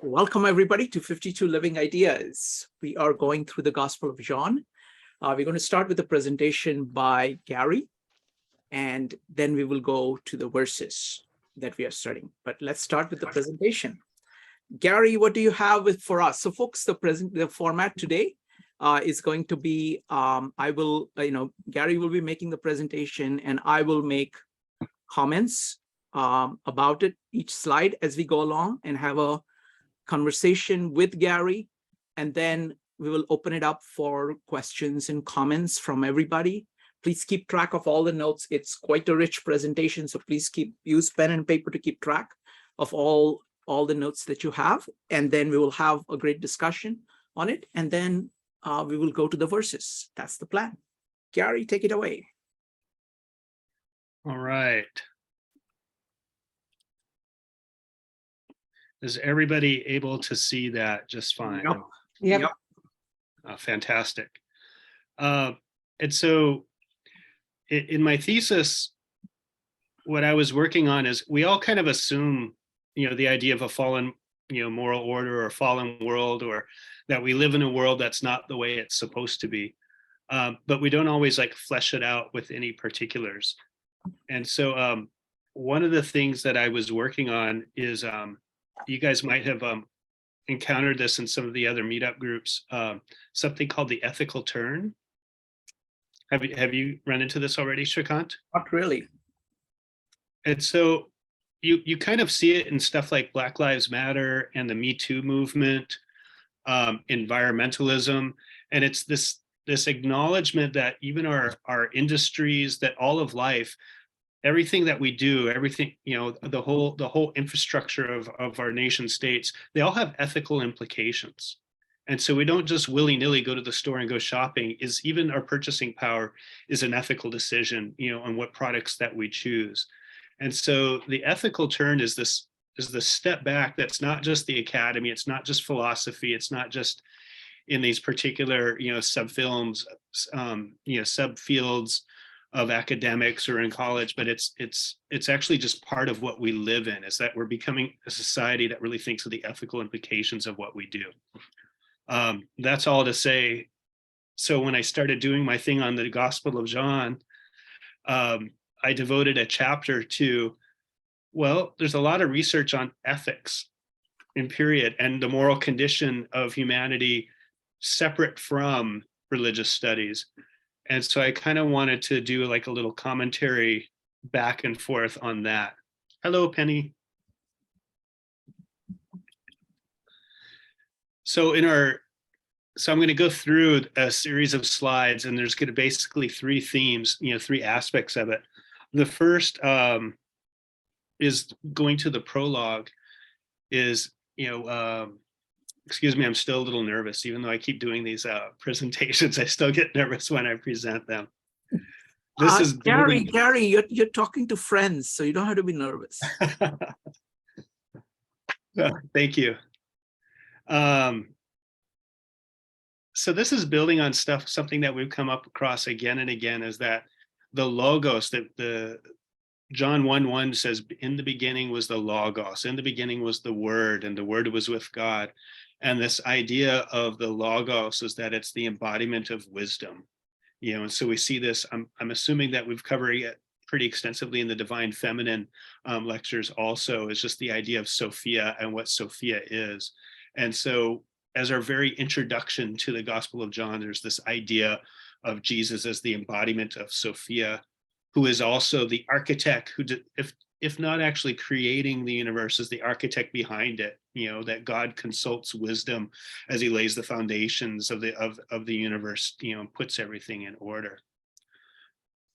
Welcome, everybody, to 52 Living Ideas. We are going through the Gospel of John. We're going to start with a presentation by Gary, and then we will go to the verses that we are studying. But let's start with the presentation. Gary, what do you have for us? So, folks, the format today is going to be, Gary will be making the presentation, and I will make comments about it, each slide as we go along, and have a conversation with Gary, and then we will open it up for questions and comments from everybody. Please keep track of all the notes. It's quite a rich presentation, so please use pen and paper to keep track of all the notes that you have, and then we will have a great discussion on it, and then we will go to the verses. That's the plan. Gary, take it away. All right. Is everybody able to see that just fine? Yep. Fantastic. And so in my thesis, what I was working on is we all kind of assume, the idea of a fallen, moral order or fallen world, or that we live in a world that's not the way it's supposed to be. But we don't always flesh it out with any particulars. And so one of the things that I was working on is you guys might have encountered this in some of the other meetup groups, something called the ethical turn. Have you run into this already, Shrikant? Not really. And so you kind of see it in stuff like Black Lives Matter and the Me Too movement, environmentalism, and it's this acknowledgement that even our industries, that all of life, everything that we do, everything, the whole infrastructure of our nation states, they all have ethical implications. And so we don't just willy-nilly go to the store and go shopping. Even our purchasing power is an ethical decision, on what products that we choose. And so the ethical turn is the step back. That's not just the academy. It's not just philosophy. It's not just in these particular, subfields of academics or in college, but it's actually just part of what we live in, is that we're becoming a society that really thinks of the ethical implications of what we do. That's all to say. So when I started doing my thing on the Gospel of John, I devoted a chapter to, there's a lot of research on ethics in period and the moral condition of humanity separate from religious studies. And so I kind of wanted to do a little commentary back and forth on that. Hello, Penny. So I'm going to go through a series of slides, and there's going to basically three themes, three aspects of it. The first is going to the prologue is, excuse me, I'm still a little nervous. Even though I keep doing these presentations, I still get nervous when I present them. This is Gary, you're talking to friends, so you don't have to be nervous. Thank you. So this is building on something that we've come up across again and again, is that the logos, that the John 1:1 says, in the beginning was the logos, in the beginning was the word, and the word was with God. And this idea of the logos is that it's the embodiment of wisdom, and so we see this. I'm assuming that we've covered it pretty extensively in the Divine Feminine lectures also, is just the idea of Sophia and what Sophia is. And so as our very introduction to the Gospel of John, there's this idea of Jesus as the embodiment of Sophia, who is also the architect, who, if not actually creating the universe, is the architect behind it, that God consults wisdom as he lays the foundations of the universe, puts everything in order.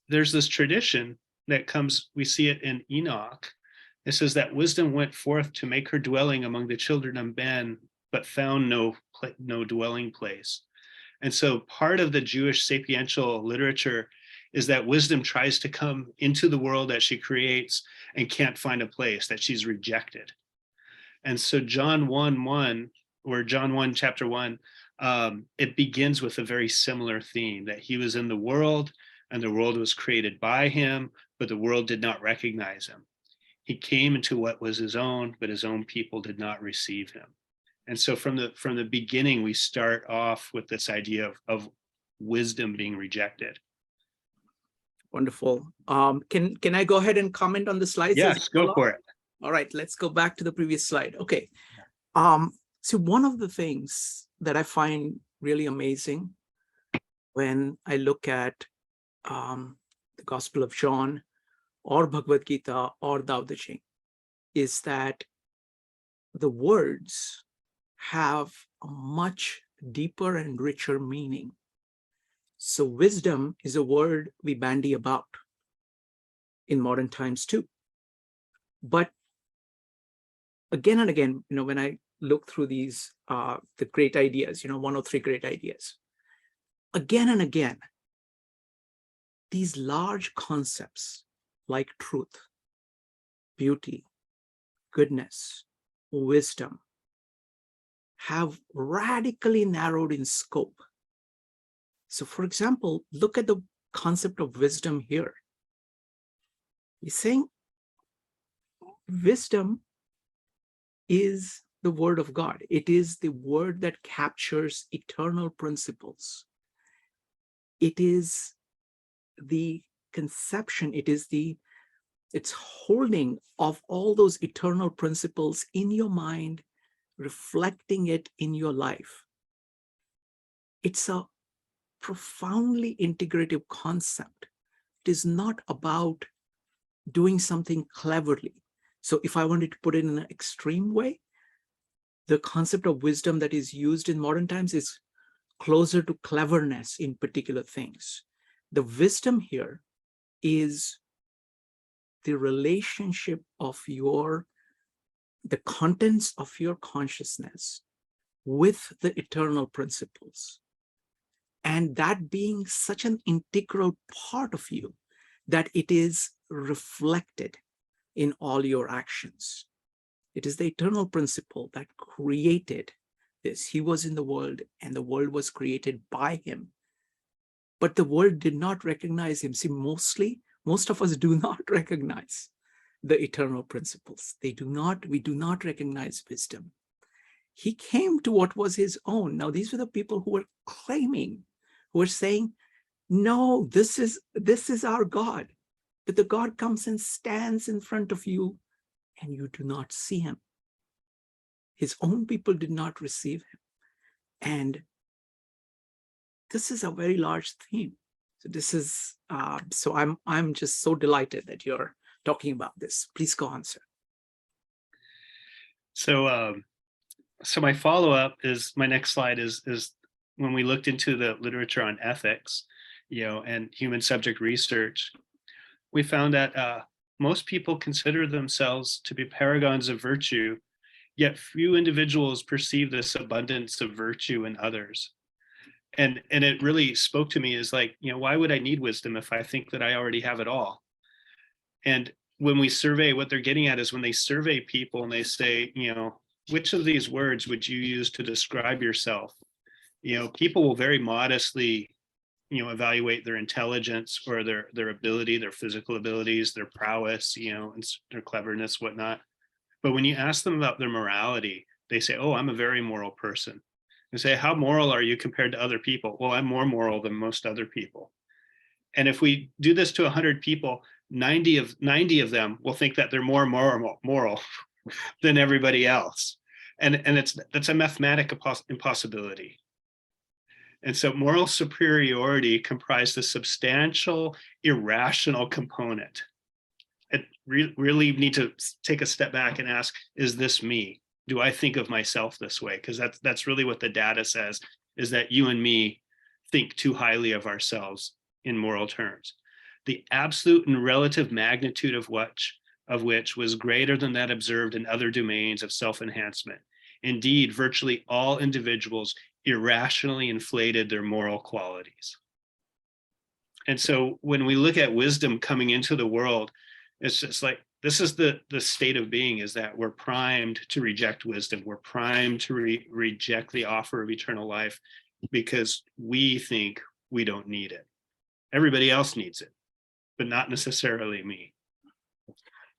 There's this tradition that comes, we see it in Enoch. It says that wisdom went forth to make her dwelling among the children of men, but found no dwelling place. And so part of the Jewish sapiential literature is that wisdom tries to come into the world that she creates and can't find a place, that she's rejected. And so John 1:1, or John 1, chapter 1, it begins with a very similar theme, that he was in the world and the world was created by him, but the world did not recognize him. He came into what was his own, but his own people did not receive him. And so from the beginning, we start off with this idea of wisdom being rejected. Wonderful. Can I go ahead and comment on the slides as Yes, we go go along? for it. All right, let's go back to the previous slide. Okay. So one of the things that I find really amazing when I look at the Gospel of John or Bhagavad Gita or Tao Te Ching is that the words have a much deeper and richer meaning. So wisdom is a word we bandy about in modern times too. But again and again, when I look through these, the great ideas, 103 great ideas, again and again, these large concepts like truth, beauty, goodness, wisdom have radically narrowed in scope. So for example, look at the concept of wisdom here. He's saying wisdom is the word of God. It is the word that captures eternal principles. It is the conception, it's holding of all those eternal principles in your mind, reflecting it in your life. It's a profoundly integrative concept. It is not about doing something cleverly. So if I wanted to put it in an extreme way, the concept of wisdom that is used in modern times is closer to cleverness in particular things. The wisdom here is the relationship of the contents of your consciousness with the eternal principles. And that being such an integral part of you that it is reflected in all your actions. It is the eternal principle that created this. He was in the world and the world was created by him. But the world did not recognize him. See, most of us do not recognize the eternal principles. We do not recognize wisdom. He came to what was his own. Now, these were the people who were claiming, who were saying, no, this is our God. But the God comes and stands in front of you and you do not see him. His own people did not receive him. And this is a very large theme. So this is, so I'm just so delighted that you're talking about this. Please go on, sir. So, so my follow-up is, my next slide is when we looked into the literature on ethics, and human subject research, we found that most people consider themselves to be paragons of virtue, yet few individuals perceive this abundance of virtue in others. And it really spoke to me as like, why would I need wisdom if I think that I already have it all? And when we survey, what they're getting at is when they survey people and they say, which of these words would you use to describe yourself? People will very modestly, evaluate their intelligence or their ability, their physical abilities, their prowess, and their cleverness, whatnot. But when you ask them about their morality, they say, oh, I'm a very moral person. And say, how moral are you compared to other people? Well, I'm more moral than most other people. And if we do this to 100 people, 90 of them will think that they're more moral than everybody else. And that's a mathematical impossibility. And so moral superiority comprised a substantial irrational component. It really need to take a step back and ask, is this me? Do I think of myself this way? Because that's really what the data says, is that you and me think too highly of ourselves in moral terms. The absolute and relative magnitude of which was greater than that observed in other domains of self-enhancement. Indeed, virtually all individuals irrationally inflated their moral qualities. And so when we look at wisdom coming into the world, it's just like, this is the state of being, is that we're primed to reject wisdom. We're primed to reject the offer of eternal life because we think we don't need it. Everybody else needs it, but not necessarily me.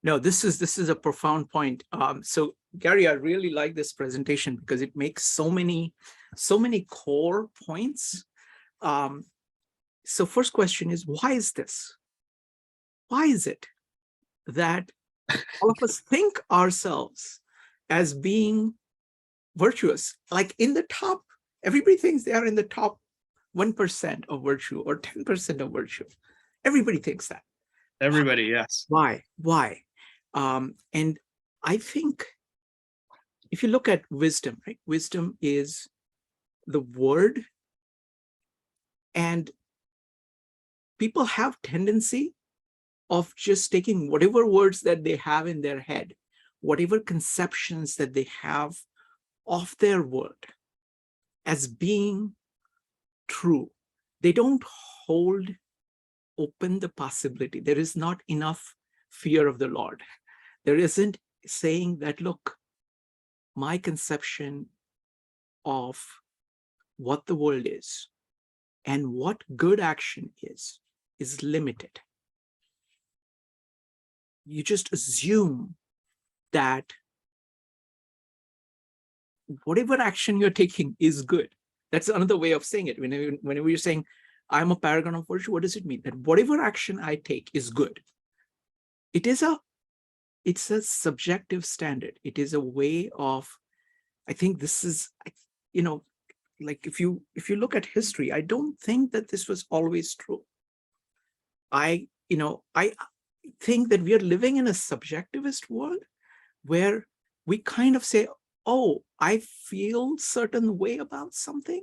No, this is a profound point. So Gary, I really like this presentation because it makes so many core points. So first question is, why is this? Why is it that all of us think ourselves as being virtuous? Like in the top, everybody thinks they are in the top 1% of virtue or 10% of virtue. Everybody thinks that. Everybody, yes. Why? And I think if you look at wisdom, right? Wisdom is the word, and people have tendency of just taking whatever words that they have in their head, whatever conceptions that they have of their word as being true. They don't hold open the possibility. There is not enough fear of the Lord. There isn't saying that, look, my conception of what the world is and what good action is limited. You just assume that whatever action you're taking is good. That's another way of saying it. Whenever you're saying, I'm a paragon of virtue, what does it mean? That whatever action I take is good. It's a subjective standard. It is a way of, I think this is, like if you look at history, I don't think that this was always true. I think that we are living in a subjectivist world where we kind of say, oh, I feel certain way about something,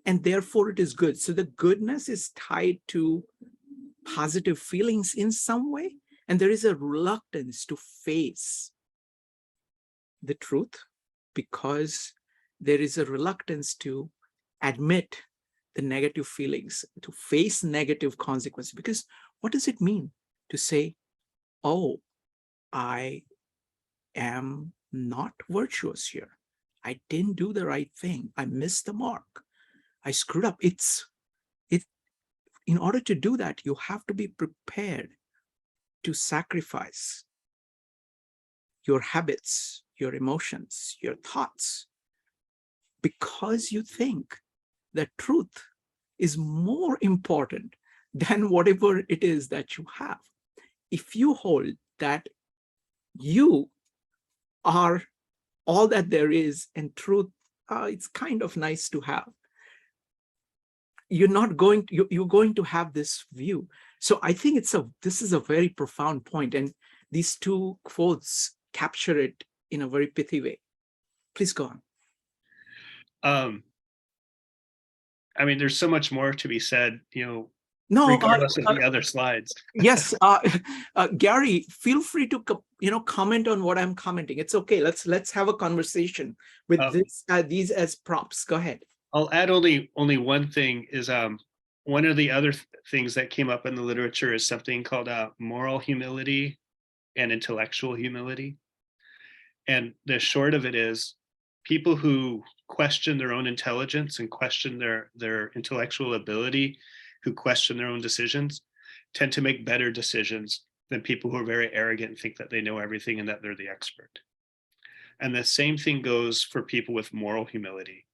and therefore it is good. So the goodness is tied to positive feelings in some way, and there is a reluctance to face the truth because there is a reluctance to admit the negative feelings, to face negative consequences. Because what does it mean to say, oh, I am not virtuous here. I didn't do the right thing. I missed the mark. I screwed up. In order to do that, you have to be prepared to sacrifice your habits, your emotions, your thoughts, because you think that truth is more important than whatever it is that you have. If you hold that you are all that there is and truth, it's kind of nice to have, you're going to have this view. So I think this is a very profound point, and these two quotes capture it in a very pithy way. Please go on. I mean, there's so much more to be said, No, regardless of the other slides. Yes, Gary, feel free to comment on what I'm commenting. It's okay. Let's have a conversation with these as props. Go ahead. I'll add only one thing is one of the other things that came up in the literature is something called moral humility and intellectual humility. And the short of it is people who question their own intelligence and question their intellectual ability, who question their own decisions, tend to make better decisions than people who are very arrogant and think that they know everything and that they're the expert. And the same thing goes for people with moral humility.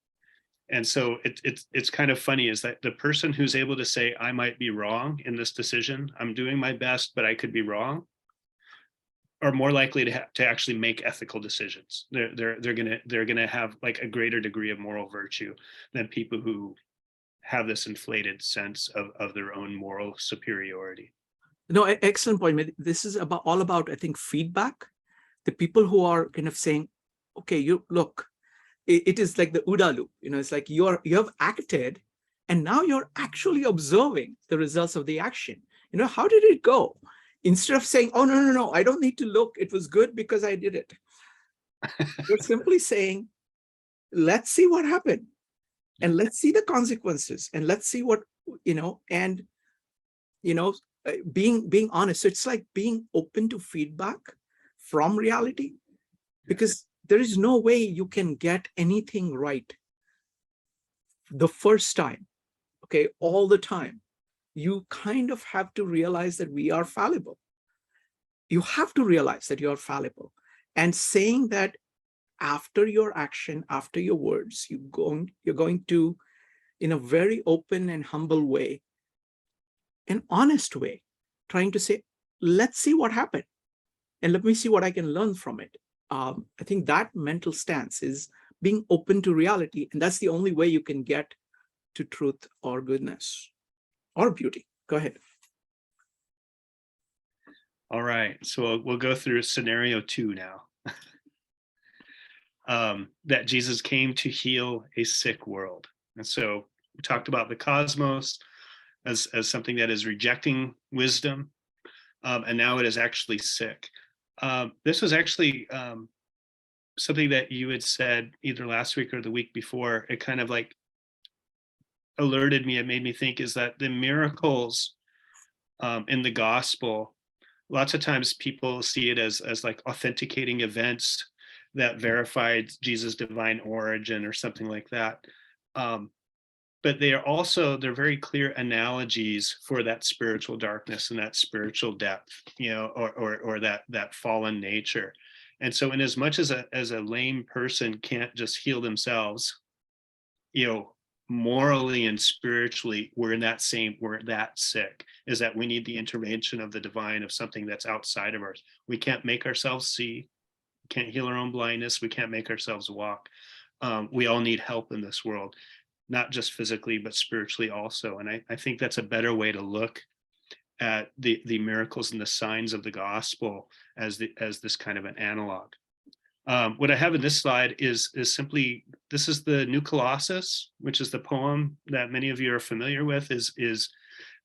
And so it's kind of funny is that the person who's able to say, I might be wrong in this decision, I'm doing my best, but I could be wrong, are more likely to actually make ethical decisions. They're gonna have like a greater degree of moral virtue than people who have this inflated sense of their own moral superiority. No, excellent point. This is all about, I think, feedback. The people who are kind of saying, okay, you look, it is like the OODA loop. It's like you have acted, and now you're actually observing the results of the action. How did it go? Instead of saying, oh, no, I don't need to look. It was good because I did it. You're simply saying, let's see what happened. And let's see the consequences. And let's see what, being honest. So it's like being open to feedback from reality, because there is no way you can get anything right the first time, okay, all the time. You kind of have to realize that we are fallible. You have to realize that you are fallible. And saying that after your action, after your words, you're going to, in a very open and humble way, an honest way, trying to say, let's see what happened and let me see what I can learn from it. I think that mental stance is being open to reality. And that's the only way you can get to truth or goodness or beauty. Go ahead. All right, so we'll go through scenario 2 now. That Jesus came to heal a sick world. And so we talked about the cosmos as something that is rejecting wisdom, and now it is actually sick. This was actually something that you had said either last week or the week before. It kind of like alerted me, it made me think, is that the miracles in the gospel, lots of times people see it as like authenticating events that verified Jesus' divine origin or something like that. But they're very clear analogies for that spiritual darkness and that spiritual depth, or that fallen nature. And so in as much as a lame person can't just heal themselves, morally and spiritually, we're that sick, is that we need the intervention of the divine, of something that's outside of us. We can't make ourselves see, we can't heal our own blindness, we can't make ourselves walk. We all need help in this world, not just physically, but spiritually also. And I think that's a better way to look at the miracles and the signs of the gospel as this kind of an analog. What I have in this slide is simply, this is the New Colossus, which is the poem that many of you are familiar with, is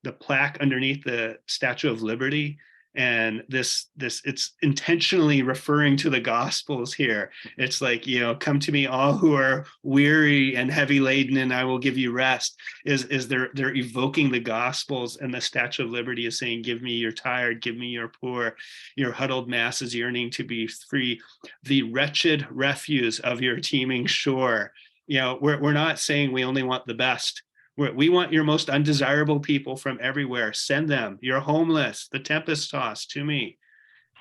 the plaque underneath the Statue of Liberty. And this it's intentionally referring to the Gospels here. It's like, come to me all who are weary and heavy laden, and I will give you rest. Is they're evoking the Gospels, and the Statue of Liberty is saying, give me your tired, give me your poor, your huddled masses yearning to be free, the wretched refuse of your teeming shore. We're not saying we only want the best. We want your most undesirable people from everywhere. Send them. You're homeless, the tempest tossed, to me.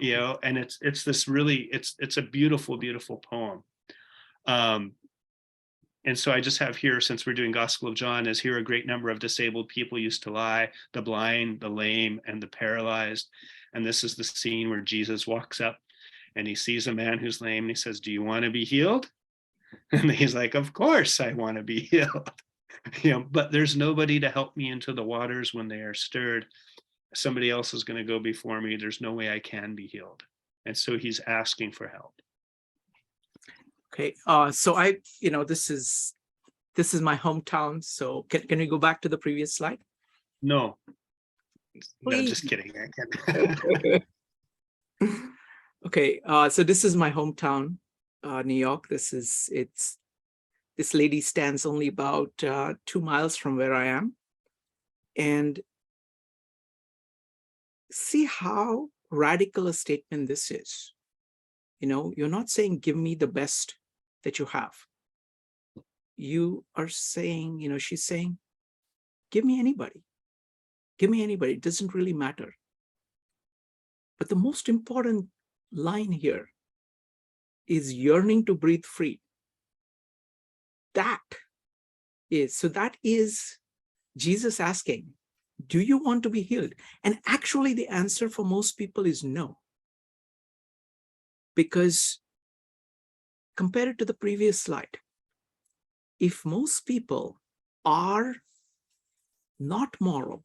And it's this really, it's a beautiful, beautiful poem. And so I just have here, since we're doing Gospel of John, is here a great number of disabled people used to lie, the blind, the lame, and the paralyzed. And this is the scene where Jesus walks up and he sees a man who's lame, and he says, do you want to be healed? And he's like, of course I want to be healed. But there's nobody to help me into the waters when they are stirred. Somebody else is going to go before me. There's no way I can be healed. And so he's asking for help. Okay. So this is my hometown. So can we go back to the previous slide? No, just kidding. I can. Okay. So this is my hometown, New York. This lady stands only about 2 miles from where I am. And see how radical a statement this is. You're not saying, give me the best that you have. You are saying, she's saying, give me anybody. Give me anybody. It doesn't really matter. But the most important line here is yearning to breathe free. That is Jesus asking, do you want to be healed? And actually the answer for most people is no. Because compared to the previous slide, if most people are not moral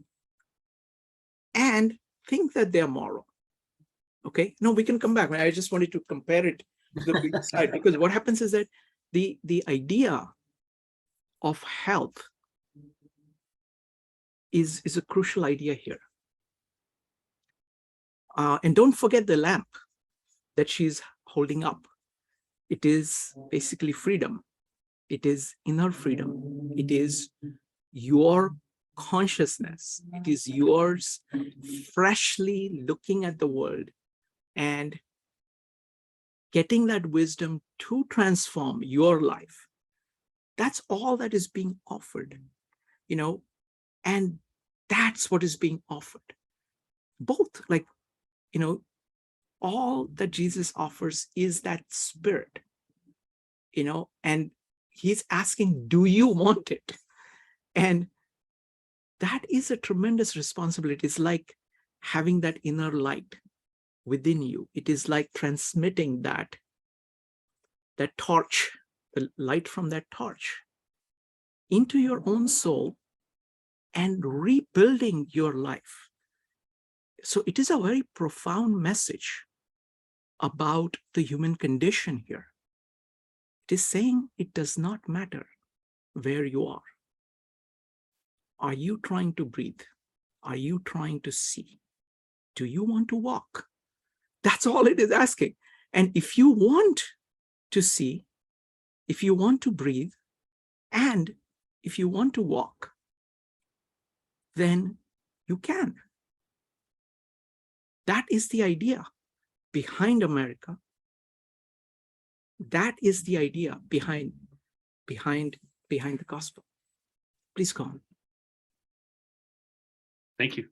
and think that they're moral, okay, no, we can come back. I just wanted to compare it to the previous slide, because what happens is that the idea of health is a crucial idea here. And don't forget the lamp that she's holding up. It is basically freedom. It is inner freedom. It is your consciousness. It is yours freshly looking at the world and getting that wisdom to transform your life. That's all that is being offered, and that's what is being offered. Both, all that Jesus offers is that spirit, and he's asking, do you want it? And that is a tremendous responsibility. It's like having that inner light within you. It is like transmitting that torch, the light from that torch into your own soul and rebuilding your life. So it is a very profound message about the human condition here. It is saying it does not matter where you are. Are you trying to breathe? Are you trying to see? Do you want to walk? That's all it is asking. And if you want to see, if you want to breathe, and if you want to walk, then you can. That is the idea behind America. That is the idea behind the gospel. Please go on. Thank you.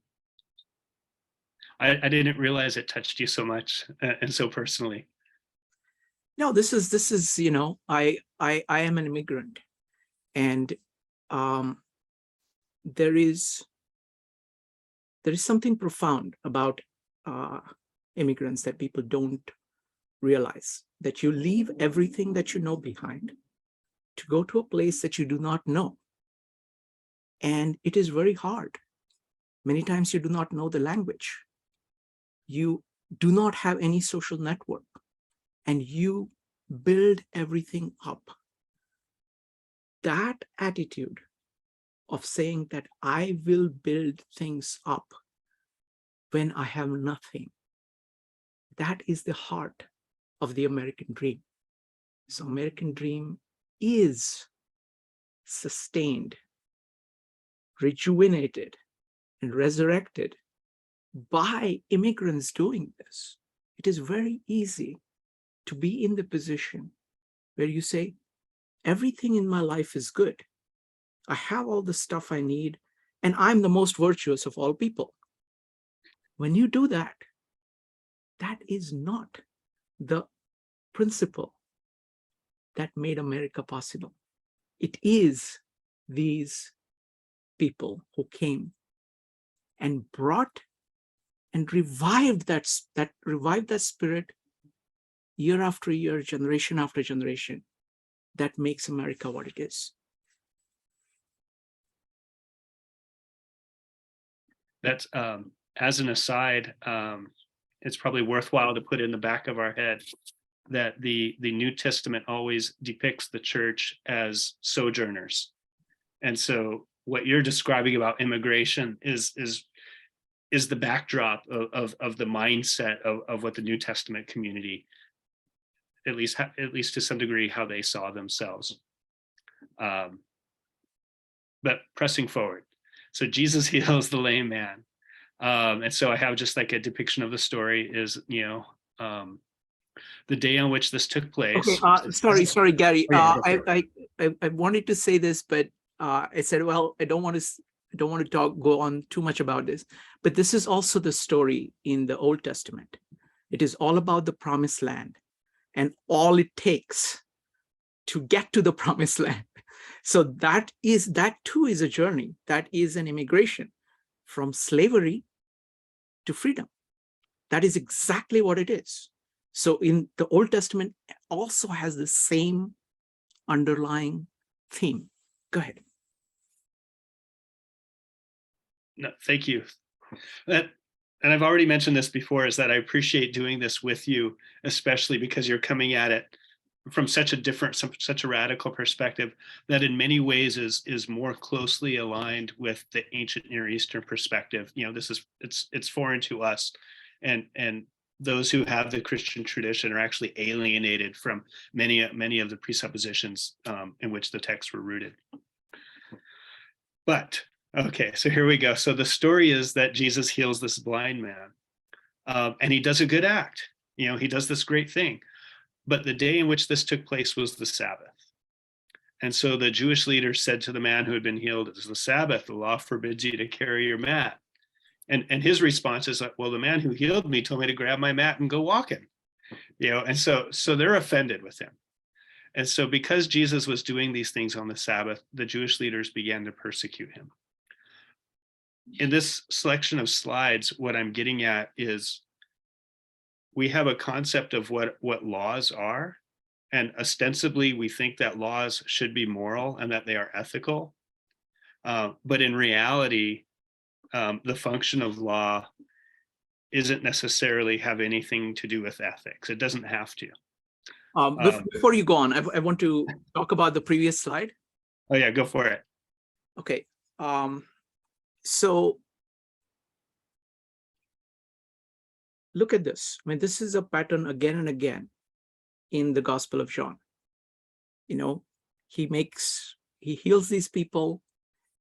I didn't realize it touched you so much and so personally. No, this is I am an immigrant, and there is something profound about immigrants that people don't realize, that you leave everything that you know behind to go to a place that you do not know. And it is very hard. Many times you do not know the language. You do not have any social network, and you build everything up. That attitude of saying that I will build things up when I have nothing, that is the heart of the American dream. So American dream is sustained, rejuvenated, and resurrected by immigrants doing this. It is very easy to be in the position where you say, everything in my life is good. I have all the stuff I need, and I'm the most virtuous of all people. When you do that, that is not the principle that made America possible. It is these people who came and brought and revived that spirit year after year, generation after generation, that makes America what it is. That's as an aside, it's probably worthwhile to put in the back of our head that the New Testament always depicts the church as sojourners. And so what you're describing about immigration is the backdrop of the mindset of what the New Testament community, at least to some degree, how they saw themselves. But pressing forward. So Jesus heals the lame man. And so I have just like a depiction of the story is, the day on which this took place. Okay, sorry, Gary. Oh, yeah, I wanted to say this, but I said, well, I don't want to go on too much about this. But this is also the story in the Old Testament. It is all about the promised land and all it takes to get to the promised land. So that too is a journey. That is an immigration from slavery to freedom. That is exactly what it is. So in the Old Testament also has the same underlying theme. Go ahead. No, thank you. And I've already mentioned this before, is that I appreciate doing this with you, especially because you're coming at it from such a radical perspective that in many ways is more closely aligned with the ancient Near Eastern perspective. It's foreign to us, and those who have the Christian tradition are actually alienated from many of the presuppositions in which the texts were rooted. But okay, so here we go. So the story is that Jesus heals this blind man, and he does a good act. He does this great thing. But the day in which this took place was the Sabbath. And so the Jewish leaders said to the man who had been healed, "It is the Sabbath. The law forbids you to carry your mat." And his response is like, "Well, the man who healed me told me to grab my mat and go walking." And so they're offended with him. And so because Jesus was doing these things on the Sabbath, the Jewish leaders began to persecute him. In this selection of slides, what I'm getting at is we have a concept of what laws are, and ostensibly we think that laws should be moral and that they are ethical. But in reality, the function of law isn't necessarily have anything to do with ethics. It doesn't have to. Before you go on, I want to talk about the previous slide. Oh yeah, go for it. Okay. So look at this. I mean, this is a pattern again and again in the Gospel of John. You know, he heals these people,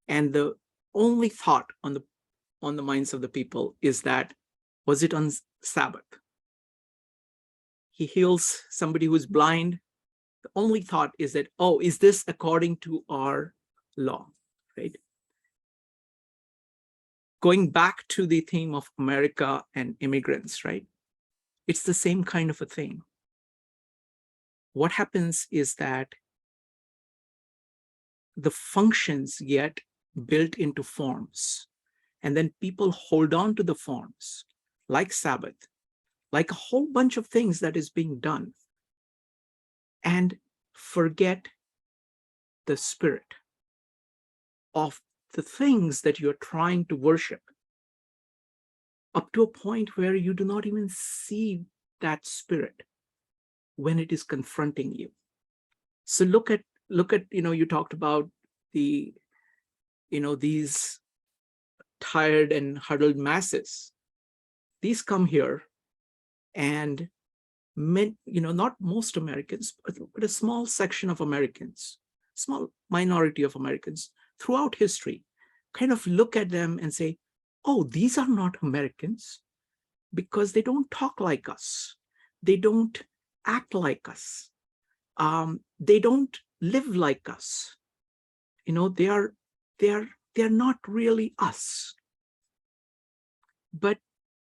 and the only thought on the minds of the people is that, was it on Sabbath? He heals somebody who's blind. The only thought is that, oh, is this according to our law, right? Going back to the theme of America and immigrants, right? It's the same kind of a thing. What happens is that the functions get built into forms, and then people hold on to the forms, like Sabbath, like a whole bunch of things that is being done, and forget the spirit of the things that you're trying to worship, up to a point where you do not even see that spirit when it is confronting you. So look at, you talked about these tired and huddled masses. These come here, and not most Americans, but a small section of Americans, small minority of Americans throughout history, kind of look at them and say, oh, these are not Americans, because they don't talk like us. They don't act like us. They don't live like us. They're not really us. But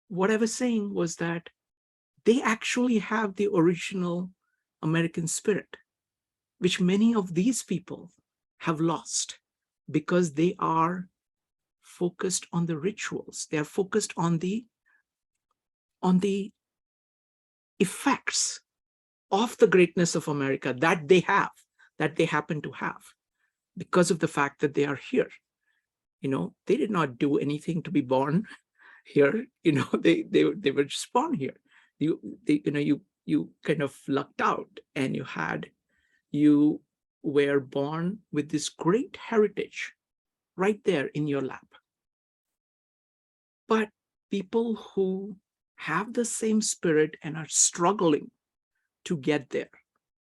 what I was saying was that they actually have the original American spirit, which many of these people have lost because they are focused on the rituals. They are focused on the effects of the greatness of America that they happen to have, because of the fact that they are here. They did not do anything to be born here. They were just born here. You kind of lucked out, and you were born with this great heritage right there in your lap. But people who have the same spirit and are struggling to get there,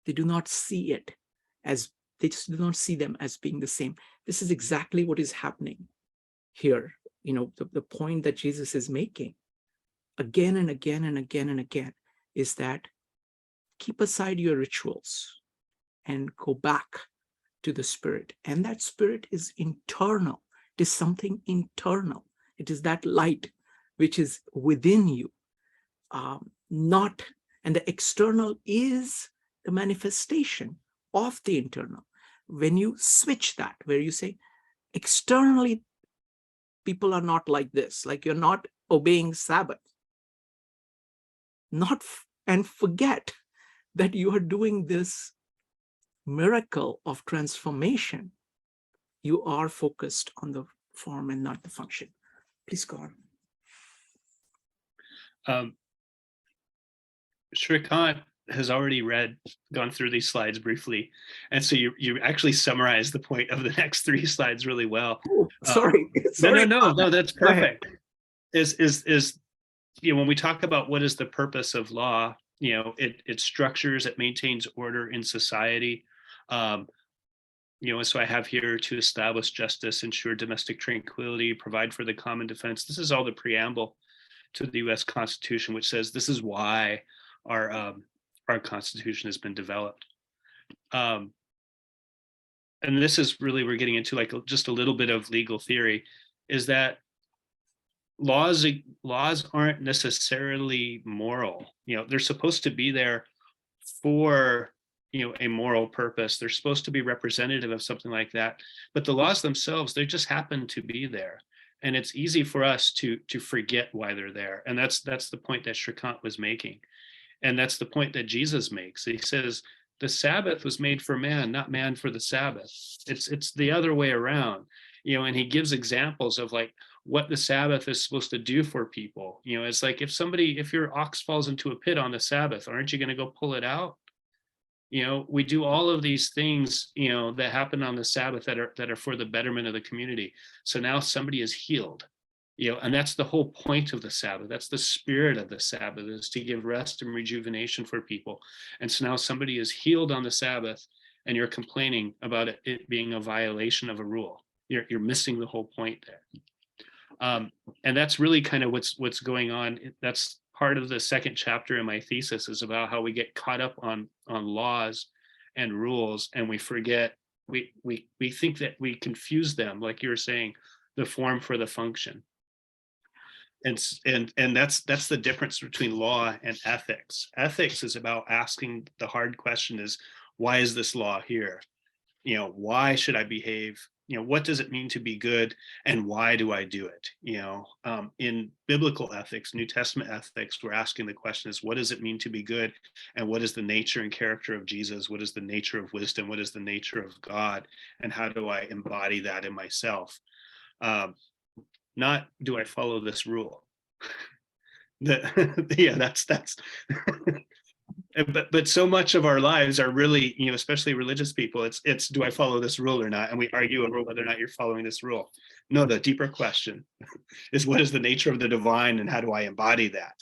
they do not see it as, they just do not see them as being the same. This is exactly what is happening here. The point that Jesus is making again and again and again and again is that keep aside your rituals and go back to the spirit. And that spirit is internal. It is something internal. It is that light which is within you, and the external is the manifestation of the internal. When you switch that, where you say, externally, people are not like this, like you're not obeying Sabbath, and forget that you are doing this miracle of transformation. You are focused on the form and not the function. Please go on. Shrikant has already gone through these slides briefly, and so you actually summarized the point of the next 3 slides really well. Oh, sorry. No, that's perfect. Is when we talk about what is the purpose of law, it structures, it maintains order in society. So I have here to establish justice, ensure domestic tranquility, provide for the common defense. This is all the preamble to the U.S. Constitution, which says this is why our Constitution has been developed. And this is really, we're getting into like just a little bit of legal theory, is that laws aren't necessarily moral. They're supposed to be there for a moral purpose. They're supposed to be representative of something like that. But the laws themselves, they just happen to be there. And it's easy for us to forget why they're there. And that's the point that Shrikant was making. And that's the point that Jesus makes. He says, the Sabbath was made for man, not man for the Sabbath. It's the other way around, and he gives examples of like what the Sabbath is supposed to do for people. It's like if your ox falls into a pit on the Sabbath, aren't you going to go pull it out? We do all of these things, that happen on the Sabbath that are for the betterment of the community. So now somebody is healed, and that's the whole point of the Sabbath. That's the spirit of the Sabbath, is to give rest and rejuvenation for people. And so now somebody is healed on the Sabbath, and you're complaining about it being a violation of a rule. You're missing the whole point there. And that's really kind of what's going on. That's part of the second chapter in my thesis, is about how we get caught up on laws and rules, and we forget, we think that we confuse them, like you were saying, the form for the function. And that's the difference between law and ethics. Ethics is about asking the hard question: is why is this law here? Why should I behave? What does it mean to be good, and why do I do it? In biblical ethics, New Testament ethics, we're asking the question is, what does it mean to be good, and what is the nature and character of Jesus? What is the nature of wisdom? What is the nature of God, and how do I embody that in myself? Not do I follow this rule? Yeah, that's but so much of our lives are really, especially religious people, it's do I follow this rule or not? And we argue over whether or not you're following this rule. No, the deeper question is, what is the nature of the divine, and how do I embody that?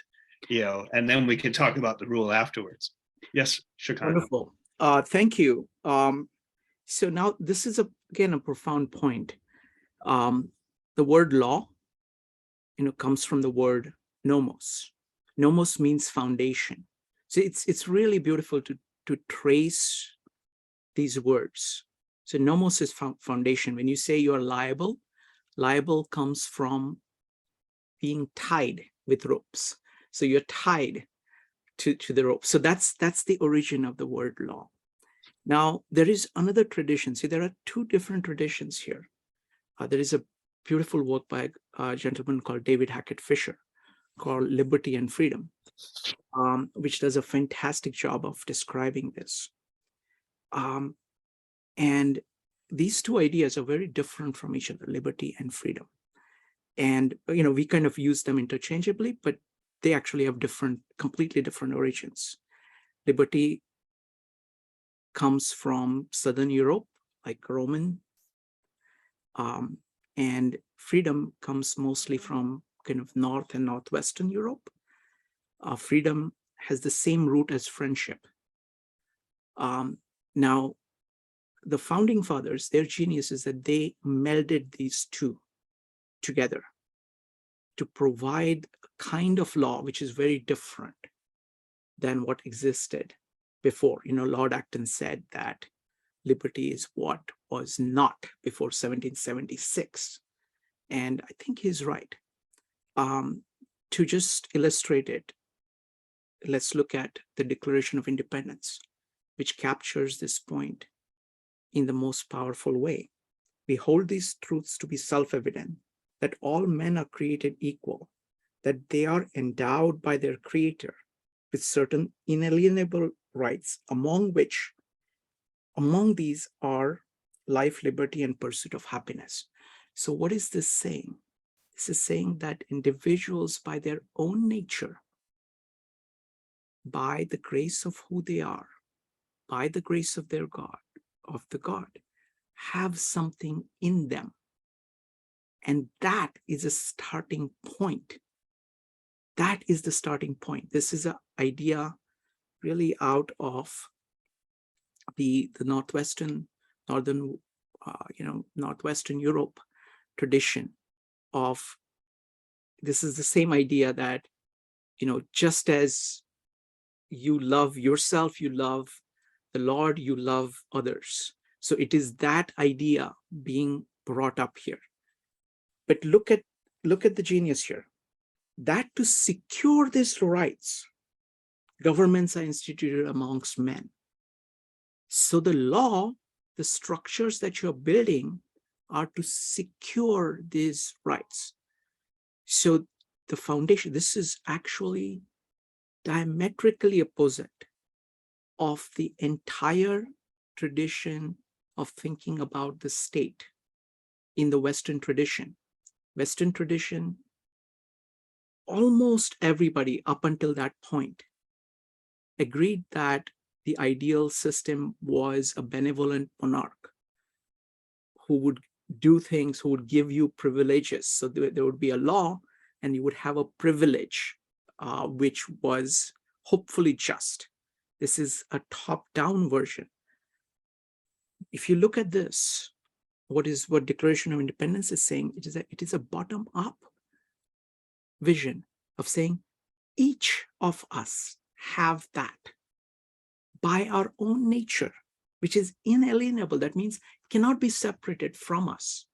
And then we can talk about the rule afterwards. Yes, Shrikant. Wonderful. Thank you. So now this is again a profound point. The word law, comes from the word nomos. Nomos means foundation. So it's really beautiful to trace these words. So nomos is foundation. When you say you are liable, liable comes from being tied with ropes. So you're tied to the rope. So that's the origin of the word law. Now, there is another tradition. See, there are two different traditions here. There is a beautiful work by a gentleman called David Hackett Fisher called Liberty and Freedom, which does a fantastic job of describing this. And these two ideas are very different from each other, liberty and freedom. And, we kind of use them interchangeably, but they actually have completely different origins. Liberty comes from Southern Europe, like Roman, and freedom comes mostly from kind of North and Northwestern Europe. Freedom has the same root as friendship. Now, the founding fathers, their genius is that they melded these two together to provide a kind of law which is very different than what existed before. Lord Acton said that liberty is what was not before 1776. And I think he's right. To just illustrate it, let's look at the Declaration of Independence, which captures this point in the most powerful way. We hold these truths to be self-evident, that all men are created equal, that they are endowed by their Creator with certain inalienable rights, among these are life, liberty, and pursuit of happiness. So what is this saying? This is saying that individuals, by their own nature, by the grace of who they are, by the grace of their God, have something in them. And that is a starting point. That is the starting point. This is an idea really out of the Northwestern Europe tradition of, this is the same idea that, just as you love yourself, you love the Lord, you love others. So it is that idea being brought up here. But look at the genius here. That to secure these rights, governments are instituted amongst men. So the law, the structures that you're building are to secure these rights. So the foundation, this is actually diametrically opposite of the entire tradition of thinking about the state in the Western tradition. Western tradition, almost everybody up until that point agreed that the ideal system was a benevolent monarch who would do things, who would give you privileges. So there would be a law and you would have a privilege, which was hopefully just. This is a top-down version. If you look at this, what Declaration of Independence is saying, it is a bottom-up vision of saying each of us have that by our own nature, which is inalienable. That means cannot be separated from us.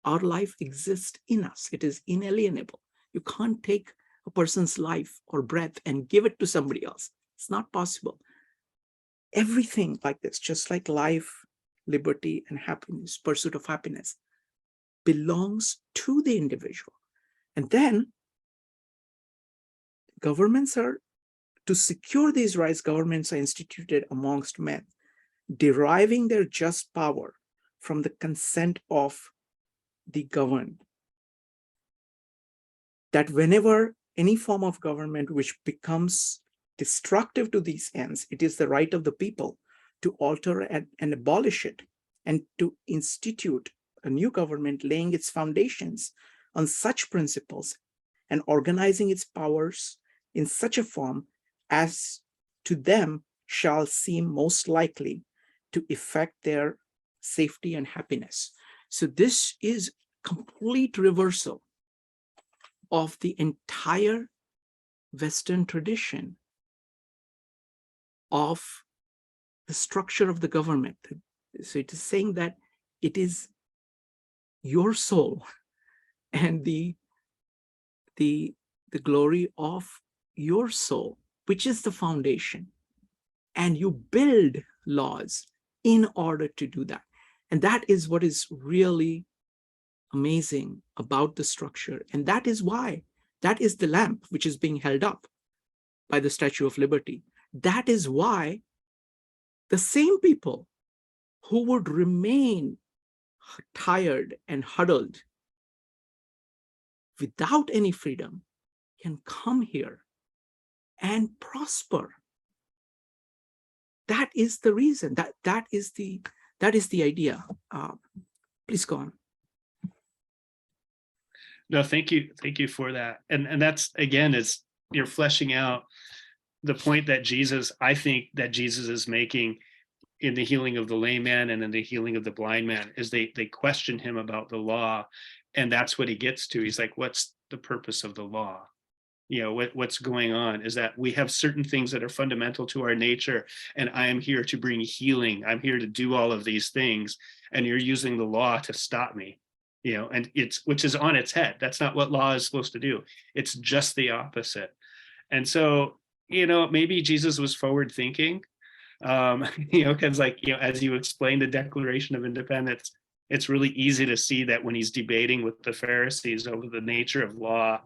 Our life exists in us. It is inalienable. You can't take a person's life or breath and give it to somebody else. It's not possible. Everything like this, just like life, liberty, and happiness, pursuit of happiness, belongs to the individual. And then governments are, to secure these rights, governments are instituted amongst men, deriving their just power from the consent of the governed. That whenever any form of government which becomes destructive to these ends, it is the right of the people to alter and abolish it, and to institute a new government laying its foundations on such principles and organizing its powers in such a form as to them shall seem most likely to effect their safety and happiness. So this is complete reversal of the entire Western tradition of the structure of the government. So it is saying that it is your soul and the glory of your soul, which is the foundation. And you build laws in order to do that. And that is what is really amazing about the structure. And that is why, that is the lamp which is being held up by the Statue of Liberty. That is why the same people who would remain tired and huddled without any freedom can come here and prosper. That is the reason. That is the idea. Please go on. No, thank you for that. And that's, again, is you're fleshing out the point that I think that Jesus is making in the healing of the lame man and in the healing of the blind man, is they question him about the law, and that's what he gets to. He's like, what's the purpose of the law? You know, what's going on is that we have certain things that are fundamental to our nature, and I am here to bring healing. I'm here to do all of these things, and you're using the law to stop me. You know, and which is on its head. That's not what law is supposed to do. It's just the opposite. And so, you know, maybe Jesus was forward thinking, you know, because, like, you know, as you explained the Declaration of Independence, it's really easy to see that when he's debating with the Pharisees over the nature of law,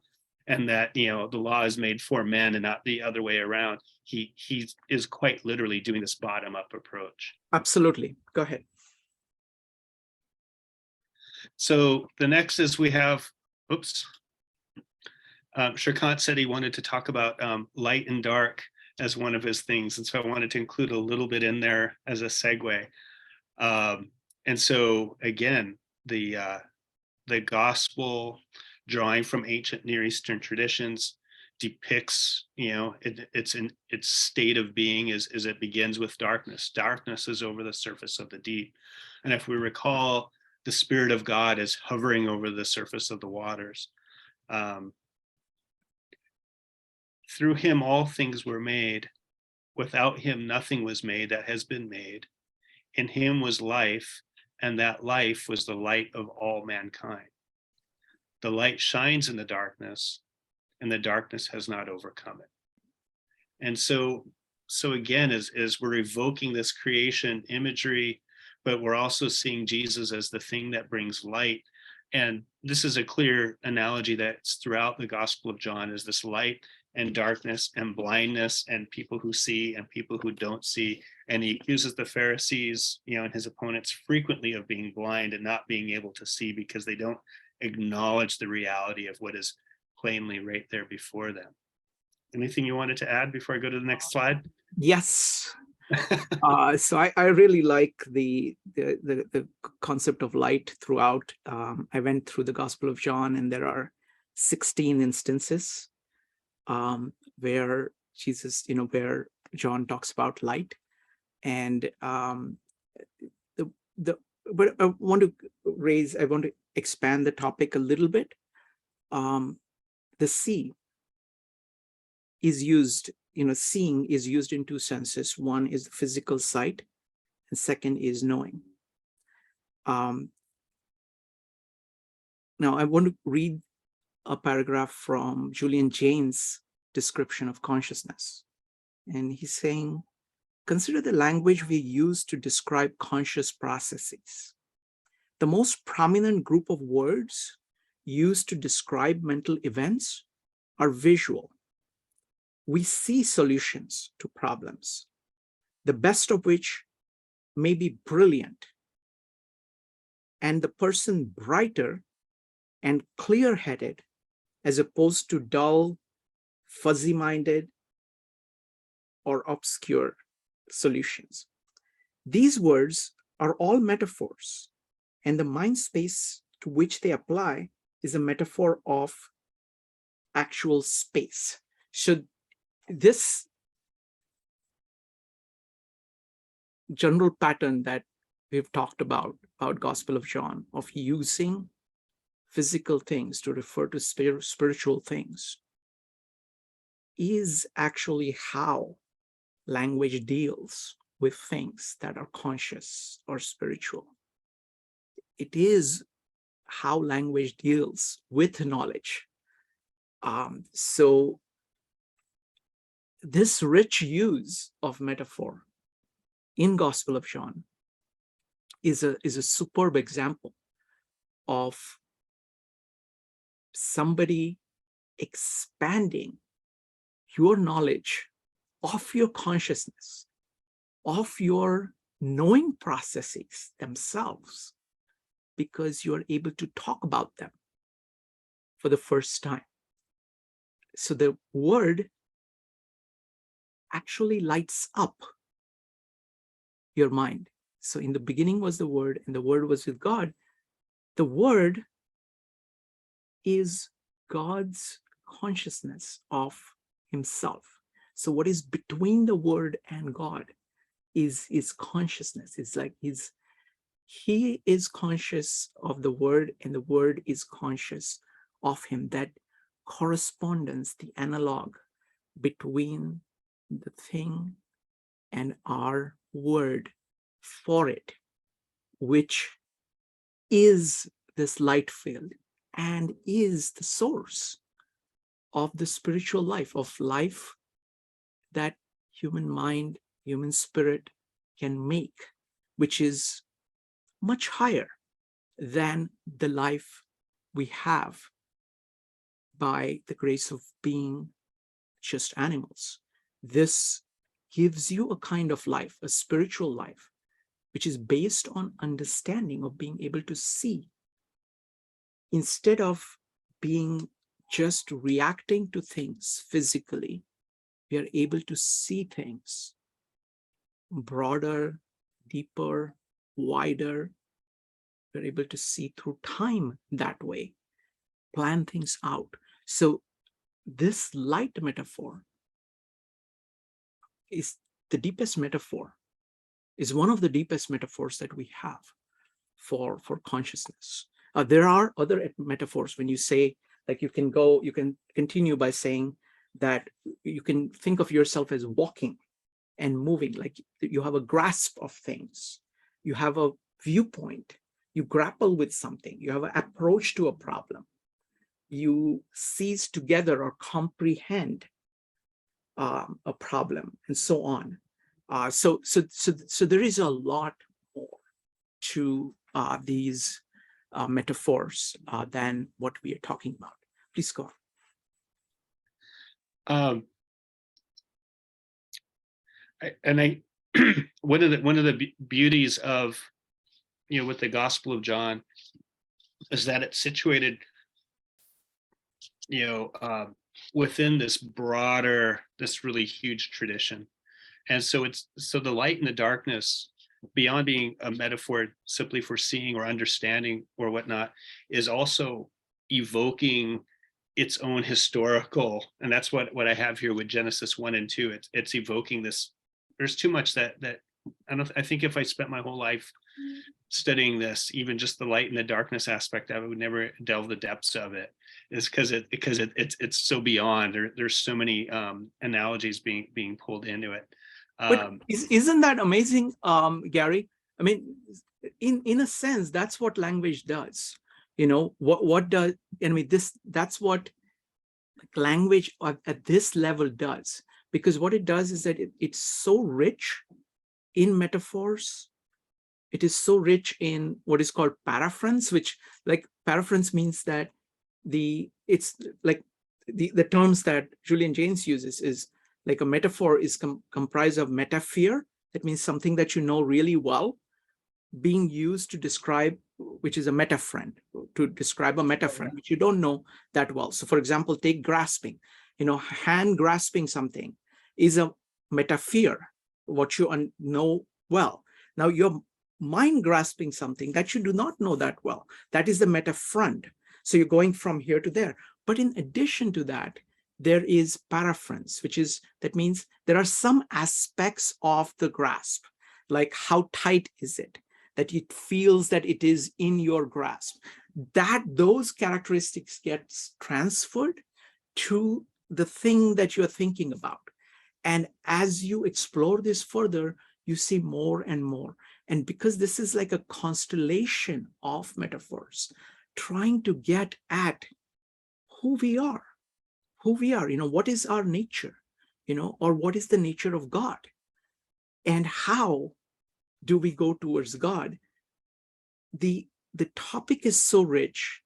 and that, you know, the law is made for men and not the other way around, he is quite literally doing this bottom-up approach. Absolutely. Go ahead. So the next is we have, Shrikant said he wanted to talk about light and dark as one of his things. And so I wanted to include a little bit in there as a segue. And so again, the gospel, drawing from ancient Near Eastern traditions, depicts, you know, its state of being is it begins with darkness. Darkness is over the surface of the deep. And if we recall, the Spirit of God is hovering over the surface of the waters. Through him, all things were made. Without him, nothing was made that has been made. In him was life, and that life was the light of all mankind. The light shines in the darkness, and the darkness has not overcome it. And so So again, as we're evoking this creation imagery, but we're also seeing Jesus as the thing that brings light. And this is a clear analogy that's throughout the Gospel of John, is this light and darkness and blindness and people who see and people who don't see. And he accuses the Pharisees, and his opponents frequently of being blind and not being able to see because they don't acknowledge the reality of what is plainly right there before them. Anything you wanted to add before I go to the next slide? Yes. So I really like the concept of light throughout. I went through the Gospel of John, and there are 16 instances where Jesus, where John talks about light. And but I want to expand the topic a little bit. The sea is used, seeing is used in two senses. One is the physical sight, and second is knowing. Now I want to read a paragraph from Julian Jaynes' description of consciousness. And he's saying, consider the language we use to describe conscious processes. The most prominent group of words used to describe mental events are visual. We see solutions to problems, the best of which may be brilliant, and the person brighter and clear-headed as opposed to dull, fuzzy-minded, or obscure solutions. These words are all metaphors, and the mind space to which they apply is a metaphor of actual space. So this general pattern that we've talked about Gospel of John, of using physical things to refer to spiritual things, is actually how language deals with things that are conscious or spiritual. It is how language deals with knowledge. So this rich use of metaphor in Gospel of John is a superb example of somebody expanding your knowledge of your consciousness, of your knowing processes themselves, because you're able to talk about them for the first time. So the word actually lights up your mind. So in the beginning was the Word, and the Word was with God. The Word is God's consciousness of himself. So what is between the Word and God is consciousness. It's like he is conscious of the Word, and the Word is conscious of him. That correspondence, the analog between the thing and our word for it, which is this light field and is the source of the spiritual life, of life that human mind, human spirit can make, which is much higher than the life we have by the grace of being just animals. This gives you a kind of life, a spiritual life, which is based on understanding of being able to see. Instead of being just reacting to things physically, we are able to see things broader, deeper, wider. We're able to see through time that way, plan things out. So this light metaphor is the deepest metaphor, is one of the deepest metaphors that we have for consciousness. There are other metaphors when you say, like you can continue by saying that you can think of yourself as walking and moving, like you have a grasp of things, you have a viewpoint, you grapple with something, you have an approach to a problem, you seize together or comprehend a problem, and so on. So there is a lot more to these metaphors than what we are talking about. Please go on. One of the beauties of, with the Gospel of John is that it's situated, within this broader, this really huge tradition. And so the light and the darkness, beyond being a metaphor simply for seeing or understanding or whatnot, is also evoking its own historical, and that's what I have here with Genesis 1 and 2. It's evoking this. There's too much that I think if I spent my whole life studying this, even just the light and the darkness aspect, I would never delve the depths of it. Is because it's so beyond. There's so many analogies being pulled into it. But isn't that amazing, Gary? I mean, in a sense, that's what language does. What does, I mean, that's what language at this level does, because what it does is that it's so rich in metaphors. It is so rich in what is called paraphrase, which, like, paraphrase means that it's like the terms that Julian Jaynes uses is like a metaphor is comprised of metaphor. That means something that you know really well being used to describe, which is a metafriend, to describe a metafriend, which you don't know that well. So for example, take grasping, hand grasping something is a metaphor, what you know well. Now your mind grasping something that you do not know that well, that is the metafriend. So you're going from here to there. But in addition to that, there is paraphrase, that means there are some aspects of the grasp, like how tight is it, that it feels that it is in your grasp, that those characteristics gets transferred to the thing that you're thinking about. And as you explore this further, you see more and more. And because this is like a constellation of metaphors, trying to get at who we are, what is our nature, or what is the nature of God, and how do we go towards God? The topic is so rich,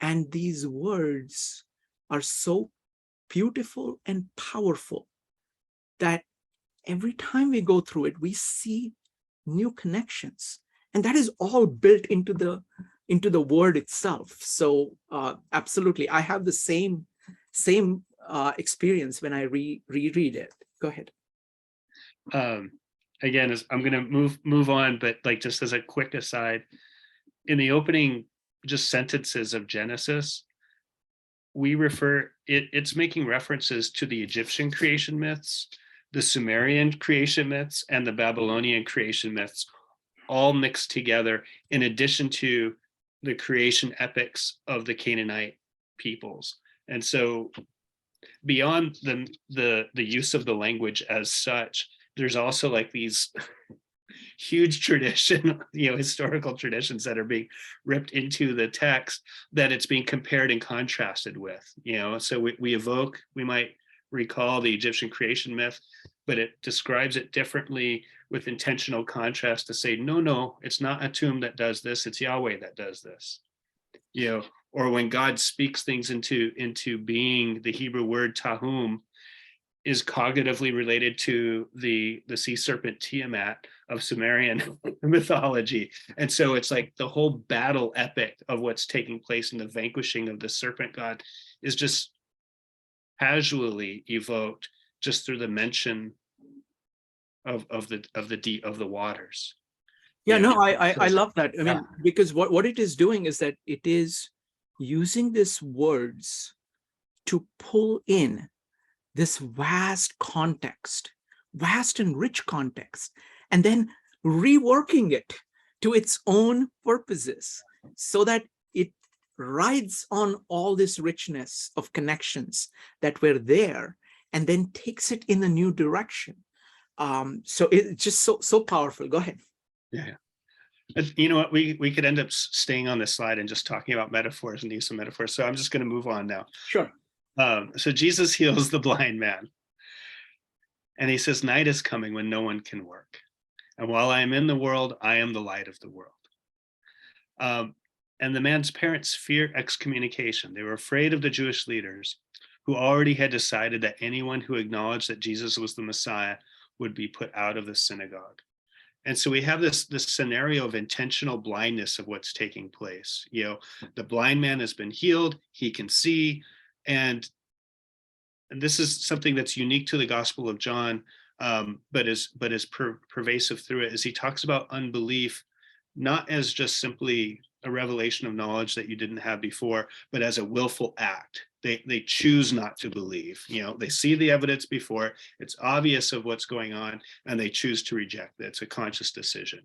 and these words are so beautiful and powerful that every time we go through it, we see new connections, and that is all built into the word itself. So absolutely, I have the same experience when I reread it. Go ahead. Again, I'm going to move on, but like just as a quick aside, in the opening just sentences of Genesis, it's making references to the Egyptian creation myths, the Sumerian creation myths, and the Babylonian creation myths, all mixed together, in addition to the creation epics of the Canaanite peoples. And so beyond the use of the language as such, there's also like these huge tradition, historical traditions that are being ripped into the text, that it's being compared and contrasted with, so we might recall the Egyptian creation myth, but it describes it differently with intentional contrast to say, no, it's not a tomb that does this, it's Yahweh that does this. Or when God speaks things into being, the Hebrew word tahum is cognitively related to the sea serpent Tiamat of Sumerian mythology. And so it's like the whole battle epic of what's taking place in the vanquishing of the serpent god is just casually evoked just through the mention of the waters. Yeah, no, I love that. I mean, because what it is doing is that it is using these words to pull in this vast context, vast and rich context, and then reworking it to its own purposes so that it rides on all this richness of connections that were there and then takes it in a new direction. So it's just so powerful. Go ahead. Yeah. You know what, we could end up staying on this slide and just talking about metaphors and use of metaphors. So I'm just going to move on now. Sure. So Jesus heals the blind man. And he says, night is coming when no one can work. And while I am in the world, I am the light of the world. And the man's parents feared excommunication. They were afraid of the Jewish leaders who already had decided that anyone who acknowledged that Jesus was the Messiah would be put out of the synagogue. And so we have this scenario of intentional blindness of what's taking place. You know, the blind man has been healed, he can see, and this is something that's unique to the Gospel of John, but is pervasive through it, is he talks about unbelief not as just simply a revelation of knowledge that you didn't have before, but as a willful act. They choose not to believe. You know, they see the evidence before, it's obvious of what's going on, and they choose to reject it. It's a conscious decision.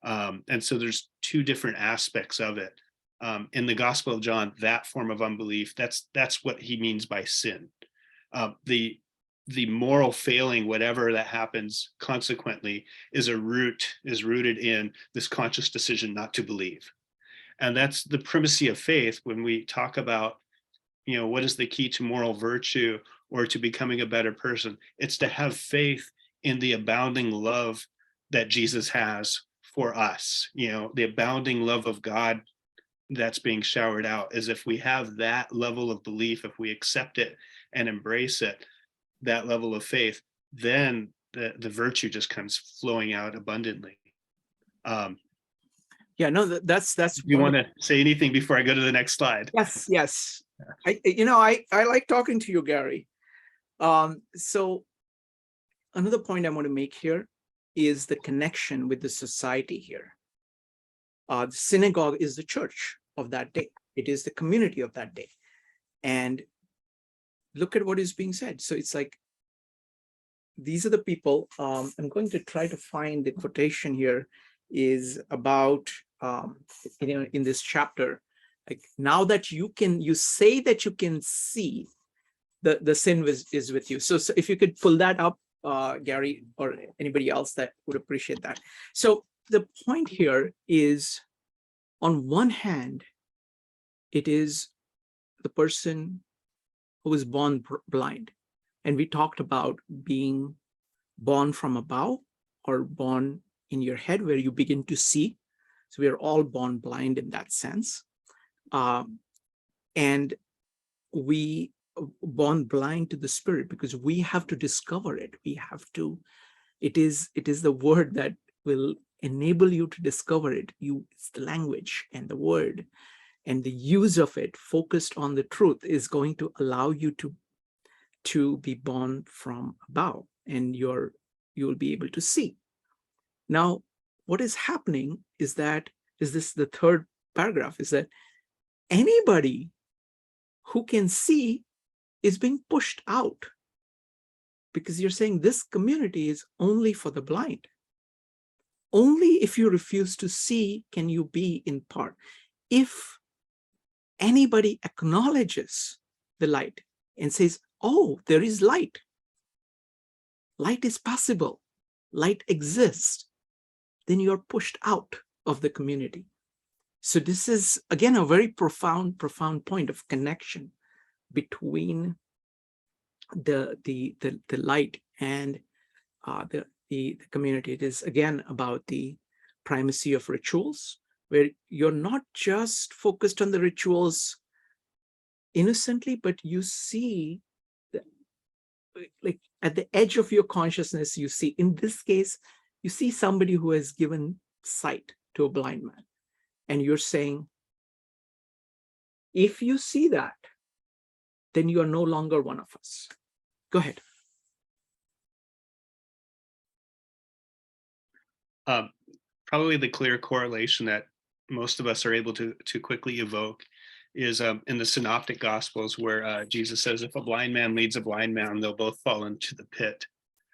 And so there's two different aspects of it. In the Gospel of John, that form of unbelief, that's what he means by sin. The moral failing, whatever that happens consequently, is rooted in this conscious decision not to believe. And that's the primacy of faith when we talk about, you know, what is the key to moral virtue or to becoming a better person? It's to have faith in the abounding love that Jesus has for us, you know, the abounding love of God that's being showered out. Is if we have that level of belief, if we accept it and embrace it, that level of faith, then the virtue just comes flowing out abundantly. Yeah, no, that's You want to say anything before I go to the next slide? Yes. I like talking to you, Gary. So another point I want to make here is the connection with the society here. The synagogue is the church of that day. It is the community of that day. And look at what is being said. So it's like, these are the people. I'm going to try to find the quotation here is about, in this chapter, like, now that you say that you can see, the sin is with you. So if you could pull that up, Gary, or anybody else that would appreciate that. So the point here is, on one hand, it is the person who is born blind. And we talked about being born from above or born in your head where you begin to see. So we are all born blind in that sense. And we born blind to the spirit because we have to discover it. We have to, it is the word that will enable you to discover it. It's the language and the word and the use of it focused on the truth is going to allow you to be born from above, and you will be able to see. Now, what is happening is this the third paragraph, is that anybody who can see is being pushed out, because you're saying this community is only for the blind. Only if you refuse to see can you be in part. If anybody acknowledges the light and says, oh, there is light. Light is possible. Light exists. Then you're pushed out of the community. So this is, again, a very profound point of connection between the light and the community. It is, again, about the primacy of rituals, where you're not just focused on the rituals innocently, but you see, like at the edge of your consciousness, you see, in this case, you see somebody who has given sight to a blind man. And you're saying, if you see that, then you are no longer one of us. Go ahead. Probably the clear correlation that most of us are able to quickly evoke is in the synoptic gospels, where Jesus says, if a blind man leads a blind man, they'll both fall into the pit.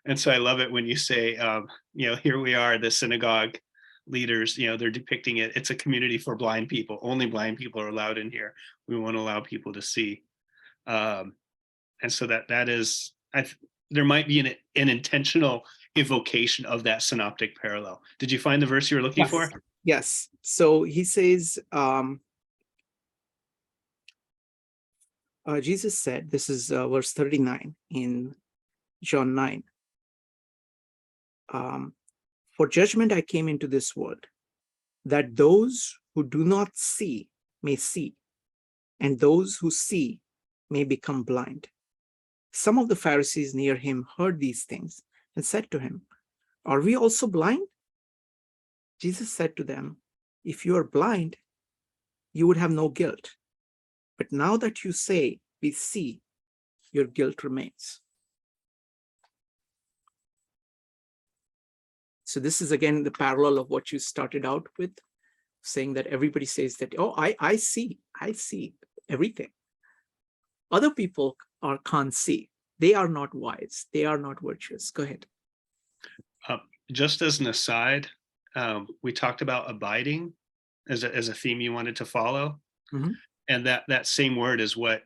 And so I love it when you say, here we are, the synagogue leaders, they're depicting it. It's a community for blind people. Only blind people are allowed in here. We want to allow people to see. And so that is, there might be an intentional evocation of that synoptic parallel. Did you find the verse you were looking for? Yes. So he says, Jesus said, this is verse 39 in John 9. For judgment I came into this world, that those who do not see may see, and those who see may become blind. Some of the Pharisees near him heard these things and said to him, "Are we also blind?" Jesus said to them, "If you are blind, you would have no guilt. But now that you say, 'We see,' your guilt remains." So this is again the parallel of what you started out with, saying that everybody says that, "Oh, I see everything." Other people can't see. They are not wise. They are not virtuous. Go ahead. Just as an aside, we talked about abiding as a theme you wanted to follow. Mhm. And that same word is what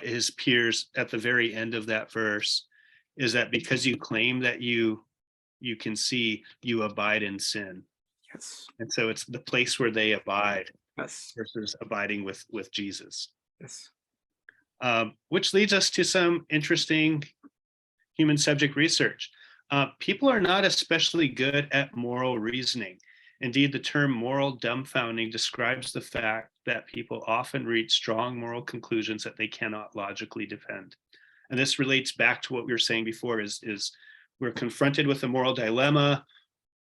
his peers at the very end of that verse is, that because you claim that you can see, you abide in sin. Yes. And so it's the place where they abide Yes. versus abiding with Jesus. Yes. Which leads us to some interesting human subject research. People are not especially good at moral reasoning. Indeed, the term moral dumbfounding describes the fact that people often reach strong moral conclusions that they cannot logically defend. And this relates back to what we were saying before, is we're confronted with a moral dilemma.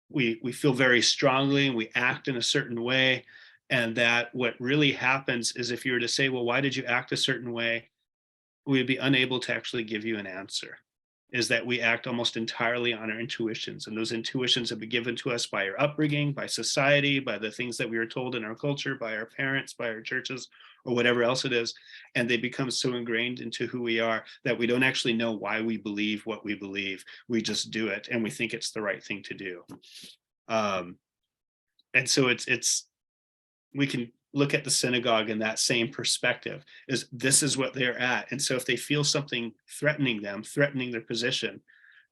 We feel very strongly and we act in a certain way. And that what really happens is, if you were to say, well, why did you act a certain way? We would be unable to actually give you an answer. Is that we act almost entirely on our intuitions, and those intuitions have been given to us by our upbringing, by society, by the things that we are told in our culture, by our parents, by our churches, or whatever else it is. And they become so ingrained into who we are that we don't actually know why we believe what we believe. We just do it, and we think it's the right thing to do. And so it's we can look at the synagogue in that same perspective, is this is what they're at. And so if they feel something threatening them, threatening their position,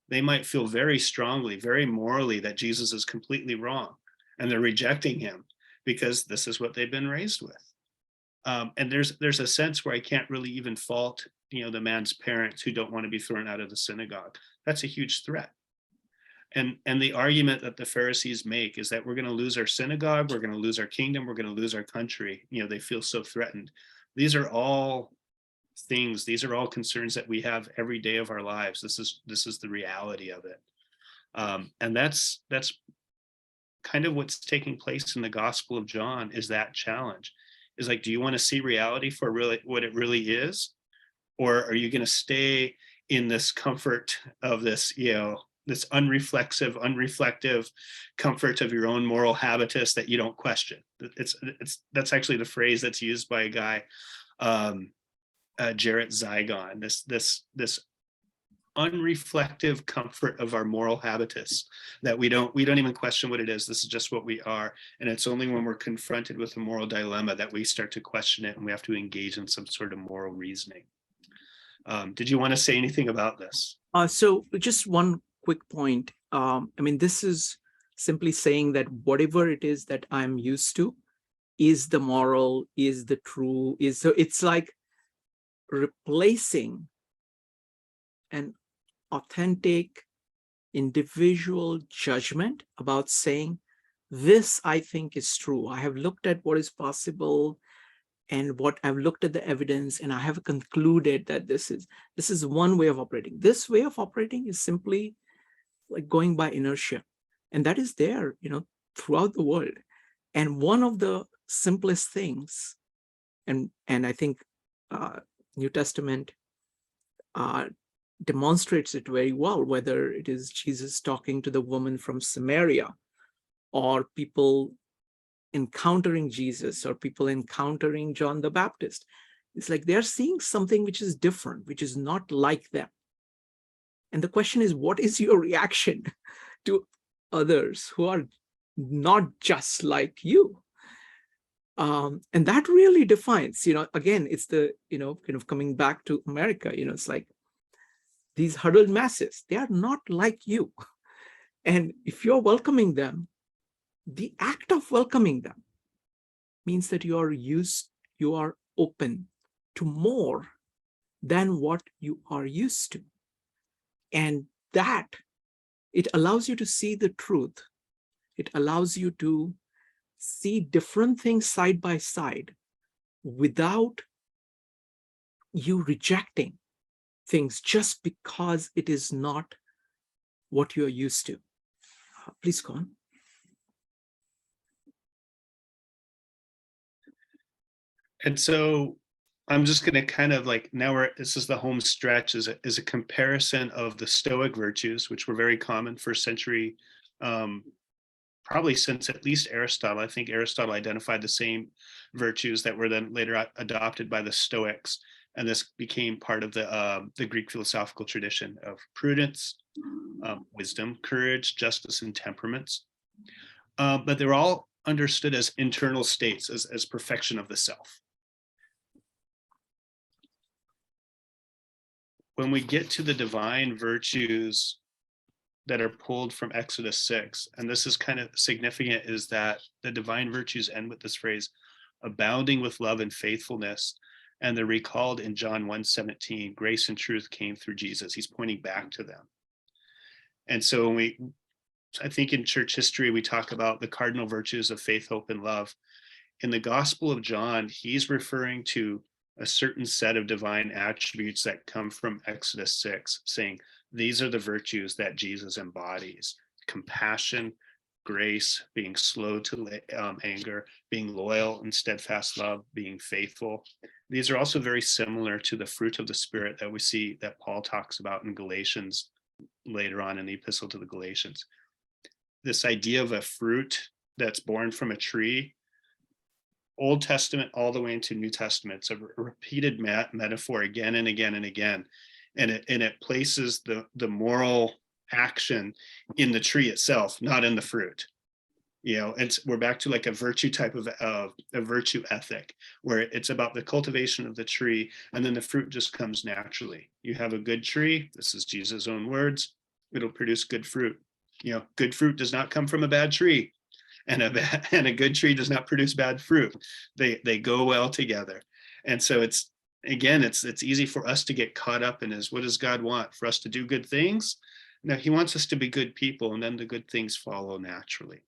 they might feel very strongly, very morally, that Jesus is completely wrong, and they're rejecting him because this is what they've been raised with. And there's a sense where I can't really even fault, the man's parents who don't want to be thrown out of the synagogue. That's a huge threat. And the argument that the Pharisees make is that we're going to lose our synagogue, we're going to lose our kingdom, we're going to lose our country. They feel so threatened. These are all things, these are all concerns that we have every day of our lives. This is the reality of it. And that's kind of what's taking place in the Gospel of John, is that challenge. Is like, do you want to see reality for really what it really is? Or are you going to stay in this comfort of this, this unreflective comfort of your own moral habitus that you don't question? That's actually the phrase that's used by a guy, Jarrett Zygon. This unreflective comfort of our moral habitus, that we don't even question what it is. This is just what we are, and it's only when we're confronted with a moral dilemma that we start to question it, and we have to engage in some sort of moral reasoning. Did you want to say anything about this? So just one quick point. This is simply saying that whatever it is that I'm used to is the moral, is the true, so it's like replacing an authentic individual judgment about saying, this I think is true. I have looked at what is possible and what I've looked at the evidence, and I have concluded that this is one way of operating. This way of operating is simply like going by inertia, and that is there, throughout the world. And one of the simplest things, and I think New Testament demonstrates it very well, whether it is Jesus talking to the woman from Samaria, or people encountering Jesus, or people encountering John the Baptist. It's like they're seeing something which is different, which is not like them. And the question is, what is your reaction to others who are not just like you? And that really defines, again, it's the, kind of coming back to America, it's like these huddled masses, they are not like you. And if you're welcoming them, the act of welcoming them means that you are open to more than what you are used to. And that It allows you to see the truth. It allows you to see different things side by side without you rejecting things just because it is not what you're used to. Please go on. And so I'm just going to kind of like, now this is the home stretch, is a comparison of the Stoic virtues, which were very common first century, probably since at least Aristotle. I think Aristotle identified the same virtues that were then later adopted by the Stoics. And this became part of the Greek philosophical tradition of prudence, wisdom, courage, justice, and temperaments. But they're all understood as internal states, as perfection of the self. When we get to the divine virtues that are pulled from Exodus 6, and this is kind of significant, is that the divine virtues end with this phrase, abounding with love and faithfulness, and they're recalled in John 1:17, grace and truth came through Jesus. He's pointing back to them. And so I think in church history, we talk about the cardinal virtues of faith, hope, and love. In the Gospel of John, he's referring to a certain set of divine attributes that come from Exodus 6, saying these are the virtues that Jesus embodies: compassion, grace, being slow to anger, being loyal and steadfast love, being faithful. These are also very similar to the fruit of the Spirit that we see that Paul talks about in Galatians later on in the epistle to the Galatians. This idea of a fruit that's born from a tree, Old Testament all the way into New Testament. It's a repeated metaphor again and again and again. And it places the moral action in the tree itself, not in the fruit. And we're back to like a virtue type of a virtue ethic, where it's about the cultivation of the tree, and then the fruit just comes naturally. You have a good tree, this is Jesus' own words, it'll produce good fruit. Good fruit does not come from a bad tree. And a good tree does not produce bad fruit. They go well together. And so it's easy for us to get caught up in what does God want? For us to do good things? No, he wants us to be good people, and then the good things follow naturally.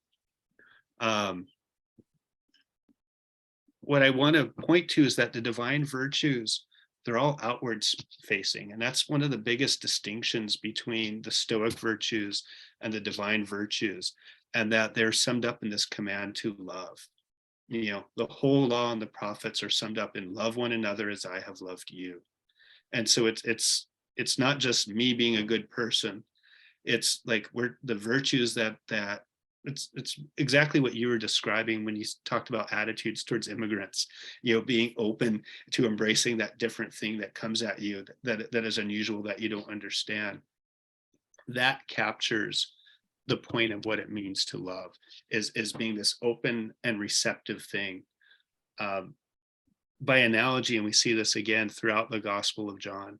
What I want to point to is that the divine virtues, they're all outwards facing. And that's one of the biggest distinctions between the Stoic virtues and the divine virtues, and that they're summed up in this command to love. The whole law and the prophets are summed up in love one another as I have loved you. And so it's not just me being a good person. It's like the virtues that it's exactly what you were describing when you talked about attitudes towards immigrants, being open to embracing that different thing that comes at you that is unusual, that you don't understand. That captures the point of what it means to love, is being this open and receptive thing. By analogy, and we see this again throughout the Gospel of John,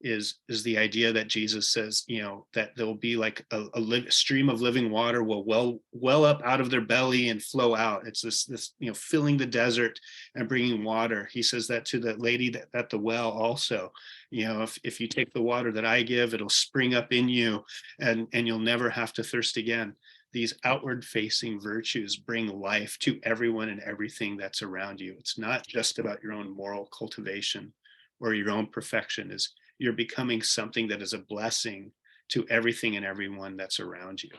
is the idea that Jesus says, that there'll be like a stream of living water will well up out of their belly and flow out. It's this filling the desert and bringing water. He says that to the lady at the well also. If you take the water that I give, it'll spring up in you, and you'll never have to thirst again. These outward facing virtues bring life to everyone and everything that's around you. It's not just about your own moral cultivation or your own perfection. You're becoming something that is a blessing to everything and everyone that's around you.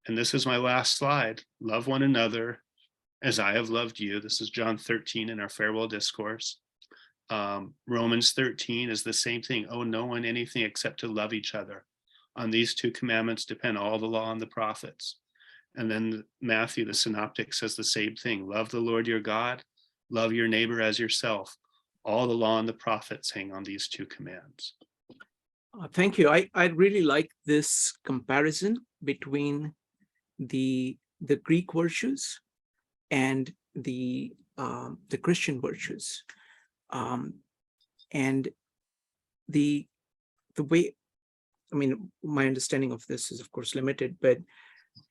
And this is my last slide. Love one another as I have loved you. This is John 13 in our farewell discourse. Romans 13 is the same thing. Owe no one anything except to love each other. On these two commandments depend all the law and the prophets. And then Matthew, the synoptic, says the same thing. Love the Lord your God. Love your neighbor as yourself. All the law and the prophets hang on these two commands. Thank you. I really like this comparison between the Greek virtues and the Christian virtues, and the way. I mean, my understanding of this is of course limited, but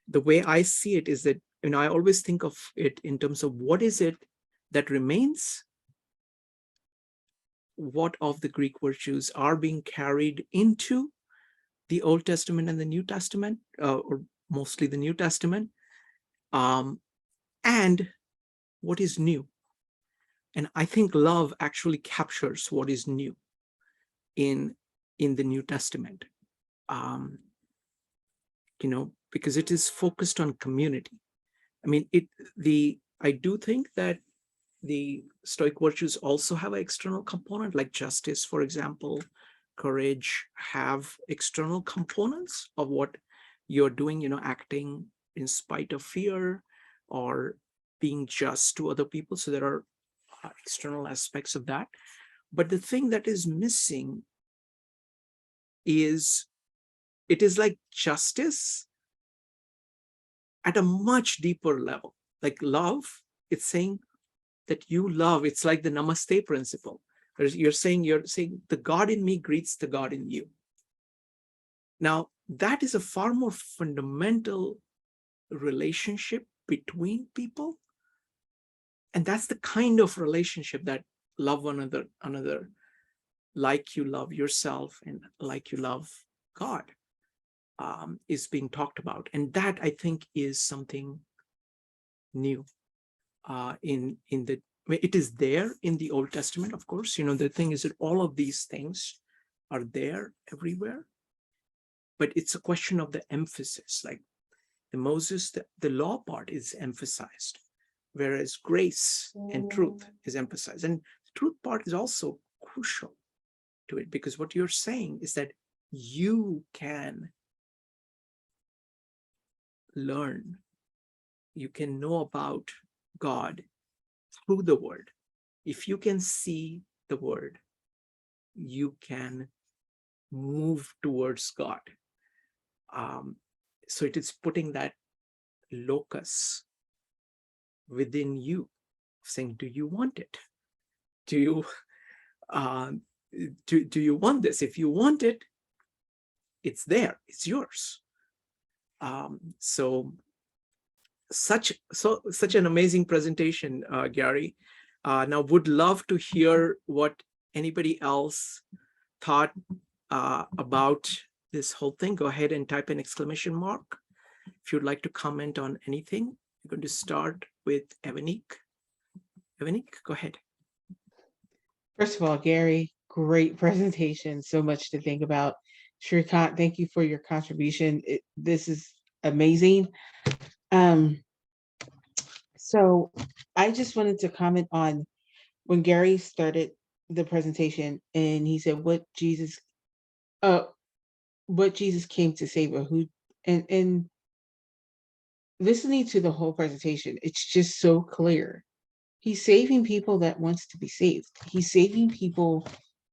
the way I see it is that I always think of it in terms of what is it that remains what of the Greek virtues are being carried into the Old Testament and the New Testament, or mostly the New Testament, and what is new. And I think love actually captures what is new in the New Testament, because it is focused on community. I mean, I do think that the Stoic virtues also have an external component, like justice, for example, courage, have external components of what you're doing, acting in spite of fear or being just to other people. So there are external aspects of that. But the thing that is missing is, it is like justice at a much deeper level. Like love, it's saying that you love. It's like the namaste principle. You're saying the God in me greets the God in you. Now, that is a far more fundamental relationship between people. And that's the kind of relationship that love one another like you love yourself and like you love God, is being talked about. And that, I think, is something new it is there in the Old Testament, of course. The thing is that all of these things are there everywhere, but it's a question of the emphasis. Like the law part is emphasized, whereas grace and truth is emphasized. And the truth part is also crucial to it, because what you're saying is that you can learn, you can know about God through the word. If you can see the word, you can move towards God. So it is putting that locus within you, saying, do you want it? Do you want this? If you want it, it's there, it's yours. Such an amazing presentation, Gary. Now would love to hear what anybody else thought about this whole thing. Go ahead and type an exclamation mark if you'd like to comment on anything. I'm going to start with Evanique. Evanique, go ahead. First of all, Gary, great presentation. So much to think about. Shrikant, thank you for your contribution. This is amazing. So I just wanted to comment on when Gary started the presentation and he said what Jesus came to save, or who, and listening to the whole presentation, it's just so clear. He's saving people that wants to be saved. He's saving people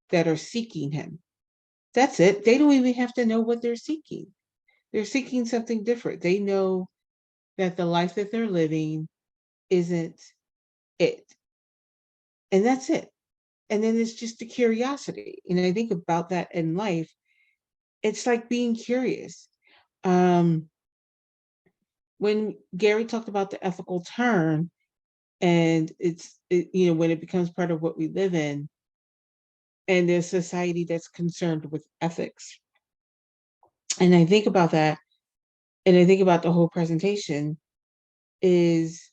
that are seeking him. That's it. They don't even have to know what they're seeking. They're seeking something different. They know that the life that they're living isn't it. And that's it. And then it's just a curiosity. And I think about that in life. It's like being curious. When Gary talked about the ethical turn, and when it becomes part of what we live in, and there's a society that's concerned with ethics. And I think about that, and I think about the whole presentation is,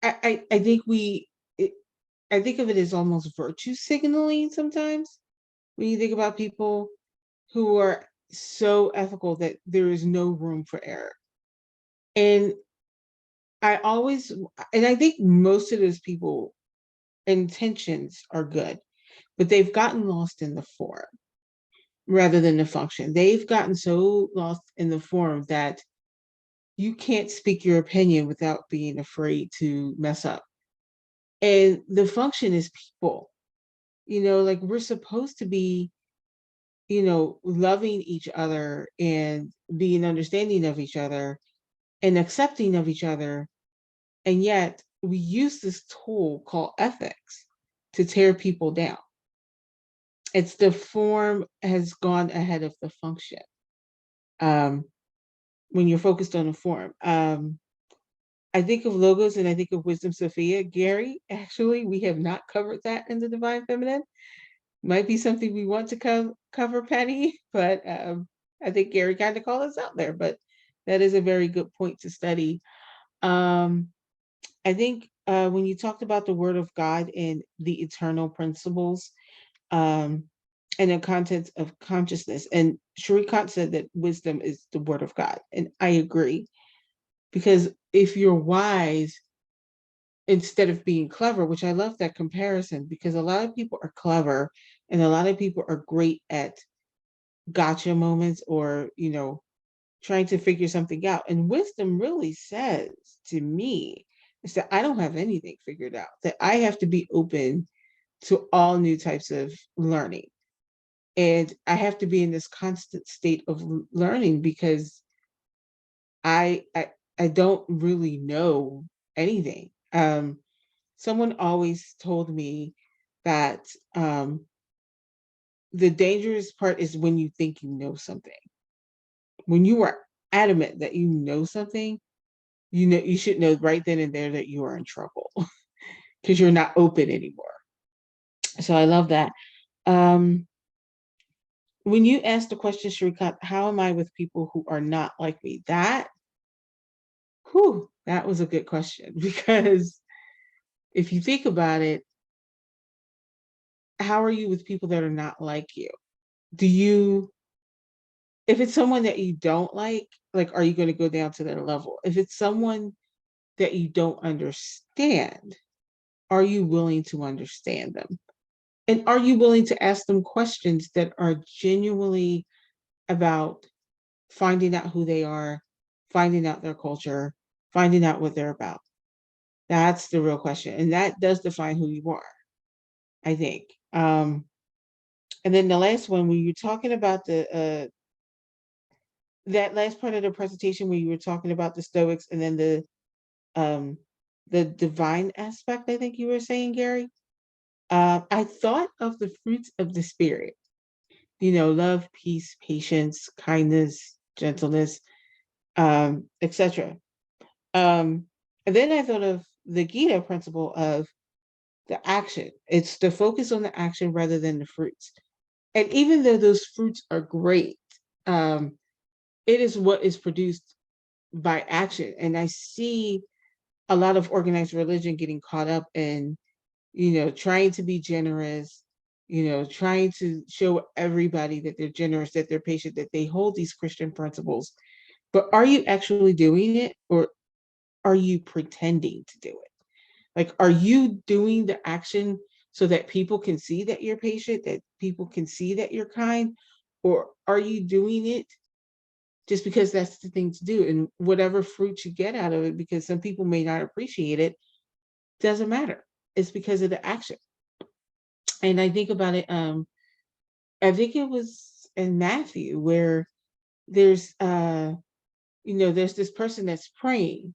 I think I think of it as almost virtue signaling sometimes, when you think about people who are so ethical that there is no room for error. And I think most of those people intentions are good, but they've gotten lost in the form rather than the function. They've gotten so lost in the form that you can't speak your opinion without being afraid to mess up. And the function is people, like we're supposed to be, loving each other and being understanding of each other and accepting of each other. And yet we use this tool called ethics to tear people down. It's the form has gone ahead of the function. When you're focused on the form. I think of logos and I think of wisdom Sophia. Gary, actually, we have not covered that in the Divine Feminine. Might be something we want to cover, Penny, but I think Gary kind of called us out there, but that is a very good point to study. I think when you talked about the word of God and the eternal principles, and the contents of consciousness, and Shrikant said that wisdom is the word of God, and I agree, because if you're wise instead of being clever, which I love that comparison, because a lot of people are clever and a lot of people are great at gotcha moments, or trying to figure something out. And wisdom really says to me is that I don't have anything figured out, that I have to be open to all new types of learning. And I have to be in this constant state of learning, because I don't really know anything. Someone always told me that the dangerous part is when you think you know something. When you are adamant that you know something, you should know right then and there that you are in trouble because you're not open anymore. So I love that. Um, when you asked the question, Shrikant, how am I with people who are not like me? That was a good question, because if you think about it, how are you with people that are not like you? If it's someone that you don't like, are you going to go down to their level? If it's someone that you don't understand, are you willing to understand them? And are you willing to ask them questions that are genuinely about finding out who they are, finding out their culture, finding out what they're about? That's the real question. And that does define who you are, I think. And then the last one, when you're talking about that last part of the presentation where you were talking about the Stoics and then the divine aspect, I think you were saying, Gary. I thought of the fruits of the spirit, love, peace, patience, kindness, gentleness, etc. And then I thought of the Gita principle of the action. It's the focus on the action rather than the fruits. And even though those fruits are great, it is what is produced by action. And I see a lot of organized religion getting caught up in, trying to be generous, trying to show everybody that they're generous, that they're patient, that they hold these Christian principles. But are you actually doing it, or are you pretending to do it? Like, are you doing the action so that people can see that you're patient, that people can see that you're kind? Or are you doing it just because that's the thing to do? And whatever fruit you get out of it, because some people may not appreciate it, doesn't matter. It's because of the action. And I think about it, I think it was in Matthew where there's there's this person that's praying.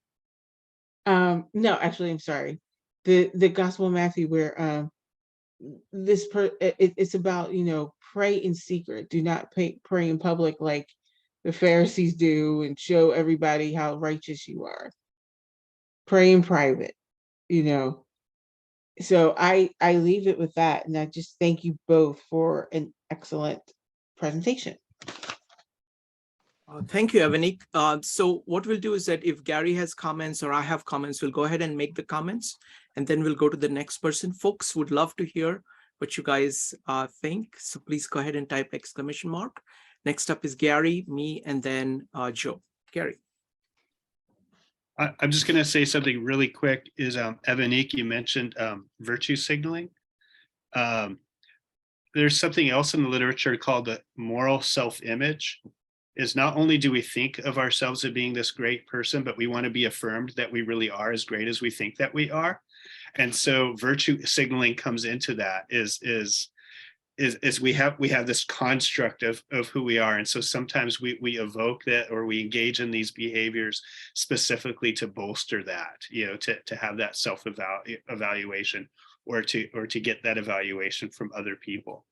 No, actually, I'm sorry. The Gospel of Matthew where it's about, pray in secret, do not pray in public like the Pharisees do and show everybody how righteous you are. Pray in private, you know. So I leave it with that, and I just thank you both for an excellent presentation. Thank you, Evanique. So what we'll do is that if Gary has comments or I have comments, we'll go ahead and make the comments, and then we'll go to the next person. Folks would love to hear what you guys think. So please go ahead and type ! Next up is Gary, me, and then Joe. Gary. I'm just going to say something really quick. Is Evanique, you mentioned virtue signaling. There's something else in the literature called the moral self-image. Is not only do we think of ourselves as being this great person, but we want to be affirmed that we really are as great as we think that we are. And so virtue signaling comes into that is we have this construct of who we are. And so sometimes we evoke that, or we engage in these behaviors specifically to bolster that, to have that self-evaluation or to get that evaluation from other people.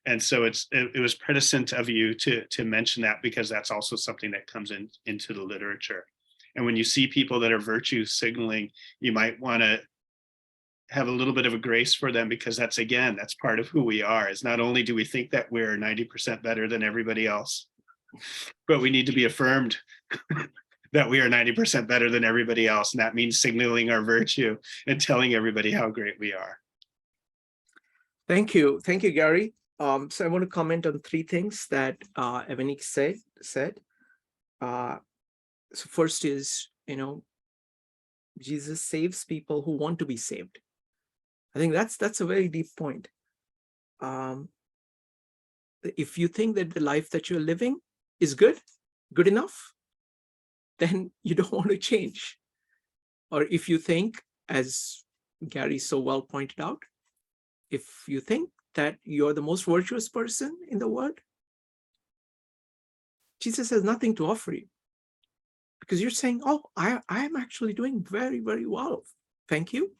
And so it was prescient of you to mention that, because that's also something that comes into the literature. And when you see people that are virtue signaling, you might want to have a little bit of a grace for them, because that's part of who we are. Is not only do we think that we're 90% better than everybody else, but we need to be affirmed that we are 90% better than everybody else. And that means signaling our virtue and telling everybody how great we are. Thank you. Thank you, Gary. So I want to comment on three things that Evanique said. So first is, Jesus saves people who want to be saved. I think that's a very deep point. If you think that the life that you're living is good enough, then you don't want to change. Or if you think, as Gary so well pointed out, if you think that you're the most virtuous person in the world, Jesus has nothing to offer you, because you're saying, oh, I'm actually doing very, very well. Thank you.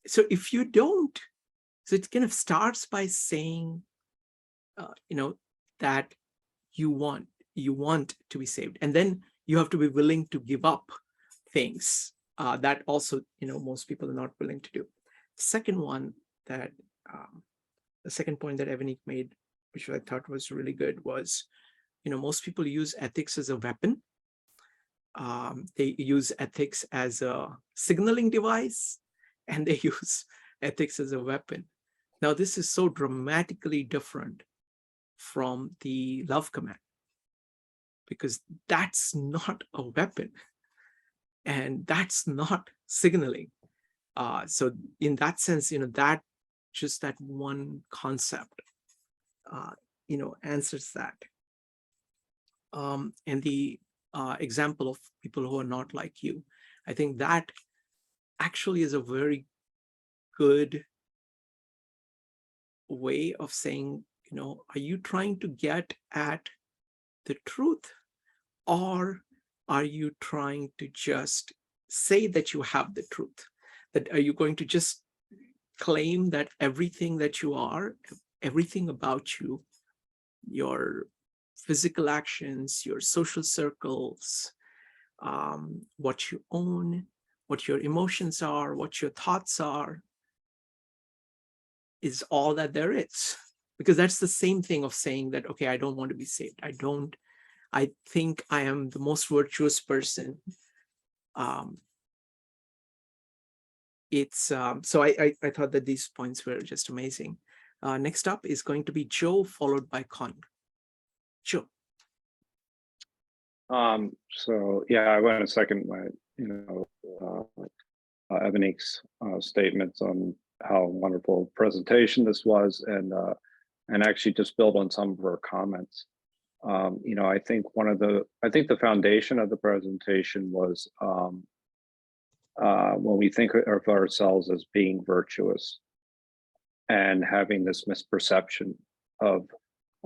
So if you don't, so it kind of starts by saying, that you want to be saved. And then you have to be willing to give up things that also, most people are not willing to do. The second point that Evanique made, which I thought was really good, was, most people use ethics as a weapon. They use ethics as a signaling device, and they use ethics as a weapon. Now, this is so dramatically different from the love command, because that's not a weapon and that's not signaling. So in that sense, that just that one concept, answers that. And the example of people who are not like you, I think that actually is a very good way of saying, are you trying to get at the truth, or are you trying to just say that you have the truth? That are you going to just claim that everything that you are, everything about you, your physical actions, your social circles, what you own, what your emotions are, what your thoughts are, is all that there is? Because that's the same thing of saying that, okay, I don't want to be saved. I think I am the most virtuous person. So I thought that these points were just amazing. Next up is going to be Joe, followed by Con. Joe. So yeah, I want to second my, Evanique's statements on how wonderful presentation this was, and actually just build on some of her comments. I think the foundation of the presentation was when we think of ourselves as being virtuous and having this misperception of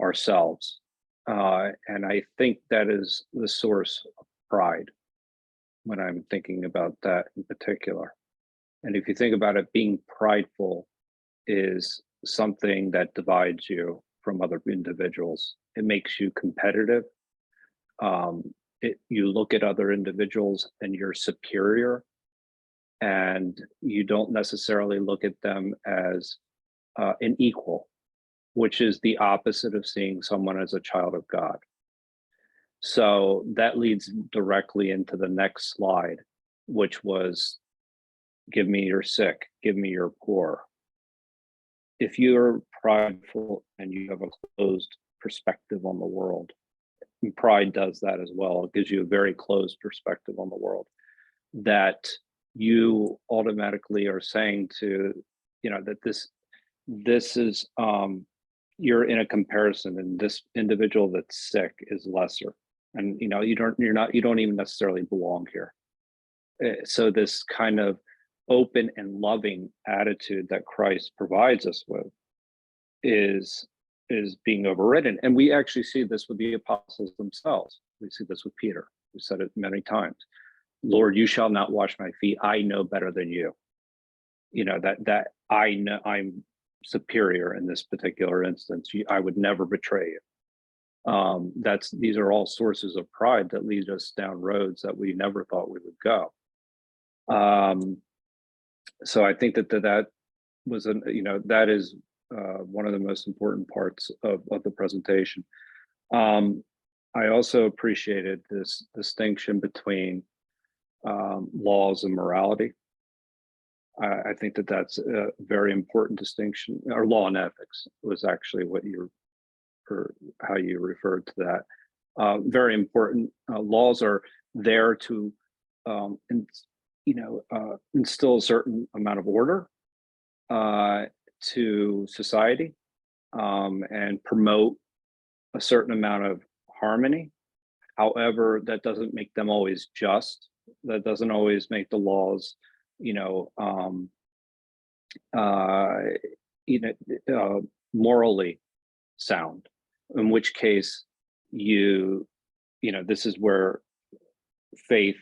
ourselves. And I think that is the source of pride when I'm thinking about that in particular. And if you think about it, being prideful is something that divides you from other individuals. It makes you competitive. You look at other individuals and you're superior, and you don't necessarily look at them as an equal, which is the opposite of seeing someone as a child of God. So that leads directly into the next slide, which was, give me your sick, give me your poor. If you're prideful and you have a closed perspective on the world, and pride does that as well, it gives you a very closed perspective on the world, that you automatically are saying to, that this is, you're in a comparison, and this individual that's sick is lesser, and you don't even necessarily belong here. So this kind of open and loving attitude that Christ provides us with is being overridden. And we actually see this with the apostles themselves. We see this with Peter, who said it many times: Lord, you shall not wash my feet. I know better than you. That I know I'm superior in this particular instance. I would never betray you. These are all sources of pride that lead us down roads that we never thought we would go. So I think that was that is one of the most important parts of the presentation. I also appreciated this distinction between laws and morality. I think that that's a very important distinction. Or law and ethics was actually how you referred to that. Very important. Laws are there to instill a certain amount of order to society, and promote a certain amount of harmony. However, that doesn't make them always just. That doesn't always make the laws, morally sound. In which case, this is where faith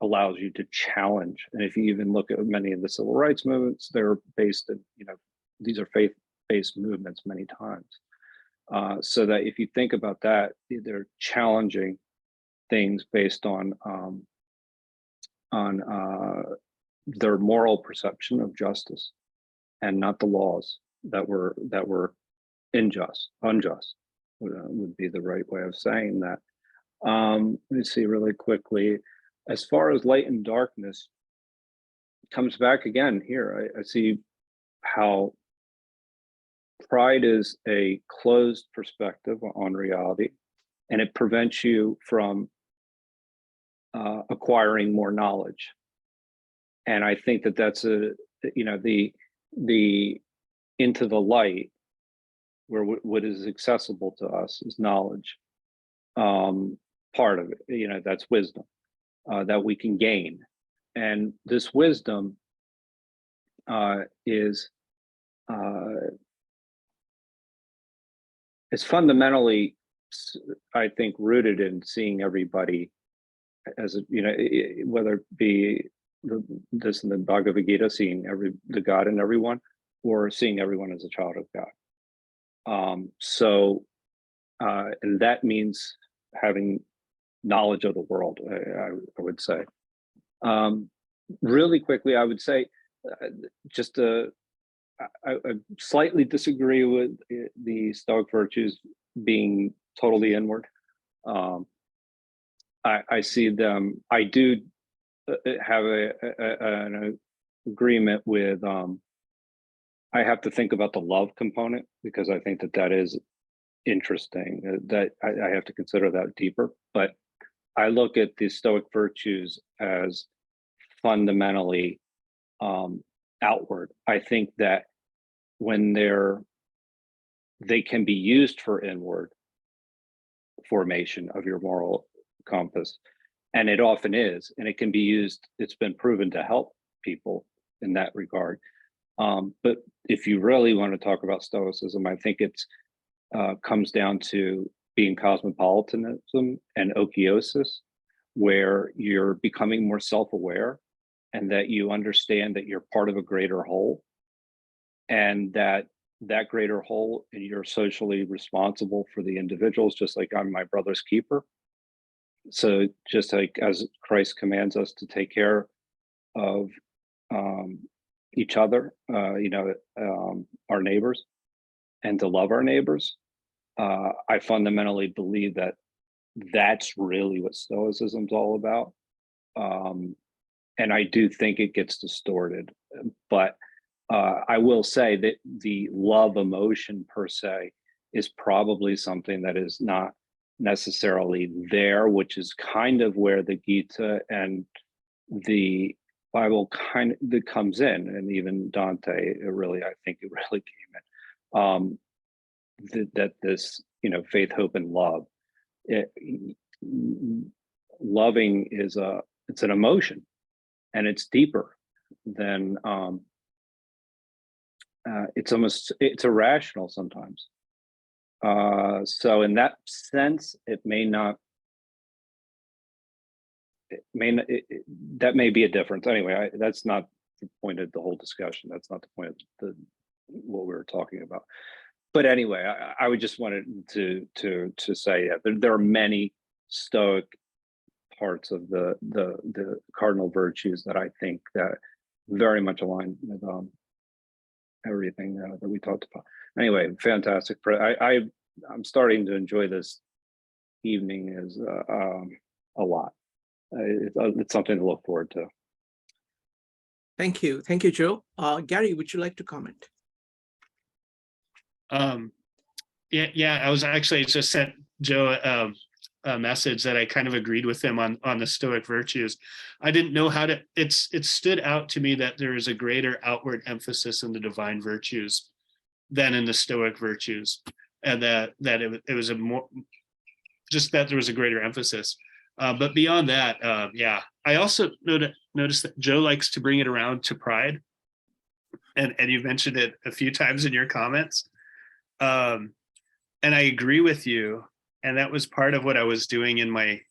allows you to challenge. And if you even look at many of the civil rights movements, they're based in, these are faith-based movements many times. So that if you think about that, they're challenging things based on their moral perception of justice, and not the laws that were unjust would be the right way of saying that. Let me see really quickly. As far as light and darkness comes back again here, I see how pride is a closed perspective on reality, and it prevents you from acquiring more knowledge. And I think that that's the into the light, where what is accessible to us is knowledge. Part of it, that's wisdom that we can gain. And this wisdom is fundamentally, I think, rooted in seeing everybody as whether it be this in the Bhagavad Gita, seeing the God in everyone, or seeing everyone as a child of God. And that means having knowledge of the world, I would say. Really quickly, I would say I slightly disagree with the Stoic virtues being totally inward. I see them. I do have an agreement with. I have to think about the love component, because I think that is interesting. That I have to consider that deeper. But I look at the Stoic virtues as fundamentally outward. I think that when they can be used for inward formation of your moral compass, and it often is, and it can be used. It's been proven to help people in that regard. But if you really want to talk about Stoicism, I think it's comes down to being cosmopolitanism and okiosis, where you're becoming more self-aware, and that you understand that you're part of a greater whole, and that greater whole, and you're socially responsible for the individuals, just like I'm my brother's keeper. So just like as Christ commands us to take care of each other, our neighbors, and to love our neighbors, I fundamentally believe that that's really what Stoicism's all about. And I do think it gets distorted, but I will say that the love emotion per se is probably something that is not necessarily there, which is kind of where the Gita and the Bible that comes in, and even Dante, I think it really came in. That this, faith, hope, and love. Loving it's an emotion, and it's deeper than it's irrational sometimes. So in that sense, that may be a difference. Anyway, that's not the point of the whole discussion. That's not the point of what we were talking about. but anyway, I would just wanted to say that there are many Stoic parts of the cardinal virtues that I think that very much align with everything that we talked about. Anyway, fantastic. I'm starting to enjoy this evening is a lot. It's something to look forward to. Thank you, Joe. Gary, would you like to comment? Yeah. I was actually just sent Joe a message that I kind of agreed with him on the Stoic virtues. I didn't know how to. It stood out to me that there is a greater outward emphasis in the divine virtues than in the Stoic virtues, and that it was a more just that there was a greater emphasis. But beyond that, yeah, I also noticed that Joe likes to bring it around to pride, and you've mentioned it a few times in your comments. And I agree with you. And that was part of what I was doing in my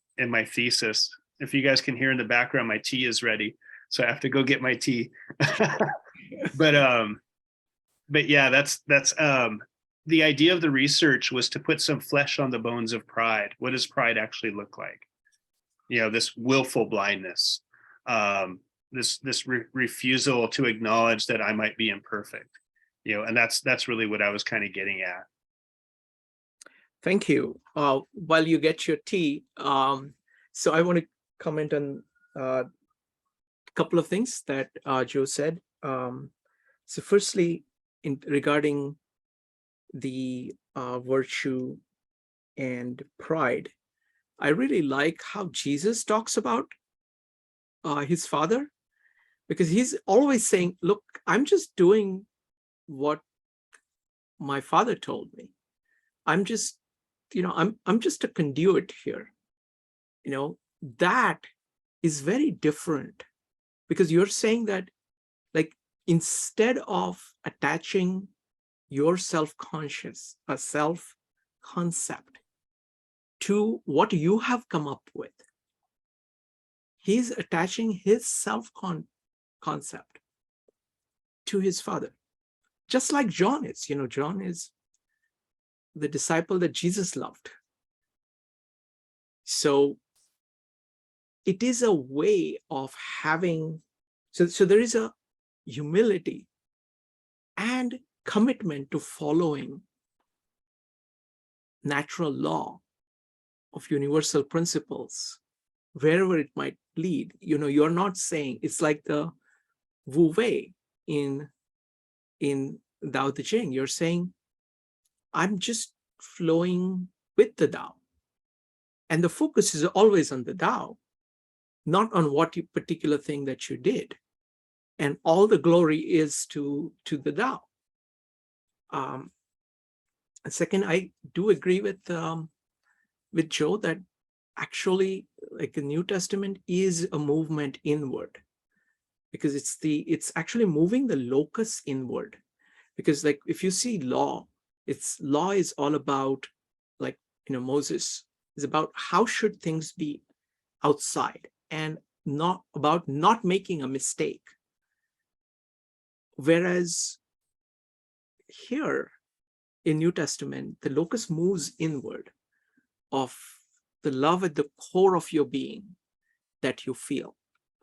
thesis. If you guys can hear in the background, my tea is ready, so I have to go get my tea. but yeah, that's the idea of the research was to put some flesh on the bones of pride. What does pride actually look like? This willful blindness, this refusal to acknowledge that I might be imperfect. And that's really what I was kind of getting at. Thank you. While you get your tea, so I want to comment on a couple of things that Joe said. So firstly, regarding the virtue and pride, I really like how Jesus talks about his Father, because he's always saying, look, I'm just doing what my Father told me. I'm just, I'm just a conduit here. That is very different, because you're saying that, like, instead of attaching your self-conscious, a self-concept to what you have come up with, he's attaching his self-concept to his Father. Just like John is, John is the disciple that Jesus loved. So it is a way of having, so there is a humility and commitment to following natural law of universal principles, wherever it might lead. You're not saying, it's like the Wu Wei in Tao Te Ching. You're saying, I'm just flowing with the Tao. And the focus is always on the Tao, not on what particular thing that you did. And all the glory is to the Tao. Second, I do agree with Joe that actually, like, the New Testament is a movement inward, because it's actually moving the locus inward. Because, like, if you see law is all about, like, Moses is about how should things be outside, and not about not making a mistake. Whereas here in New Testament, the locus moves inward, of the love at the core of your being that you feel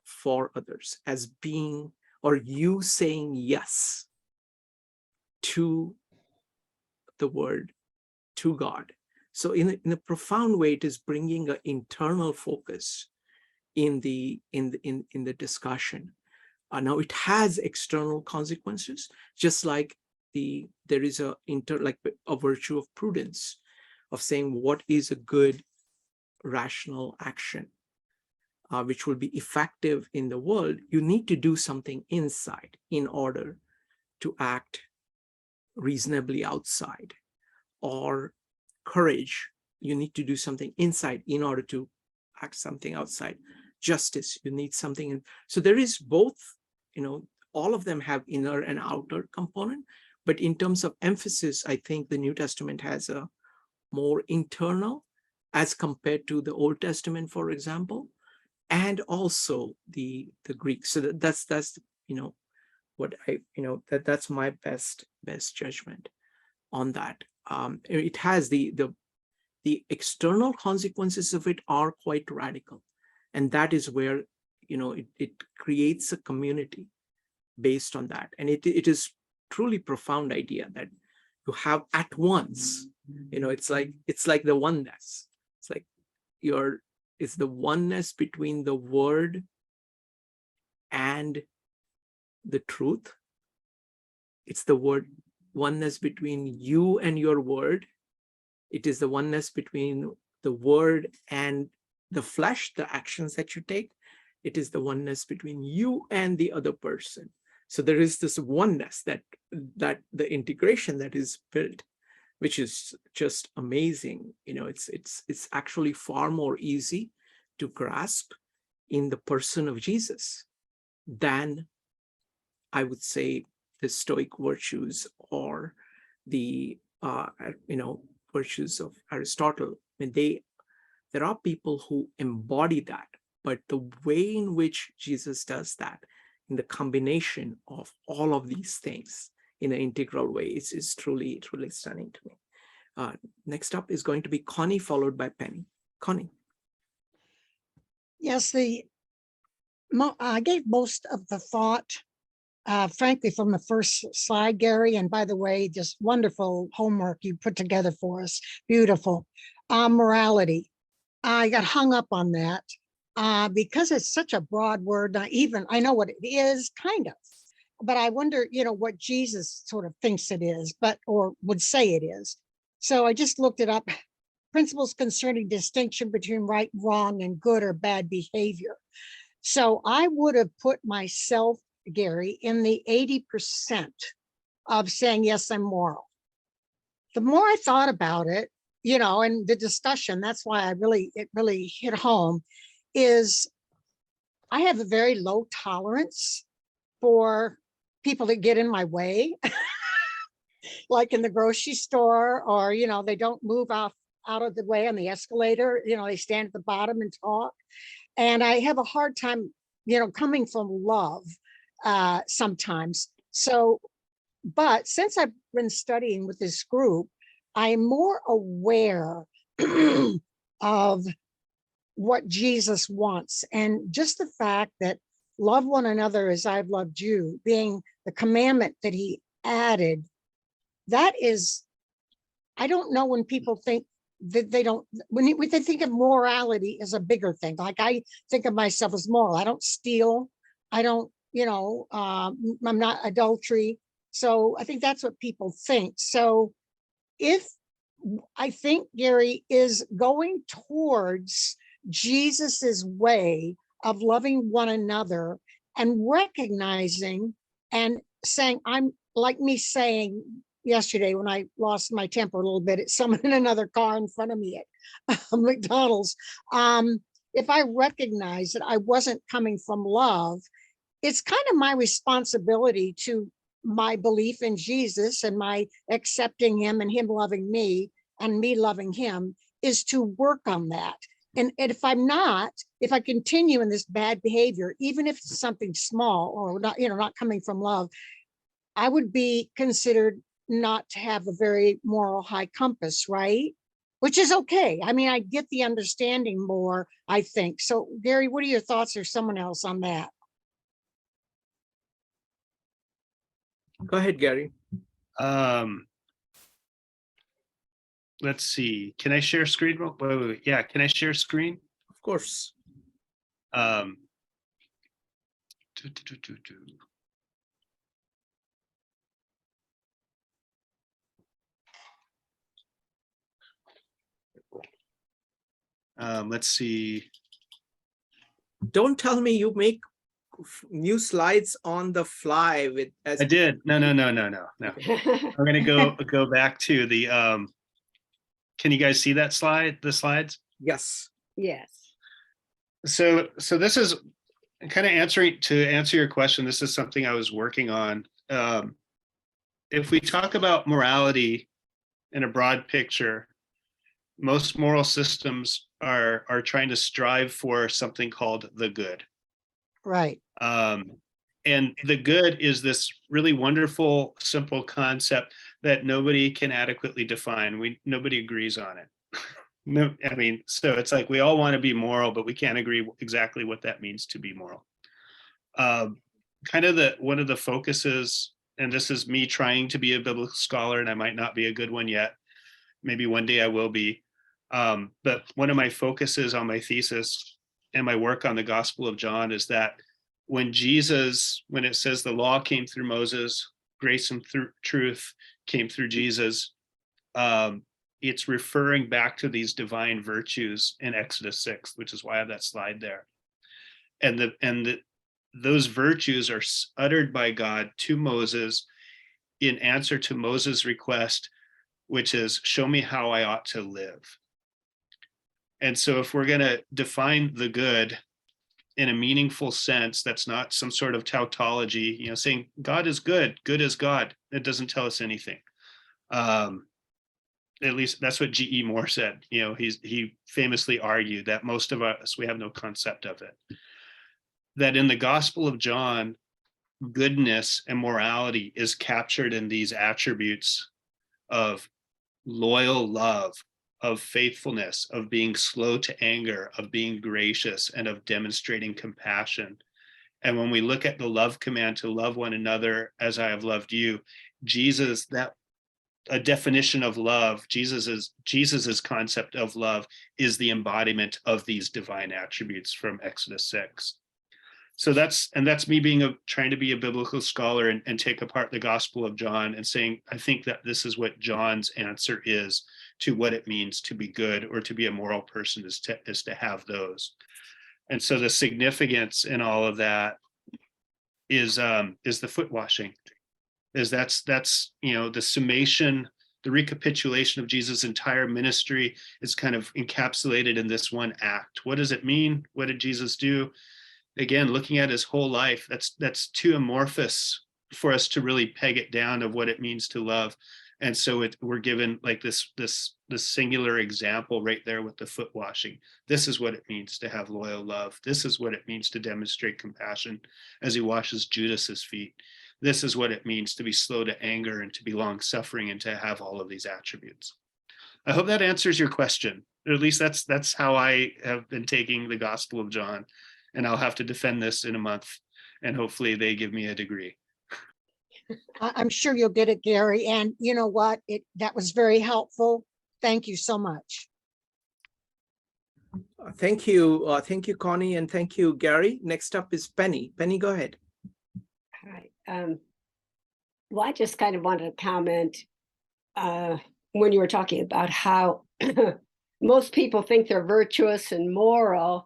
for others, as being, or you saying yes to the word, to God. So in a profound way, it is bringing an internal focus in the discussion. Now it has external consequences, just like there is a virtue of prudence, of saying what is a good rational action, which will be effective in the world. You need to do something inside in order to act reasonably outside. Or courage, you need to do something inside in order to act something outside. Justice, you need something. So there is both, all of them have inner and outer component. But in terms of emphasis, I think the New Testament has a more internal as compared to the Old Testament, for example, and also the Greek. So that's what I, that's my best judgment. on that. It has the external consequences of it are quite radical, and that is where it creates a community based on that, and it is truly profound idea that you have at once. It's like the oneness. It's like it's the oneness between the word and the truth. It's the oneness between you and your word. It is the oneness between the word and the flesh, the actions that you take. It is the oneness between you and the other person. So there is this oneness that the integration that is built, which is just amazing. It's actually far more easy to grasp in the person of Jesus than, I would say, the Stoic virtues or the virtues of Aristotle. I mean, there are people who embody that, but the way in which Jesus does that, in the combination of all of these things in an integral way, is truly, truly stunning to me. Next up is going to be Connie, followed by Penny. Connie. Yes, I gave most of the thought, frankly, from the first slide, Gary. And by the way, just wonderful homework you put together for us. Beautiful. Morality. I got hung up on that because it's such a broad word. I know what it is, kind of, but I wonder, what Jesus sort of thinks it is, or would say it is. So I just looked it up. Principles concerning distinction between right and wrong and good or bad behavior. So I would have put myself, Gary, in the 80% of saying, yes, I'm moral. The more I thought about it, and the discussion, that's why it really hit home, is I have a very low tolerance for people that get in my way, like in the grocery store, or, they don't move out of the way on the escalator, they stand at the bottom and talk. And I have a hard time, coming from love sometimes. So, but since I've been studying with this group, I'm more aware of what Jesus wants. And just the fact that love one another as I've loved you, being the commandment that he added, that is, I don't know when people think that when they think of morality as a bigger thing. Like I think of myself as moral. I don't steal. I don't, I'm not adultery. So I think that's what people think. So I think Gary is going towards Jesus's way of loving one another and recognizing and saying, I'm like me saying yesterday when I lost my temper a little bit at someone in another car in front of me at McDonald's. If I recognize that I wasn't coming from love, it's kind of my responsibility to my belief in Jesus and my accepting him and him loving me and me loving him is to work on that. And if I continue in this bad behavior, even if it's something small or not, not coming from love, I would be considered not to have a very moral high compass, right? Which is okay. I mean, I get the understanding more, I think. So Gary, what are your thoughts or someone else on that? Go ahead, Gary. Let's see. Can I share screen? Wait. Yeah, can I share screen? Of course. Let's see. Don't tell me you make new slides on the fly with as I did. No. I'm gonna go back to the can you guys see that slide, the slides? Yes. Yes. So this is kind of answer your question. This is something I was working on. If we talk about morality in a broad picture, most moral systems are trying to strive for something called the good. Right. And the good is this really wonderful, simple concept that nobody can adequately define. Nobody agrees on it. No, I mean, so it's like we all want to be moral, but we can't agree exactly what that means to be moral. Kind of one of the focuses, and this is me trying to be a biblical scholar, and I might not be a good one yet. Maybe one day I will be. But one of my focuses on my thesis and my work on the Gospel of John is that when it says the law came through Moses, grace and truth came through Jesus, it's referring back to these divine virtues in Exodus 6, which is why I have that slide there. And those virtues are uttered by God to Moses in answer to Moses' request, which is, show me how I ought to live. And so if we're going to define the good in a meaningful sense, that's not some sort of tautology, saying God is good is God. It doesn't tell us anything. At least that's what G.E. Moore said. He famously argued that most of us, we have no concept of it. That in the Gospel of John, goodness and morality is captured in these attributes of loyal love, of faithfulness, of being slow to anger, of being gracious, and of demonstrating compassion. And when we look at the love command to love one another as I have loved you, Jesus, that a definition of love, Jesus's concept of love is the embodiment of these divine attributes from Exodus 6. So that's me trying to be a biblical scholar and take apart the Gospel of John and saying, I think that this is what John's answer is to what it means to be good or to be a moral person, is to have those. And so the significance in all of that is the foot washing. That's the summation, the recapitulation of Jesus' entire ministry is kind of encapsulated in this one act. What does it mean? What did Jesus do? Again, looking at his whole life, that's too amorphous for us to really peg it down of what it means to love. And so we're given like this singular example right there with the foot washing. This is what it means to have loyal love. This is what it means to demonstrate compassion as he washes Judas's feet. This is what it means to be slow to anger and to be long suffering and to have all of these attributes. I hope that answers your question, or at least that's how I have been taking the Gospel of John. And I'll have to defend this in a month, and hopefully they give me a degree. I'm sure you'll get it, Gary. And you know what? That was very helpful. Thank you so much. Thank you, Connie, and thank you, Gary. Next up is Penny. Penny, go ahead. Hi. Well, I just kind of wanted to comment when you were talking about how most people think they're virtuous and moral.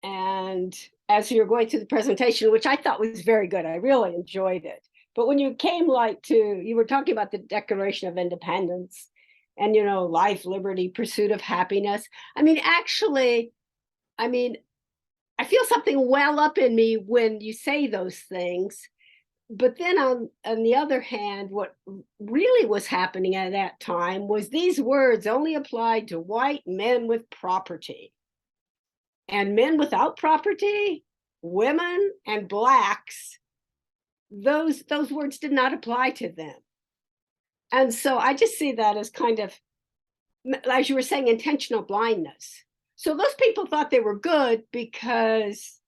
And as you're going through the presentation, which I thought was very good, I really enjoyed it. But when you came you were talking about the Declaration of Independence and, life, liberty, pursuit of happiness. I feel something well up in me when you say those things. But then on the other hand, what really was happening at that time was these words only applied to white men with property. And men without property, women and blacks, those words did not apply to them. And so I just see that as kind of, as you were saying, intentional blindness. So those people thought they were good because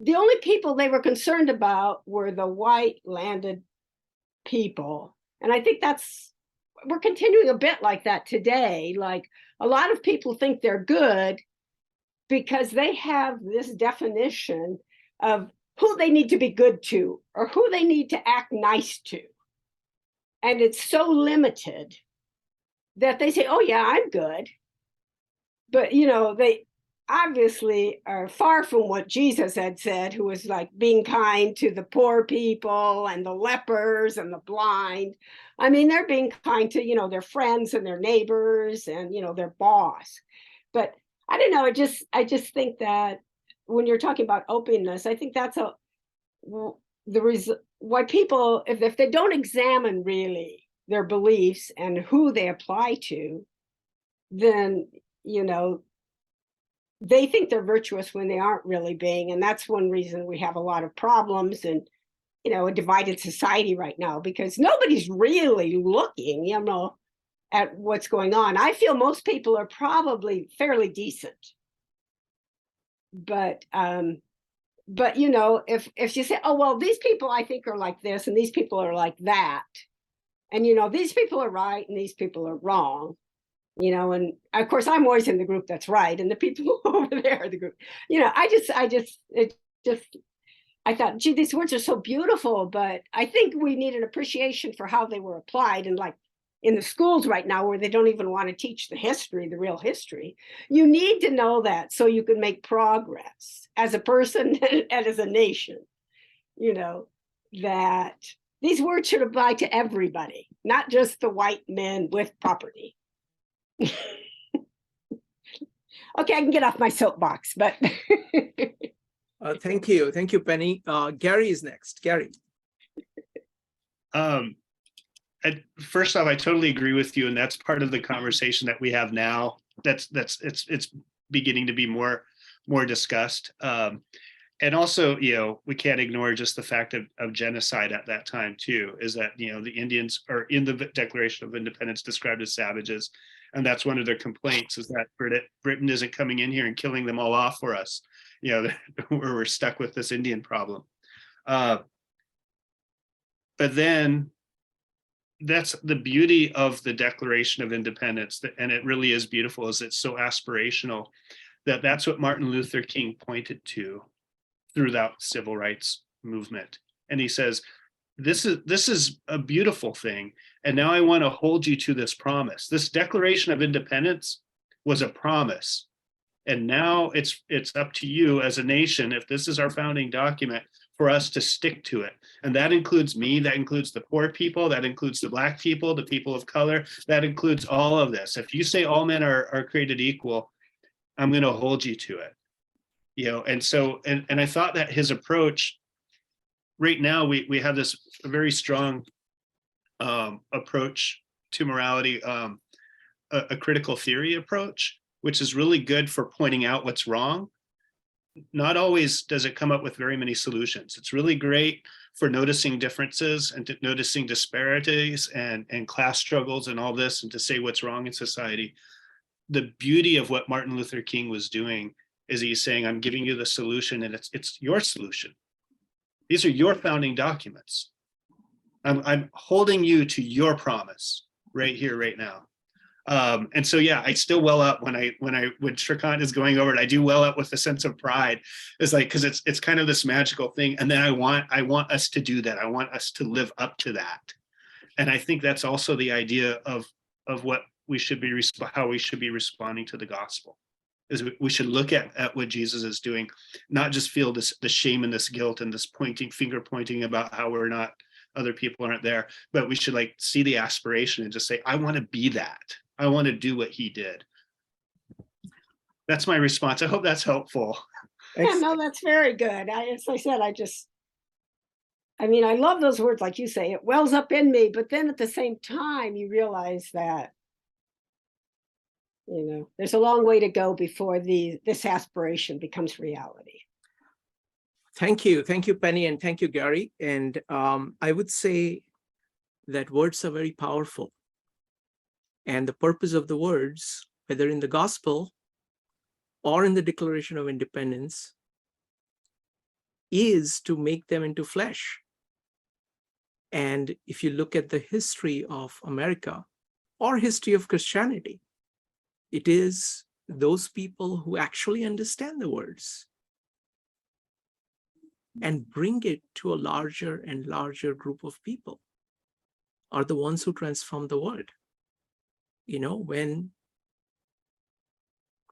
the only people they were concerned about were the white landed people. And I think we're continuing a bit like that today. Like a lot of people think they're good because they have this definition of who they need to be good to or who they need to act nice to. And it's so limited that they say, oh yeah, I'm good. But, they obviously are far from what Jesus had said, who was like being kind to the poor people and the lepers and the blind. I mean, they're being kind to, their friends and their neighbors and, their boss. But I don't know. I just think that when you're talking about openness, I think that's why people, if they don't examine really their beliefs and who they apply to, then, they think they're virtuous when they aren't really being. And that's one reason we have a lot of problems and a divided society right now, because nobody's really looking, at what's going on. I feel most people are probably fairly decent. But if you say, oh, well, these people I think are like this and these people are like that, and these people are right and these people are wrong, and of course I'm always in the group that's right, and the people over there are the group, I thought, gee, these words are so beautiful, but I think we need an appreciation for how they were applied. And like in the schools right now, where they don't even want to teach the history, the real history, you need to know that so you can make progress as a person and as a nation, that these words should apply to everybody, not just the white men with property. Okay, I can get off my soapbox, but Thank you. Thank you, Penny. Gary is next. Gary. First off, I totally agree with you, and that's part of the conversation that we have now. It's beginning to be more discussed. And also, we can't ignore just the fact of genocide at that time too, is that, the Indians are in the Declaration of Independence described as savages. And that's one of their complaints, is that Britain isn't coming in here and killing them all off for us. We're stuck with this Indian problem. But then that's the beauty of the Declaration of Independence, and it really is beautiful, is it's so aspirational that's what Martin Luther King pointed to throughout the civil rights movement. And he says, this is a beautiful thing. And now I want to hold you to this promise. This Declaration of Independence was a promise. And now it's up to you as a nation, if this is our founding document, for us to stick to it. And that includes me, that includes the poor people, that includes the Black people, the people of color, that includes all of this. If you say all men are created equal, I'm going to hold you to it. And so, and I thought that his approach, right now, we have this very strong approach to morality, a critical theory approach, which is really good for pointing out what's wrong. Not always does it come up with very many solutions. It's really great for noticing differences and noticing disparities and class struggles and all this, and to say what's wrong in society. The beauty of what Martin Luther King was doing is he's saying, I'm giving you the solution, and it's your solution. These are your founding documents. I'm holding you to your promise right here, right now. And so, yeah, I still well up when Shrikant is going over it. I do well up with a sense of pride. It's like, because it's kind of this magical thing, and then I want us to do that. I want us to live up to that. And I think that's also the idea of what we should be, how we should be responding to the gospel. Is we should look at what Jesus is doing, not just feel the shame and this guilt and this finger pointing about how we're not, other people aren't there, but we should like see the aspiration and just say, I want to be that. I want to do what he did. That's my response. I hope that's helpful. Yeah, no, that's very good. As I said, I love those words, like you say, it wells up in me, but then at the same time, you realize that, there's a long way to go before this aspiration becomes reality. Thank you, Penny, and thank you, Gary. And I would say that words are very powerful. And the purpose of the words, whether in the gospel or in the Declaration of Independence, is to make them into flesh. And if you look at the history of America or history of Christianity, it is those people who actually understand the words and bring it to a larger and larger group of people are the ones who transform the world. When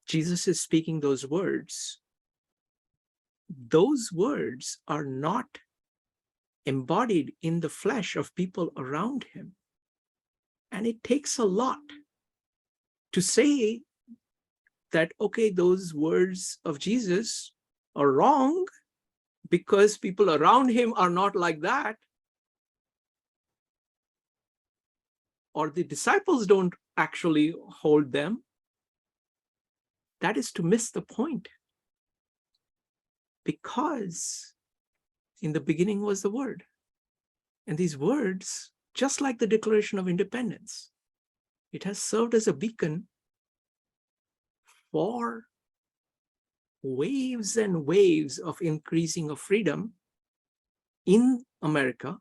Jesus is speaking those words are not embodied in the flesh of people around him. And it takes a lot to say that, okay, those words of Jesus are wrong because people around him are not like that, or the disciples don't actually hold them. That is to miss the point. Because in the beginning was the Word, And these words, just like the Declaration of Independence, it has served as a beacon for waves and waves of increasing of freedom in America,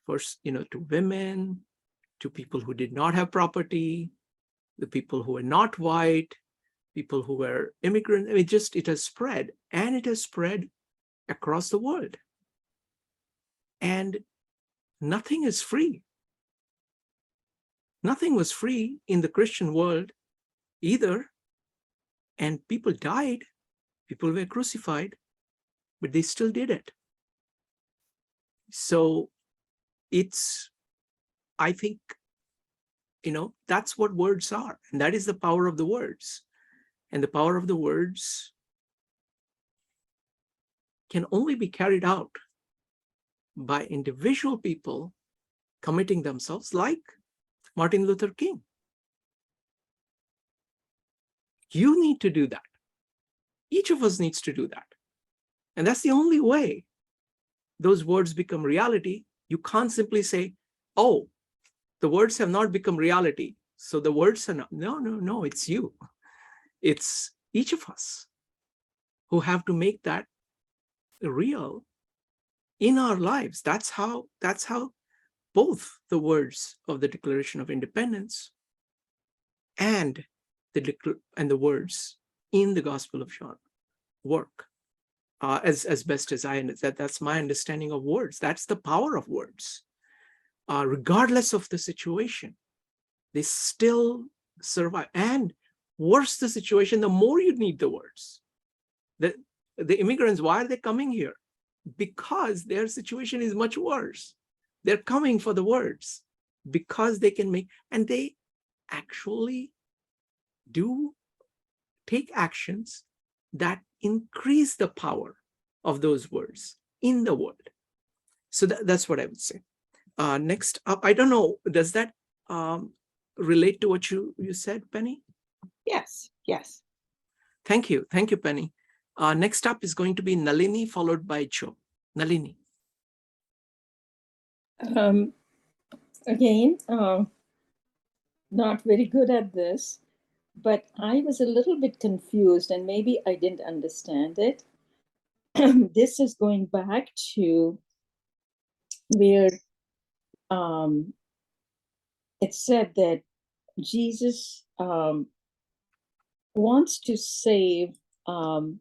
first, to women, to people who did not have property, the people who were not white, people who were immigrant. It has spread, and it has spread across the world. And nothing is free. Nothing was free in the Christian world either. And people died, people were crucified, but they still did it. So I think, that's what words are. And that is the power of the words. And the power of the words can only be carried out by individual people committing themselves, like Martin Luther King. You need to do that. Each of us needs to do that. And that's the only way those words become reality. You can't simply say, oh, the words have not become reality, so the words are not. No, it's you. It's each of us who have to make that real in our lives. That's how both the words of the Declaration of Independence and the words in the Gospel of John work. As best as I understand, that's my understanding of words. That's the power of words. Regardless of the situation, they still survive. And worse the situation, the more you need the words. The immigrants, why are they coming here? Because their situation is much worse. They're coming for the words because they can make, and they actually do take actions that increase the power of those words in the world. So that's what I would say. Next up, I don't know, does that relate to what you said, Penny? Yes. Thank you, Penny. Next up is going to be Nalini, followed by Joe. Nalini. Again, not very good at this, but I was a little bit confused and maybe I didn't understand it. This is going back to where it said that Jesus wants to save, I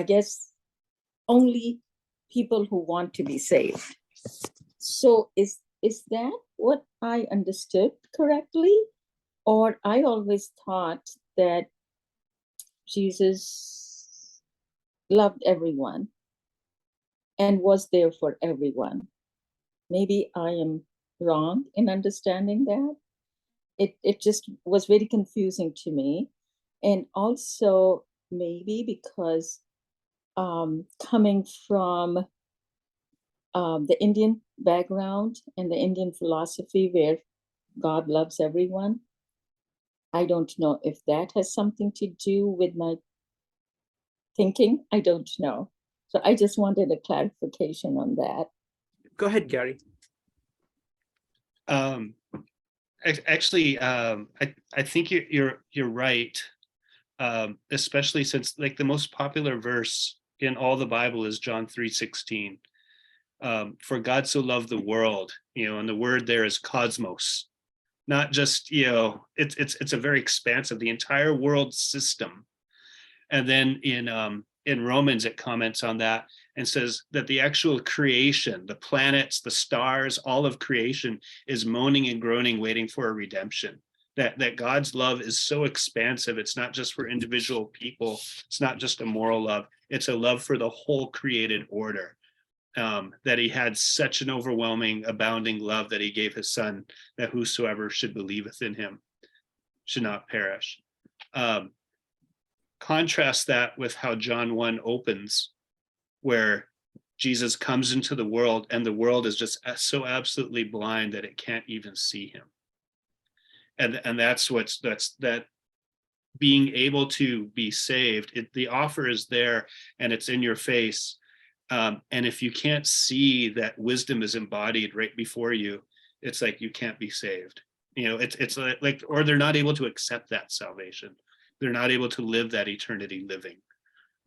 guess, only people who want to be saved. So is that what I understood correctly? Or I always thought that Jesus loved everyone and was there for everyone. Maybe I am wrong in understanding that. It just was very confusing to me. And also maybe because coming from the Indian background and the Indian philosophy where God loves everyone, I don't know if that has something to do with my thinking. I don't know. So I just wanted a clarification on that. Go ahead, Gary. Actually, I think you're right, especially since, like, the most popular verse in all the Bible is John 3:16. For God so loved the world, and the word there is cosmos, not just, it's a very expansive, the entire world system. And then in Romans, it comments on that and says that the actual creation, the planets, the stars, all of creation is moaning and groaning, waiting for a redemption. That God's love is so expansive. It's not just for individual people. It's not just a moral love. It's a love for the whole created order. That he had such an overwhelming, abounding love that he gave his son, that whosoever should believeth in him should not perish. Contrast that with how John 1 opens, where Jesus comes into the world and the world is just so absolutely blind that it can't even see him. And that's that being able to be saved. The offer is there and it's in your face. And if you can't see that wisdom is embodied right before you, it's like you can't be saved. You know, it's like, or they're not able to accept that salvation. They're not able to live that eternity living.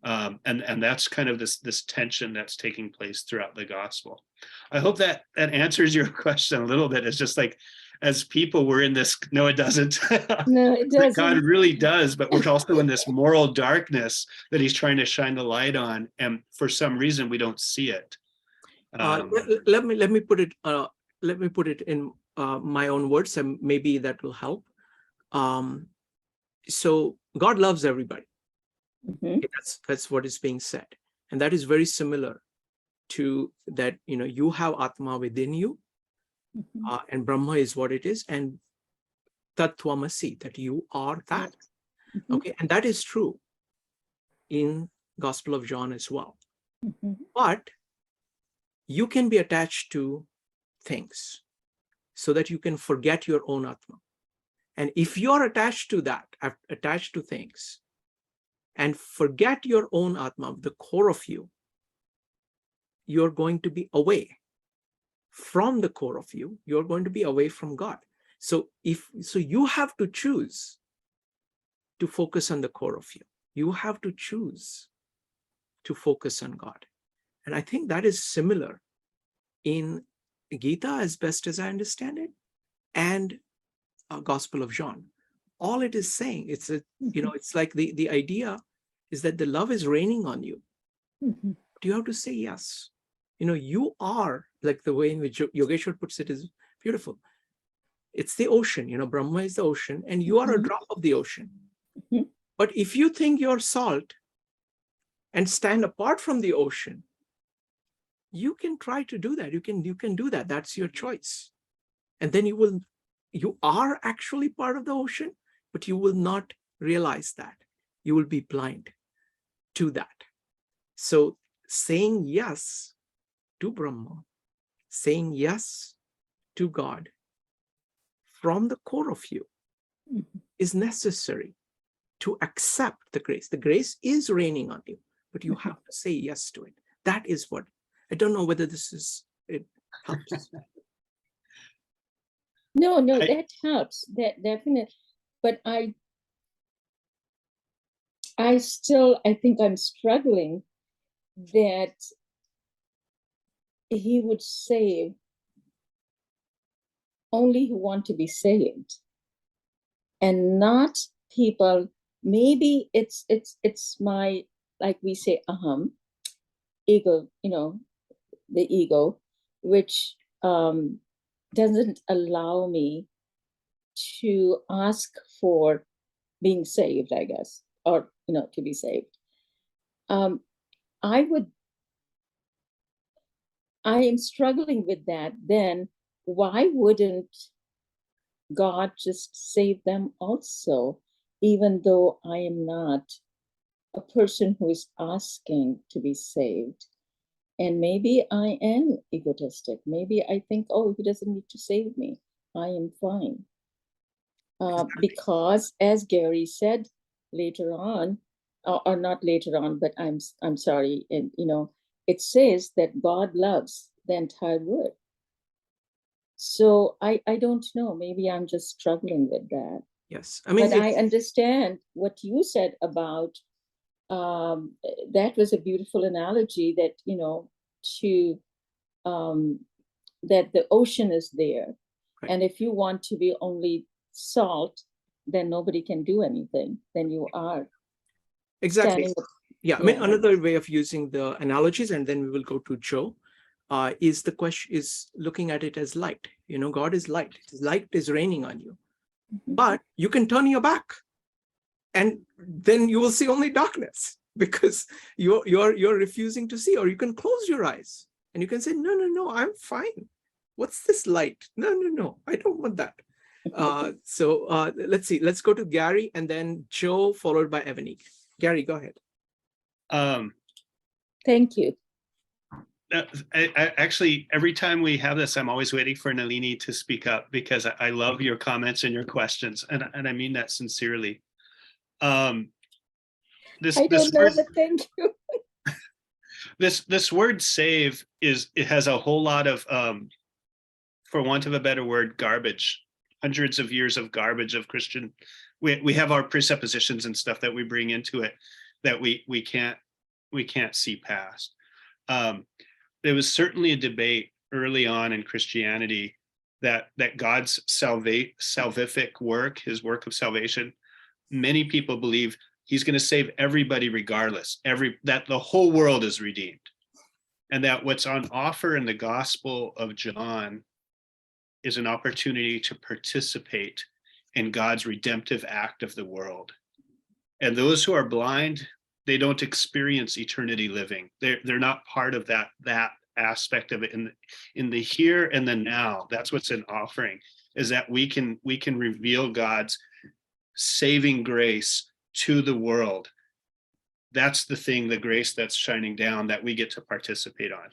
And that's kind of this tension that's taking place throughout the gospel. I hope that answers your question a little bit. It's just like, as people, we're in this, no, it doesn't. No, it God doesn't. really does, but we're also in this moral darkness that he's trying to shine the light on. And for some reason, we don't see it. Let me put it in my own words, and maybe that will help. So God loves everybody. Mhm. That's what is being said, and that is very similar to that. You know, you have Atma within you, Mhm. and Brahma is what it is, and Tattvamasi, that you are that. Mhm. Okay, and that is true in Gospel of John as well. Mhm. But you can be attached to things so that you can forget your own Atma. And if you're attached to that, attached to things, and forget your own Atma, the core of you, you're going to be away from the core of you. You're going to be away from God. So you have to choose to focus on the core of you. You have to choose to focus on God. And I think that is similar in Gita, as best as I understand it, and Gospel of John. All it is saying, it's like the idea is that the love is raining on you. Mhm. But you have to say yes. You are, like the way in which Yogeshwar puts it is beautiful. It's the ocean, Brahma is the ocean, and you are a Mhm. drop of the ocean. Mhm. But if you think you're salt and stand apart from the ocean, you can try to do that. You can do that. That's your choice. And then you are actually part of the ocean, but you will not realize that. You will be blind to that. So saying yes to Brahma, saying yes to God from the core of you Mhm. is necessary to accept the grace. The grace is raining on you, but you have to say yes to it. That is what, I don't know whether it helps. No, I- that helps. That definitely. But I think I'm struggling that he would save only who want to be saved, and not people. Maybe it's my, like we say, ego. The ego, which doesn't allow me to ask for being saved, I guess, or to be saved. I am struggling with that. Then why wouldn't God just save them also, even though I am not a person who is asking to be saved? And maybe I am egotistic. Maybe I think, oh, he doesn't need to save me. I am fine. Because, as Gary said later on, or not later on, but I'm sorry, and it says that God loves the entire world. So I don't know. Maybe I'm just struggling with that. Yes, I mean, But I understand what you said about. That was a beautiful analogy that to that the ocean is there, right. And if you want to be only salt, then nobody can do anything. Then you are Exactly. standing. Yeah, I mean, another way of using the analogies, and then we will go to Joe, is the question is looking at it as light. God is light. Light is raining on you, but you can turn your back, and then you will see only darkness because you're refusing to see. Or you can close your eyes and you can say, no, I'm fine. What's this light? No, I don't want that. So let's see. Let's go to Gary and then Joe, followed by Evanique. Gary, go ahead. Thank you. I actually, every time we have this, I'm always waiting for Nalini to speak up because I love your comments and your questions, and I mean that sincerely. I don't know, but thank you. this word save it has a whole lot of for want of a better word, garbage, hundreds of years of garbage of Christian. We have our presuppositions and stuff that we bring into it that we can't see past. There was certainly a debate early on in Christianity that God's salvific work, his work of salvation, many people believe he's going to save everybody regardless, that the whole world is redeemed. And that what's on offer in the Gospel of John is an opportunity to participate in God's redemptive act of the world. And those who are blind, they don't experience eternity living. They're not part of that aspect of it in the here and the now. That's what's an offering, is that we can reveal God's saving grace to the world. That's the thing, the grace that's shining down that we get to participate on.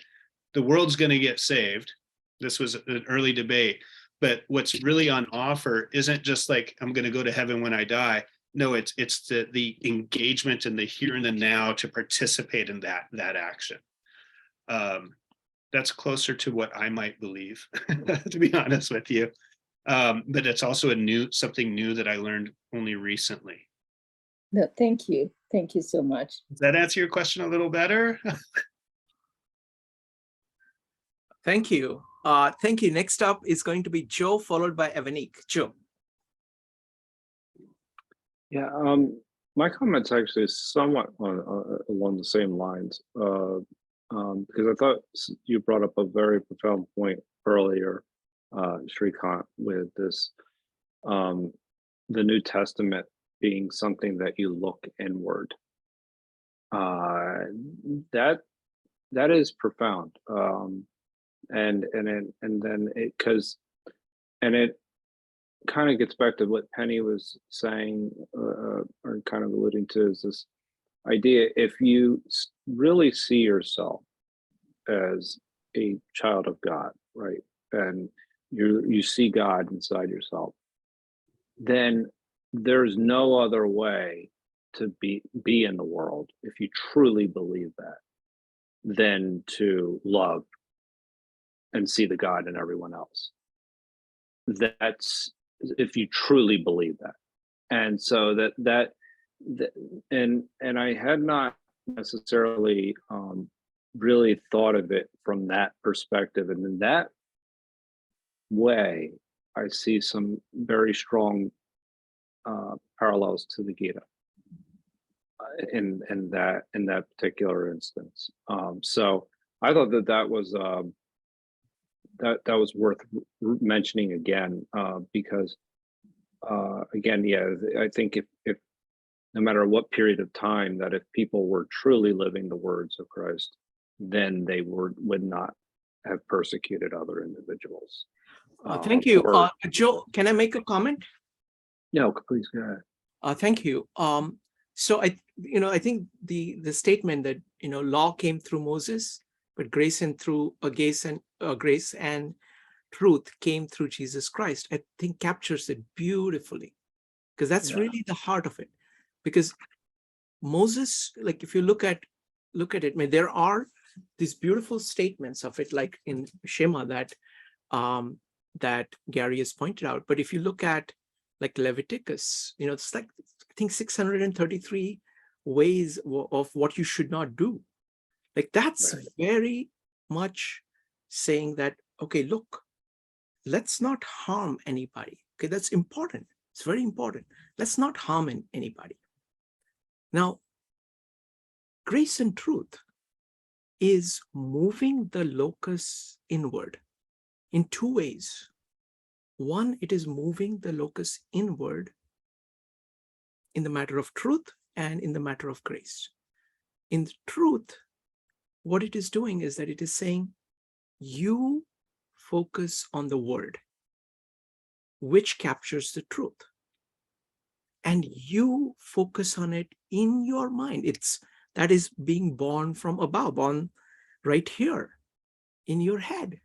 The world's going to get saved. This was an early debate, but what's really on offer isn't just like, I'm going to go to heaven when I die. No, it's the engagement in the here and the now to participate in that action. That's closer to what I might believe, to be honest with you. But it's also something new that I learned only recently. No, thank you. Thank you so much. Does that answer your question a little better? Thank you. Thank you. Next up is going to be Joe, followed by Evanique. Joe. Yeah, my comment's actually somewhat along the same lines, because I thought you brought up a very profound point earlier, Shrikant, with this, the New Testament being something that you look inward. That is profound, and then it kind of gets back to what Penny was saying, or kind of alluding to, is this idea: if you really see yourself as a child of God, right, and you see God inside yourself, then there's no other way to be in the world, if you truly believe that, than to love and see the God in everyone else. That's if you truly believe that. And so and I had not necessarily really thought of it from that perspective. And in that way, I see some very strong parallels to the Gita in that particular instance. So I thought that was that was worth mentioning again, because again, yeah, I think if no matter what period of time, that if people were truly living the words of Christ, then they would not have persecuted other individuals. Thank you. Joe, can I make a comment? No, please go ahead. Thank you. So I think the statement that law came through Moses, but grace and truth came through Jesus Christ, I think captures it beautifully, because that's really the heart of it. Because Moses, like if you look at it, I mean, there are these beautiful statements of it, like in Shema that Gary has pointed out. But if you look at like Leviticus, it's like I think 633 ways of what you should not do. Like that's very much saying that, okay, look, let's not harm anybody. Okay, that's important. It's very important. Let's not harm anybody. Now, grace and truth is moving the locus inward in two ways. One, it is moving the locus inward in the matter of truth and in the matter of grace. In the truth, what it is doing is that it is saying, you focus on the word, which captures the truth. And you focus on it in your mind. That is being born from above, born right here in your head.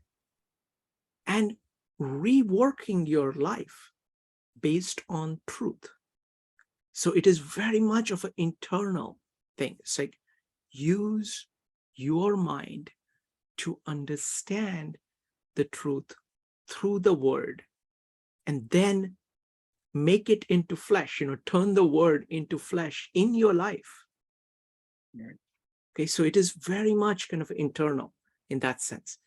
And reworking your life based on truth. So it is very much of an internal thing. It's like use your mind to understand the truth through the word, and then make it into flesh, turn the word into flesh in your life. Right. Okay, so it is very much kind of internal in that sense.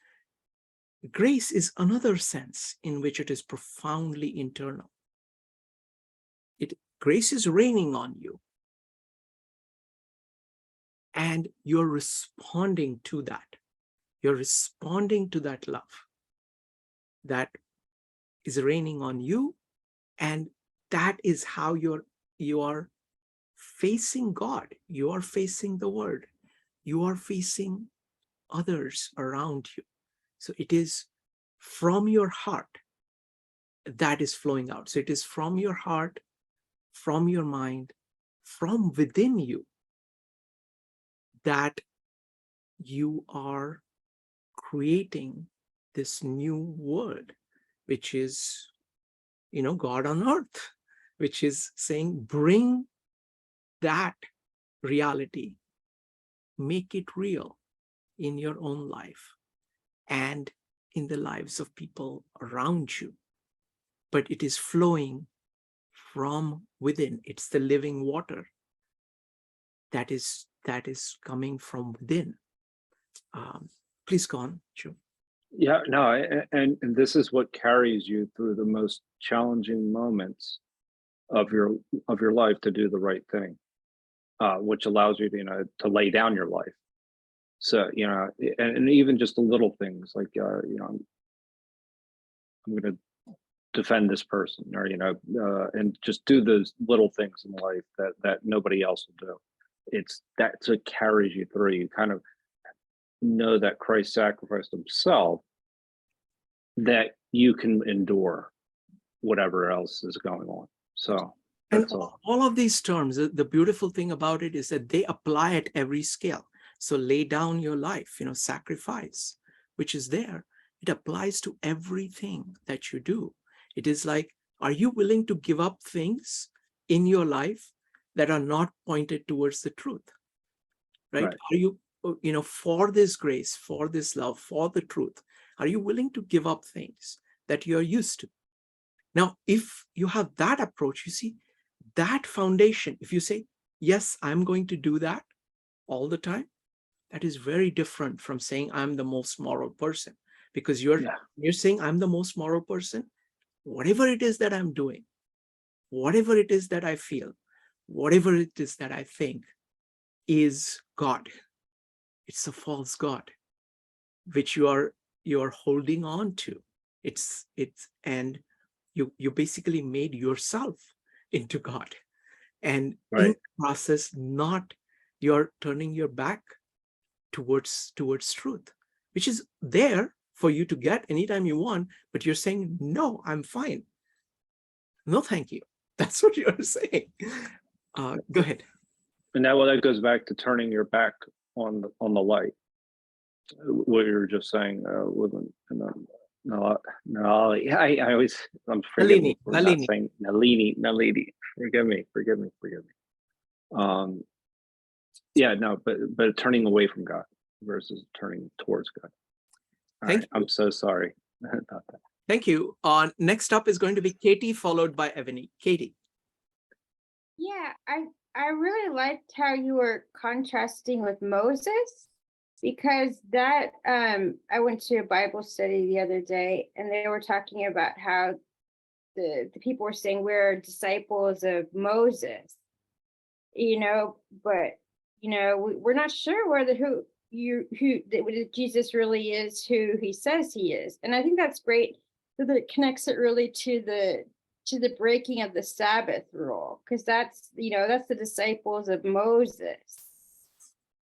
Grace is another sense in which it is profoundly internal. Grace is raining on you, and you're responding to that. You're responding to that love that is raining on you, and that is how you are facing God. You are facing the word. You are facing others around you. So it is from your heart that is flowing out. So it is from your heart, from your mind, from within you, that you are creating this new world, which is, God on earth, which is saying, bring that reality, make it real in your own life and in the lives of people around you. But it is flowing from within. It's the living water that is coming from within. Please go on, Joe. Yeah, no, and this is what carries you through the most challenging moments of your life to do the right thing, which allows you to to lay down your life. So and even just the little things like I'm going to defend this person, or and just do those little things in life that nobody else will do. That's what carries you through. You kind of know that Christ sacrificed himself, that you can endure whatever else is going on. So that's all of these terms, the beautiful thing about it is that they apply at every scale. So lay down your life, sacrifice, which is there. It applies to everything that you do. It is like, are you willing to give up things in your life that are not pointed towards the truth? Right? Are you, for this grace, for this love, for the truth, are you willing to give up things that you're used to? Now, if you have that approach, you see, that foundation, if you say, yes, I'm going to do that all the time, that is very different from saying I'm the most moral person. Because you're saying I'm the most moral person, whatever it is that I'm doing, whatever it is that I feel, whatever it is that I think is God. It's a false God, which you are holding on to. And you basically made yourself into God. And in the process, you're turning your back towards truth, which is there for you to get anytime you want, but you're saying, no, I'm fine. No, thank you. That's what you're saying. Go ahead. And that goes back to turning your back on the light. What you were just saying, I always, I'm forgetting. Nalini. Forgive me. But turning away from God versus turning towards God. Thank you. I'm so sorry about that. Thank you. Next up is going to be Katie, followed by Evanique. Katie. Yeah, I really liked how you were contrasting with Moses, because that I went to a Bible study the other day, and they were talking about how the people were saying we're disciples of Moses, but we're not sure whether who Jesus really is who he says he is. And I think that's great that it connects it really to the breaking of the Sabbath rule, because that's the disciples of Moses.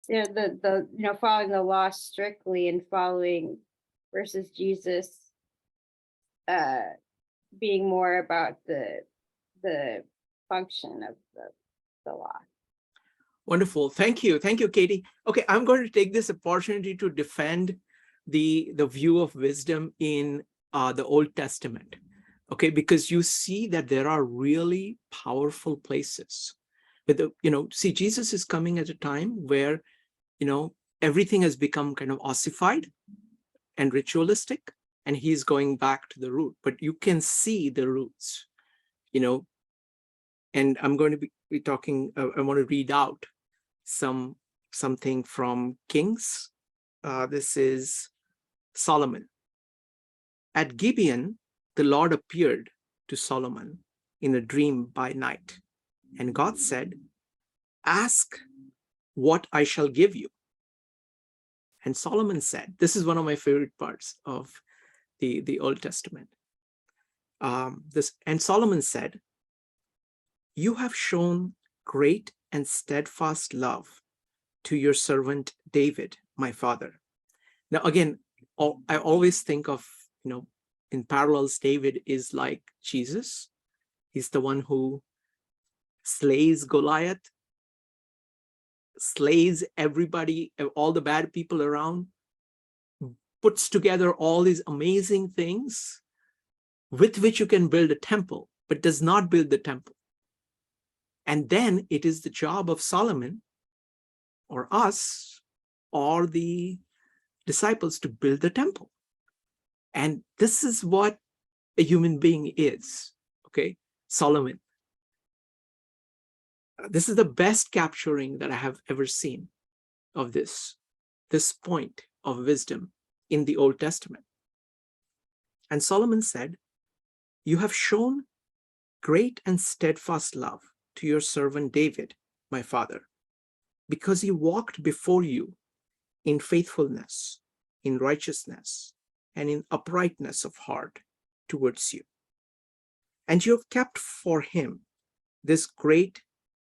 The following the law strictly and following, versus Jesus being more about the function of the law. Wonderful. Thank you, Katie. Okay, I'm going to take this opportunity to defend the view of wisdom in the Old Testament. Okay, because you see that there are really powerful places. But Jesus is coming at a time where everything has become kind of ossified and ritualistic, and he's going back to the root. But you can see the roots, and I'm going to be talking, I want to read out something from Kings. This is Solomon. At Gibeon, the Lord appeared to Solomon in a dream by night. And God said, ask what I shall give you. And Solomon said, this is one of my favorite parts of the Old Testament. And Solomon said, you have shown great and steadfast love to your servant David, my father. Now, again, I always think of, in parallels, David is like Jesus. He's the one who slays Goliath, slays everybody, all the bad people around, puts together all these amazing things with which you can build a temple, but does not build the temple. And then it is the job of Solomon or us or the disciples to build the temple. And this is what a human being is, okay? Solomon. This is the best capturing that I have ever seen of this point of wisdom in the Old Testament. And Solomon said, you have shown great and steadfast love to your servant David, my father, because he walked before you in faithfulness, in righteousness, and in uprightness of heart towards you. And you have kept for him this great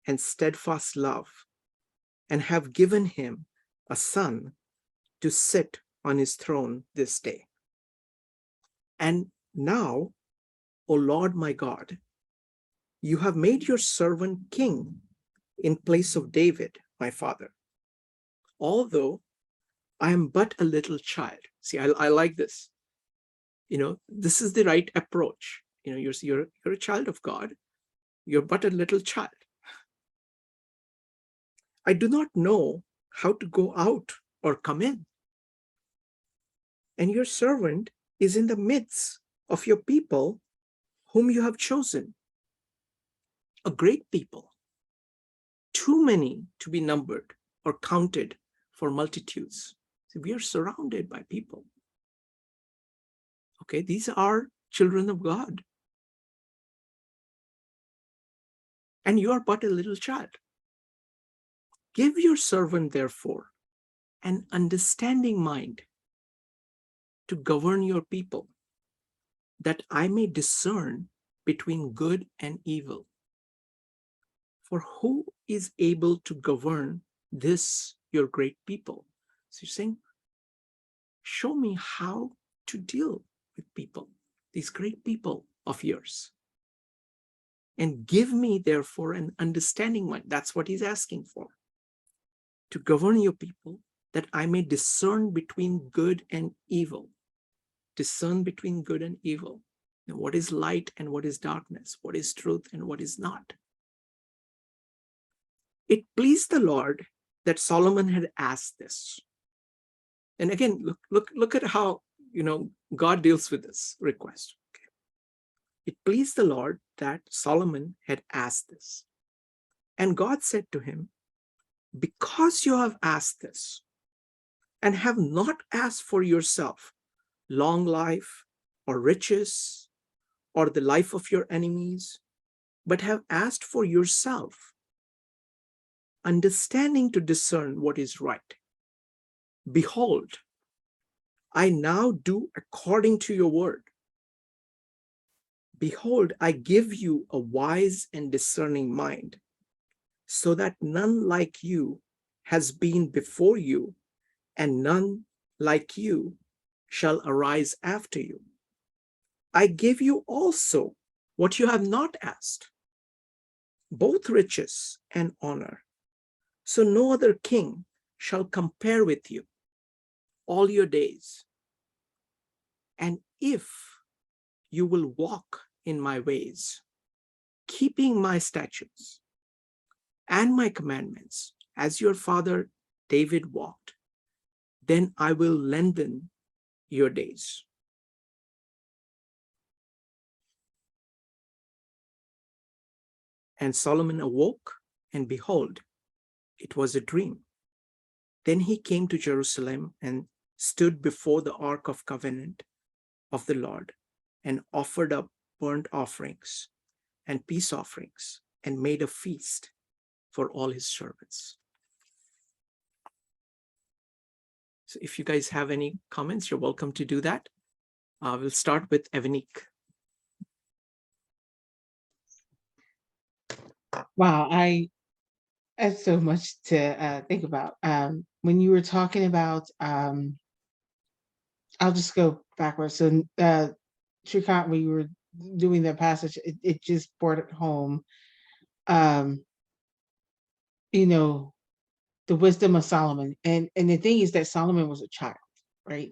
and steadfast love, and have given him a son to sit on his throne this day. And now, O Lord my God, you have made your servant king in place of David, my father, although I am but a little child. See, I like this. This is the right approach. You're a child of God. You're but a little child. I do not know how to go out or come in. And your servant is in the midst of your people whom you have chosen, a great people, too many to be numbered or counted for multitudes. So we are surrounded by people. Okay, these are children of God. And you are but a little child. Give your servant, therefore, an understanding mind to govern your people, that I may discern between good and evil. For who is able to govern this, your great people? So you're saying, show me how to deal with people, these great people of yours. And give me, therefore, an understanding mind. That's what he's asking for. To govern your people, that I may discern between good and evil. Discern between good and evil. And what is light and what is darkness? What is truth and what is not? It pleased the Lord that Solomon had asked this. And again, look at how God deals with this request. Okay. It pleased the Lord that Solomon had asked this. And God said to him, because you have asked this, and have not asked for yourself long life or riches or the life of your enemies, but have asked for yourself understanding to discern what is right. Behold, I now do according to your word. Behold, I give you a wise and discerning mind, so that none like you has been before you, and none like you shall arise after you. I give you also what you have not asked, both riches and honor, so no other king shall compare with you all your days. And if you will walk in my ways, keeping my statutes and my commandments, as your father David walked, then I will lengthen your days. And Solomon awoke, and behold, it was a dream. Then he came to Jerusalem and stood before the ark of covenant of the Lord, and offered up burnt offerings and peace offerings, and made a feast for all his servants. So if you guys have any comments, you're welcome to do that. We'll start with Evanique. Wow, I that's so much to think about. When you were talking about, I'll just go backwards. So, Shrikant, when you were doing that passage, it just brought it home. You know, the wisdom of Solomon, and the thing is that Solomon was a child, right?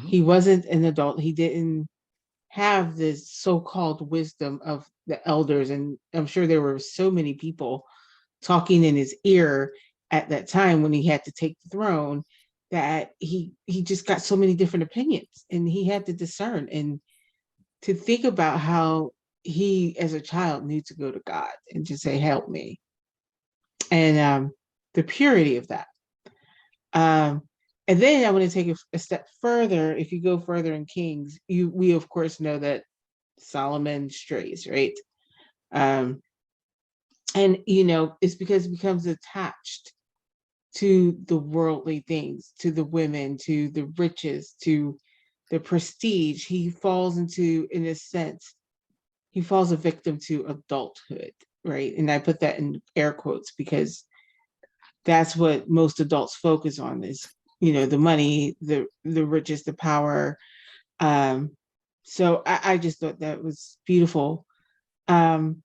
He wasn't an adult. He didn't have this so-called wisdom of the elders, and I'm sure there were so many people talking in his ear at that time when he had to take the throne, that he just got so many different opinions, and he had to discern and to think about how he as a child knew to go to God and to say, help me, and the purity of that. And then I want to take a step further. If you go further in Kings, we of course know that Solomon strays, right? And it's because it becomes attached to the worldly things, to the women, to the riches, to the prestige. He falls into, in a sense, he falls a victim to adulthood, right? And I put that in air quotes because that's what most adults focus on is, the money, the riches, the power. So I just thought that was beautiful. I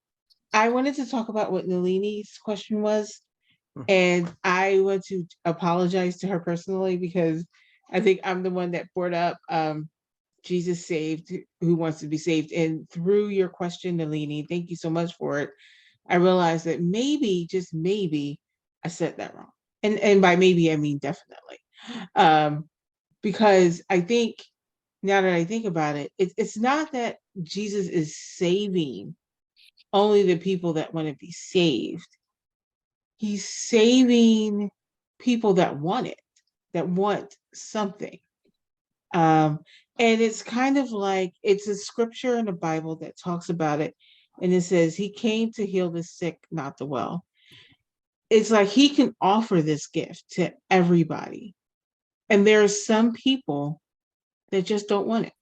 wanted to talk about what Nalini's question was, and I want to apologize to her personally because I think I'm the one that brought up Jesus saved who wants to be saved. And through your question, Nalini, thank you so much for it. I realized that maybe, just maybe, I said that wrong. And by maybe, I mean definitely. Because I think, now that I think about it, it's not that Jesus is saving only the people that want to be saved. He's saving people that want it, that want something. And it's kind of like, it's a scripture in the Bible that talks about it. And it says, he came to heal the sick, not the well. It's like he can offer this gift to everybody. And there are some people that just don't want it.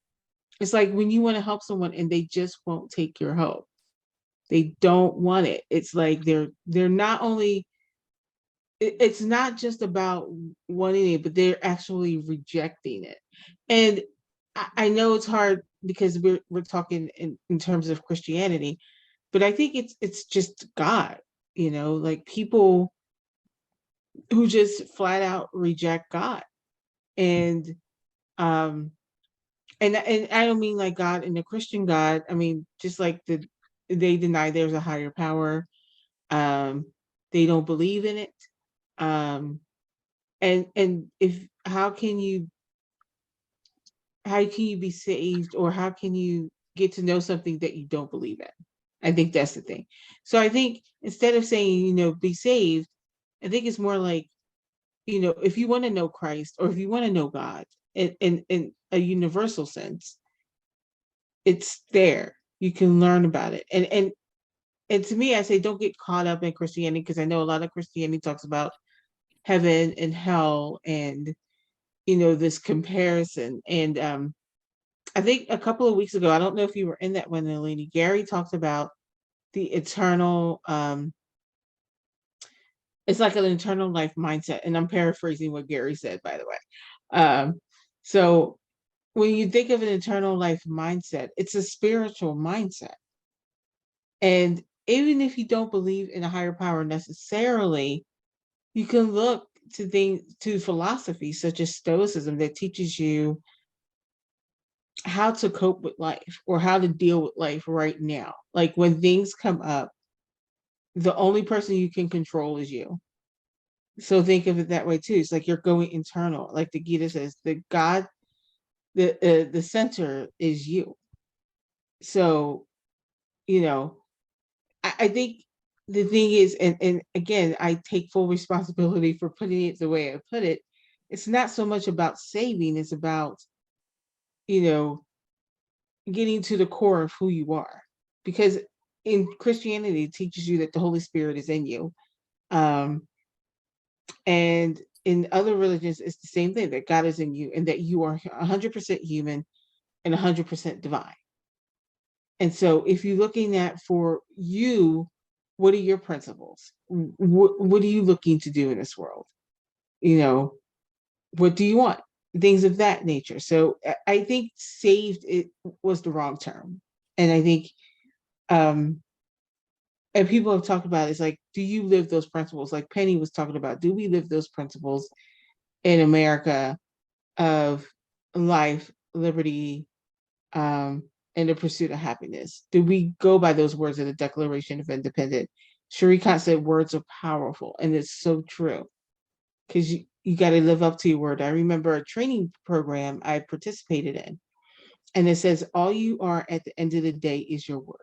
It's like when you want to help someone and they just won't take your help. They don't want it. It's like they're not only, it's not just about wanting it, but they're actually rejecting it. And I know it's hard because we're talking in terms of Christianity, but I think it's just God, like people who just flat out reject God. And and I don't mean like God in the Christian God. I mean, just like they deny there's a higher power. They don't believe in it. And if how can you be saved, or how can you get to know something that you don't believe in? I think that's the thing. So I think instead of saying, be saved, I think it's more like, if you want to know Christ, or if you want to know God in a universal sense, it's there. You can learn about it. And to me, I say, don't get caught up in Christianity, because I know a lot of Christianity talks about heaven and hell and, this comparison. And I think a couple of weeks ago, I don't know if you were in that one, Nalini, Gary talked about the eternal, it's like an eternal life mindset. And I'm paraphrasing what Gary said, by the way. So when you think of an eternal life mindset, it's a spiritual mindset. And even if you don't believe in a higher power necessarily, you can look to philosophy such as Stoicism that teaches you how to cope with life, or how to deal with life right now. Like when things come up, the only person you can control is you. So think of it that way too. It's like you're going internal. Like the Gita says, the center is you. So, I think the thing is, and again, I take full responsibility for putting it the way I put it. It's not so much about saving, it's about, getting to the core of who you are. Because in Christianity, it teaches you that the Holy Spirit is in you. And in other religions, it's the same thing, that God is in you and that you are 100% human and 100% divine. And so if you're looking at for you, what are your principles? What are you looking to do in this world? What do you want? Things of that nature. So I think saved it was the wrong term. And I think and people have talked about it, it's like, do you live those principles? Like Penny was talking about, do we live those principles in America of life, liberty, and the pursuit of happiness? Do we go by those words of the Declaration of Independence? Sheree Khan said words are powerful, and it's so true. Because you got to live up to your word. I remember a training program I participated in, and it says, all you are at the end of the day is your word.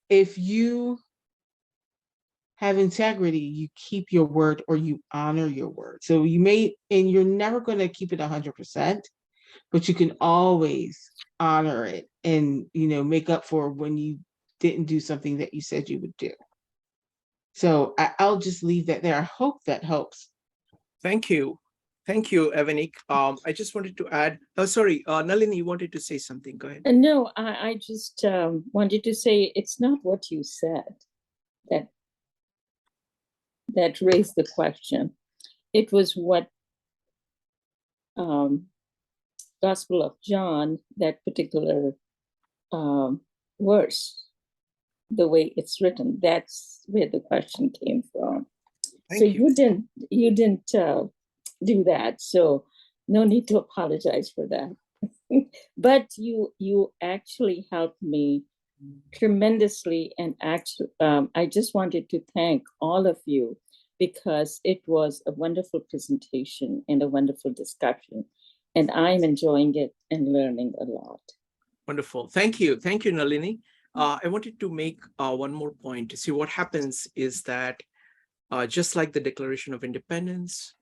If you have integrity, you keep your word or you honor your word. So and you're never going to keep it 100%, but you can always honor it and, make up for when you didn't do something that you said you would do. So I'll just leave that there. I hope that helps. Thank you. Thank you, Evanique. I just wanted to add, sorry, Nalini, you wanted to say something. Go ahead. No, I just wanted to say it's not what you said that raised the question. It was what Gospel of John, that particular verse, the way it's written, that's where the question came from. So you didn't do that. So no need to apologize for that. But you actually helped me tremendously, and actually I just wanted to thank all of you, because it was a wonderful presentation and a wonderful discussion, and I'm enjoying it and learning a lot. Wonderful. Thank you, Nalini. I wanted to make one more point. See, what happens is that just like the Declaration of Independence,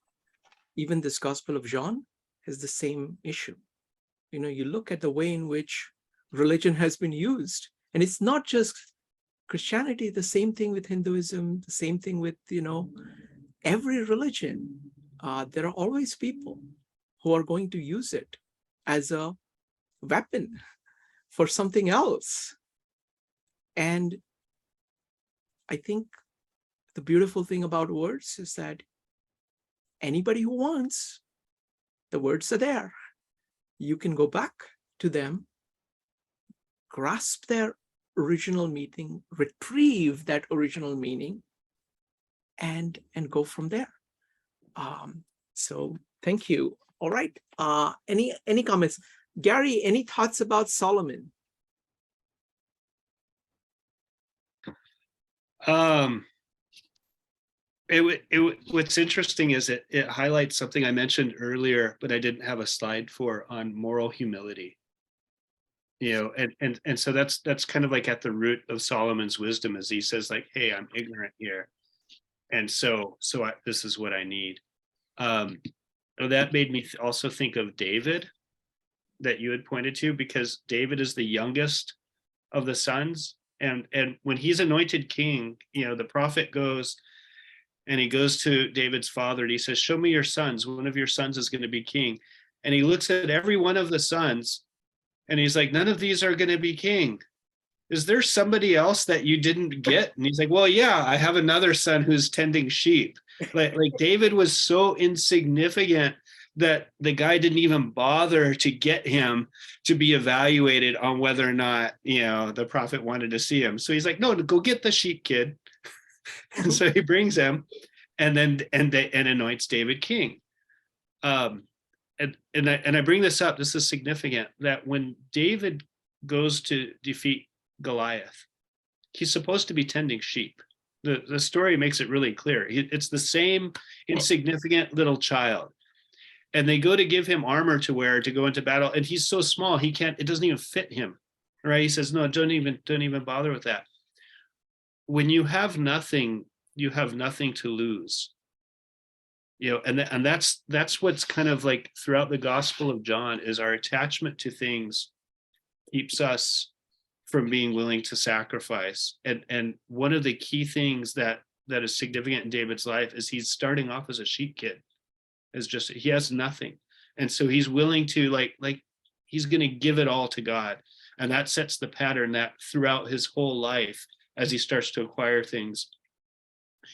even this Gospel of John has the same issue. You look at the way in which religion has been used, and it's not just Christianity, the same thing with Hinduism, the same thing with, every religion. There are always people who are going to use it as a weapon for something else. And I think the beautiful thing about words is that anybody who wants, the words are there. You can go back to them, grasp their original meaning, retrieve that original meaning, and go from there. So thank you. All right. Any comments? Gary, any thoughts about Solomon? What's interesting is it highlights something I mentioned earlier, but I didn't have a slide for, on moral humility. And so that's kind of like at the root of Solomon's wisdom, as he says, like, hey, I'm ignorant here, and so this is what I need. That made me also think of David, that you had pointed to, because David is the youngest of the sons, and when he's anointed king, the prophet goes and he goes to David's father and he says, show me your sons, one of your sons is going to be king. And he looks at every one of the sons and he's like, none of these are going to be king. Is there somebody else that you didn't get? And he's like, well, yeah, I have another son who's tending sheep. Like David was so insignificant that the guy didn't even bother to get him to be evaluated on whether or not, the prophet wanted to see him. So he's like, no, go get the sheep kid. And so he brings him and anoints David king. And I bring this up, this is significant, that when David goes to defeat Goliath, he's supposed to be tending sheep. The story makes it really clear. It's the same insignificant little child. And they go to give him armor to wear to go into battle. And he's so small, it doesn't even fit him. Right? He says, no, don't even bother with that. When you have nothing, you have nothing to lose. And that's what's kind of like throughout the Gospel of John, is our attachment to things keeps us from being willing to sacrifice. And one of the key things that is significant in David's life is he's starting off as a sheep kid. He has nothing. And so he's willing to like he's going to give it all to God. And that sets the pattern that throughout his whole life, as he starts to acquire things,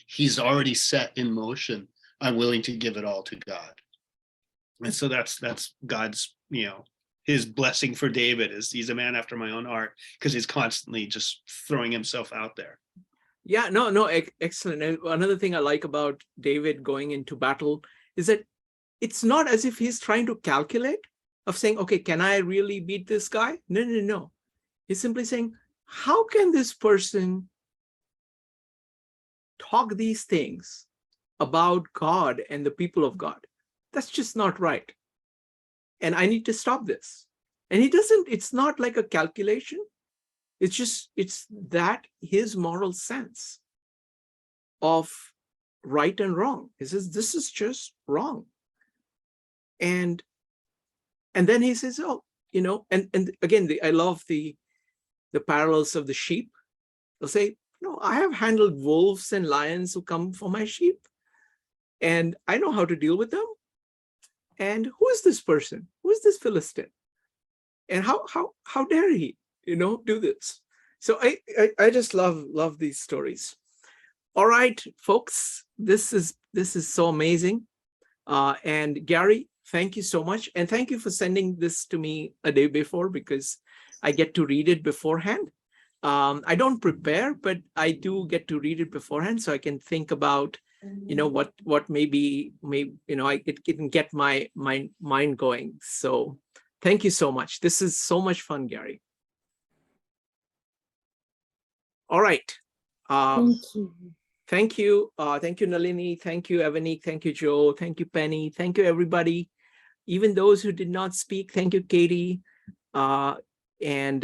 he's already set in motion. I'm willing to give it all to God. And so that's God's, his blessing for David is he's a man after my own heart, because he's constantly just throwing himself out there. Yeah, no, excellent. And another thing I like about David going into battle is that it's not as if he's trying to calculate of saying, okay, can I really beat this guy? No. He's simply saying, how can this person talk these things about God and the people of God? That's just not right. And I need to stop this. And it's not like a calculation. It's that his moral sense of right and wrong. He says, this is just wrong. And then he says, oh, and again, I love the parallels of the sheep. They'll say, I have handled wolves and lions who come for my sheep, and I know how to deal with them. And who is this person? Who is this Philistine? And how dare he, do this? So I just love these stories. All right, folks, this is so amazing. And Gary, thank you so much. And thank you for sending this to me a day before, because I get to read it beforehand. I don't prepare, but I do get to read it beforehand, so I can think about, what maybe it can get my mind going. So thank you so much. This is so much fun, Gary. All right. Thank you. Thank you. Thank you, Nalini. Thank you, Evanique. Thank you, Joe. Thank you, Penny. Thank you, everybody. Even those who did not speak. Thank you, Katie. And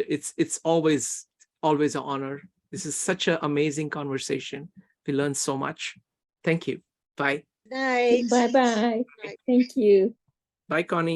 it's always an honor. This is such an amazing conversation. We learned so much. Thank you. Bye. Night. Bye-bye. Thank you. Bye, Connie.